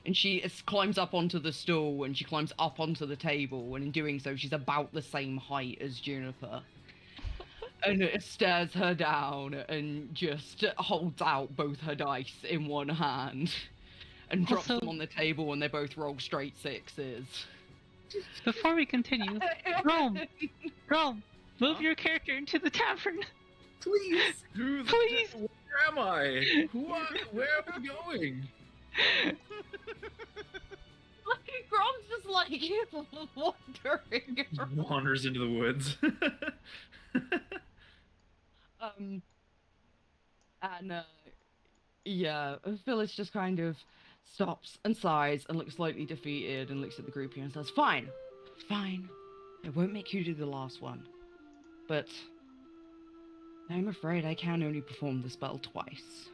And she climbs up onto the stool, and she climbs up onto the table, and in doing so, she's about the same height as Juniper. And it stares her down and just holds out both her dice in one hand and drops them on the table, and they both roll straight sixes. Before we continue, Rome, move your character into the tavern. Please. Please. Where am I? Where are we going? Grom's just like wandering around. Wanders into the woods. Yeah, Phyllis just kind of stops and sighs and looks slightly defeated and looks at the group here and says, Fine, I won't make you do the last one, but I'm afraid I can only perform the spell twice.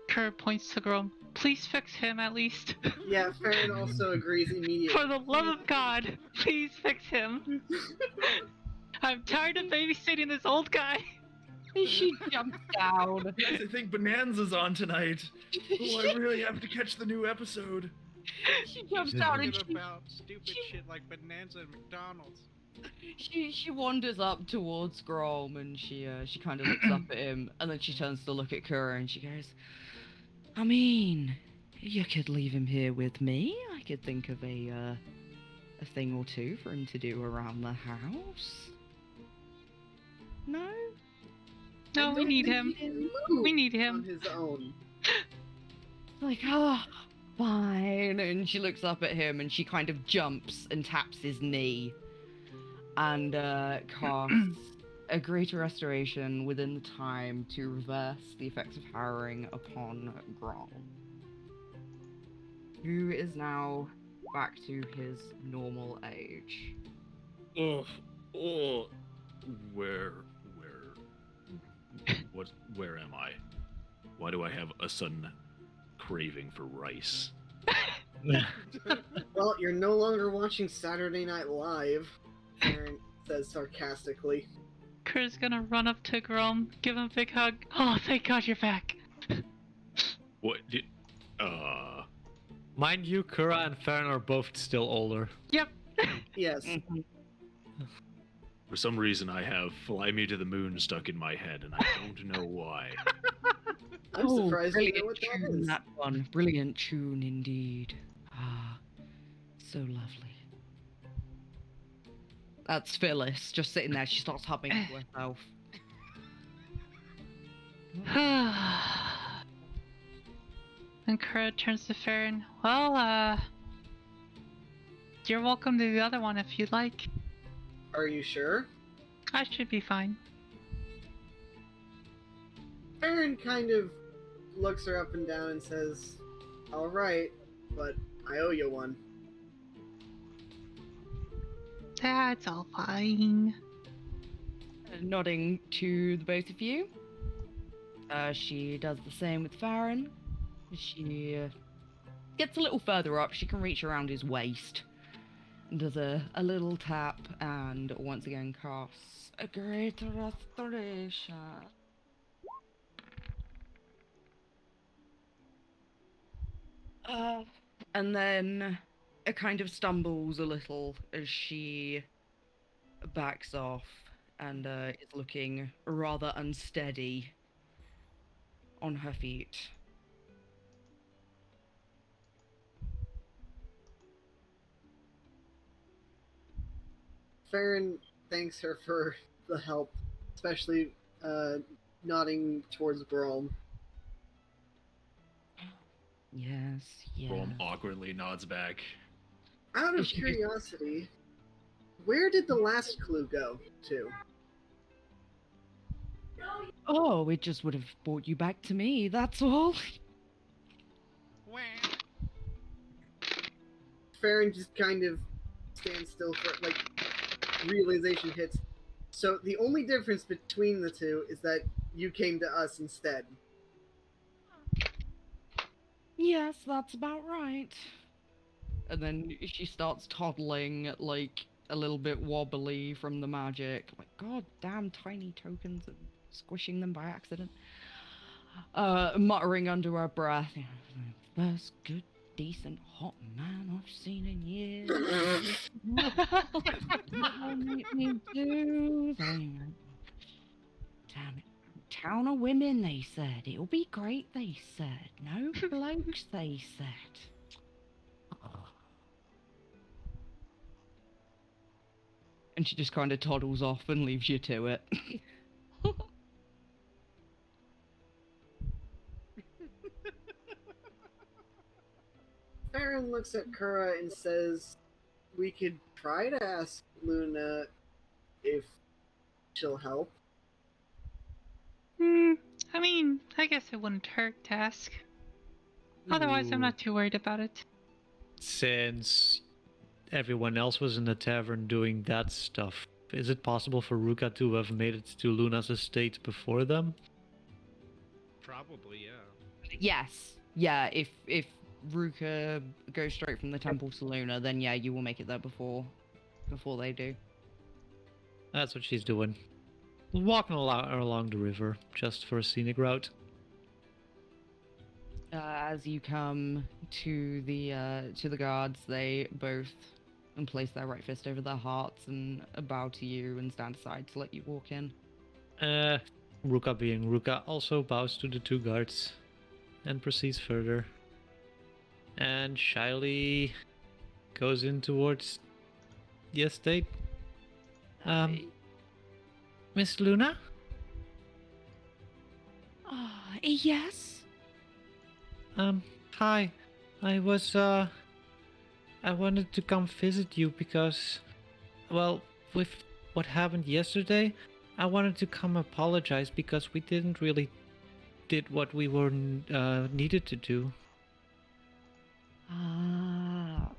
Kerr points to Grom. Please fix him at least. Yeah, Farron also agrees immediately. For the love of God, please fix him. I'm tired of babysitting this old guy. She jumps down. Yes, I think Bonanza's on tonight. Oh, I really have to catch the new episode. She jumps down and Talking about stupid shit like Bonanza and McDonald's. she wanders up towards Grom, and she kind of looks up at him, and then she turns to look at Kura and she goes, I mean, you could leave him here with me. I could think of a thing or two for him to do around the house. No? No, we need him. We need On him. his own. Like, fine. And she looks up at him and she kind of jumps and taps his knee and casts a greater restoration within the time to reverse the effects of harrowing upon Grom, who is now back to his normal age. Where am I? Why do I have a sudden craving for rice? Well, you're no longer watching Saturday Night Live, Farron says sarcastically. Kerr's gonna run up to Grom, give him a big hug. Oh, thank God you're back. What did... Mind you, Kura and Farron are both still older. Yep. Yes. For some reason, I have Fly Me to the Moon stuck in my head, and I don't know why. I'm surprised you know Brilliant what that tune, is. that one. Brilliant tune indeed. Ah, so lovely. That's Phyllis, just sitting there. She starts humming to herself. And Kerr turns to Farron. Well, you're welcome to the other one if you'd like. Are you sure? I should be fine. Farron kind of looks her up and down and says, Alright, but I owe you one. That's all fine. Nodding to the both of you. She does the same with Farron. She gets a little further up. She can reach around his waist. And does a little tap and once again casts a greater restoration. And then it kind of stumbles a little as she backs off and is looking rather unsteady on her feet. Farron thanks her for the help, especially nodding towards Grom. Yes, yes. Grom awkwardly nods back. Out of curiosity, where did the last clue go to? Oh, it just would have brought you back to me, that's all. Farron just kind of stands still for, like, realization hits. So the only difference between the two is that you came to us instead. Yes, that's about right. And then she starts toddling, like, a little bit wobbly from the magic. Like, god damn tiny tokens and squishing them by accident. Muttering under her breath, first good, decent, hot man I've seen in years. What make me do that? Damn it. Town of women, they said. It'll be great, they said. No blokes, they said. And she just kind of toddles off and leaves you to it. Farron looks at Kura and says, we could try to ask Luna if she'll help. I mean, I guess it wouldn't hurt to ask. Otherwise, I'm not too worried about it. Since everyone else was in the tavern doing that stuff, is it possible for Ruka to have made it to Luna's estate before them? Probably, yeah. Yes. Yeah, if Ruka goes straight from the temple to Luna, then yeah, you will make it there before they do. That's what she's doing. Walking along the river, just for a scenic route. As you come to the guards, they both place their right fist over their hearts and bow to you and stand aside to let you walk in. Ruka being Ruka also bows to the two guards and proceeds further. And shyly goes in towards the estate. Miss Luna? Yes? Hi. I wanted to come visit you because, well, with what happened yesterday, I wanted to come apologize because we didn't really did what we were needed to do. Ah.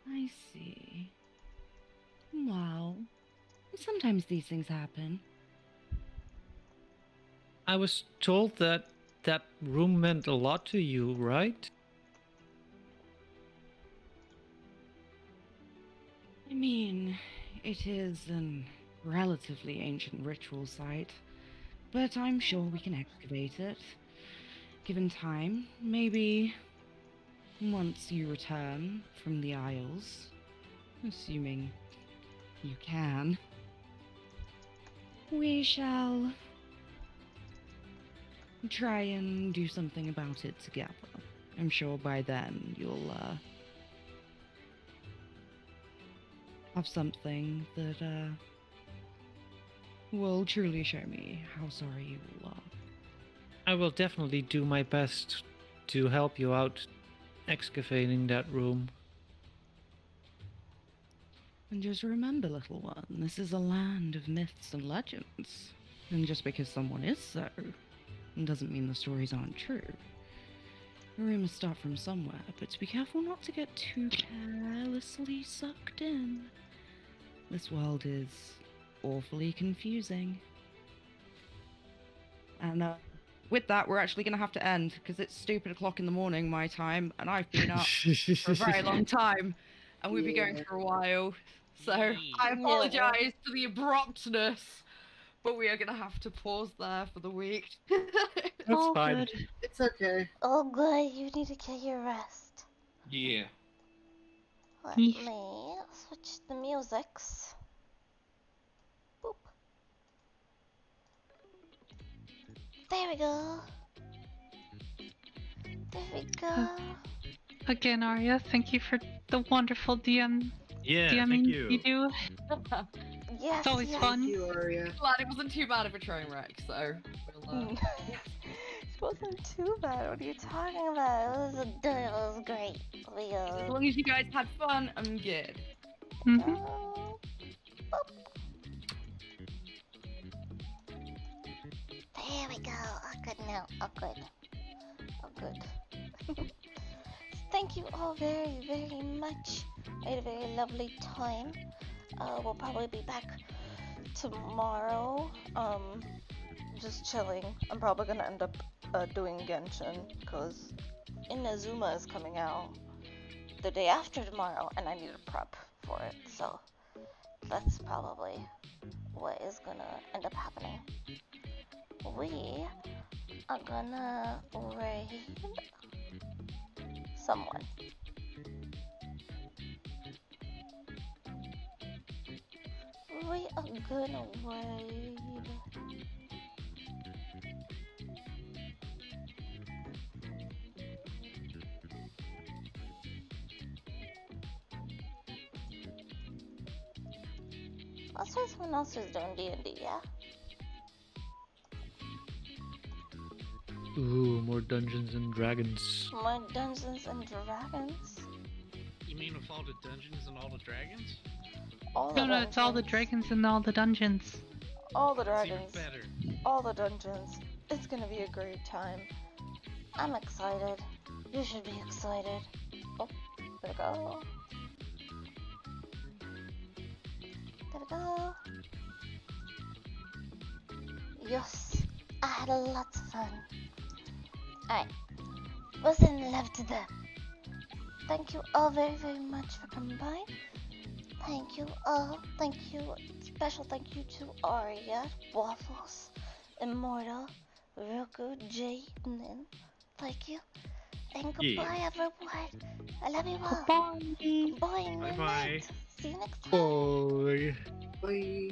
I see. Well, sometimes these things happen. I was told that that room meant a lot to you, right? I mean, it is an relatively ancient ritual site, but I'm sure we can excavate it. Given time, maybe once you return from the Isles, assuming you can, we shall try and do something about it together. I'm sure by then you'll have something that will truly show me how sorry you all are. I will definitely do my best to help you out excavating that room. And just remember, little one, this is a land of myths and legends. And just because someone is so, doesn't mean the stories aren't true. Rumors start from somewhere, but to be careful not to get too carelessly sucked in. This world is awfully confusing. And with that, we're actually going to have to end because it's stupid o'clock in the morning my time, and I've been up for a very long time, and we've been going for a while. So I apologise for the abruptness, but we are going to have to pause there for the week. That's All fine. good. It's okay. Oh, good. You need to get your rest. Yeah. Let Yeesh. me switch the musics. Boop. There we go. There we go. Again, Arya, thank you for the wonderful DMing Thank you. you do. Yes, It's always yes. fun. Thank you, Arya. Glad it wasn't too bad of a train wreck, so we'll, It wasn't too bad. What are you talking about? It was great. We as long as you guys had fun, I'm good. Mm-hmm. boop. There we go. Oh, good now. Oh, good. Oh, good. Thank you all very, very much. I had a very lovely time. We'll probably be back tomorrow. Just chilling. I'm probably gonna end up doing Genshin because Inazuma is coming out the day after tomorrow, and I need to prep for it. So that's probably what is gonna end up happening. We are gonna raid someone. We are gonna raid let's say someone else who's doing D&D, yeah? Ooh, more Dungeons and Dragons. More Dungeons and Dragons? You mean with all the dungeons and all the dragons? All the No, it's all the dungeons. dragons and all the dungeons. All the That's even dragons. better. All the dungeons. It's gonna be a great time. I'm excited. You should be excited. Oh, there we go. There we go. Yes, I had lots of fun. Alright, was in love to them. Thank you all very, very much for coming by. Thank you all. Thank you. Special thank you to Arya, Waffles, Immortal, Roku, Jaden. Thank you. And goodbye, everyone. I love you all. Goodbye. Goodbye. Bye-bye. See you next time. Boy. Bye.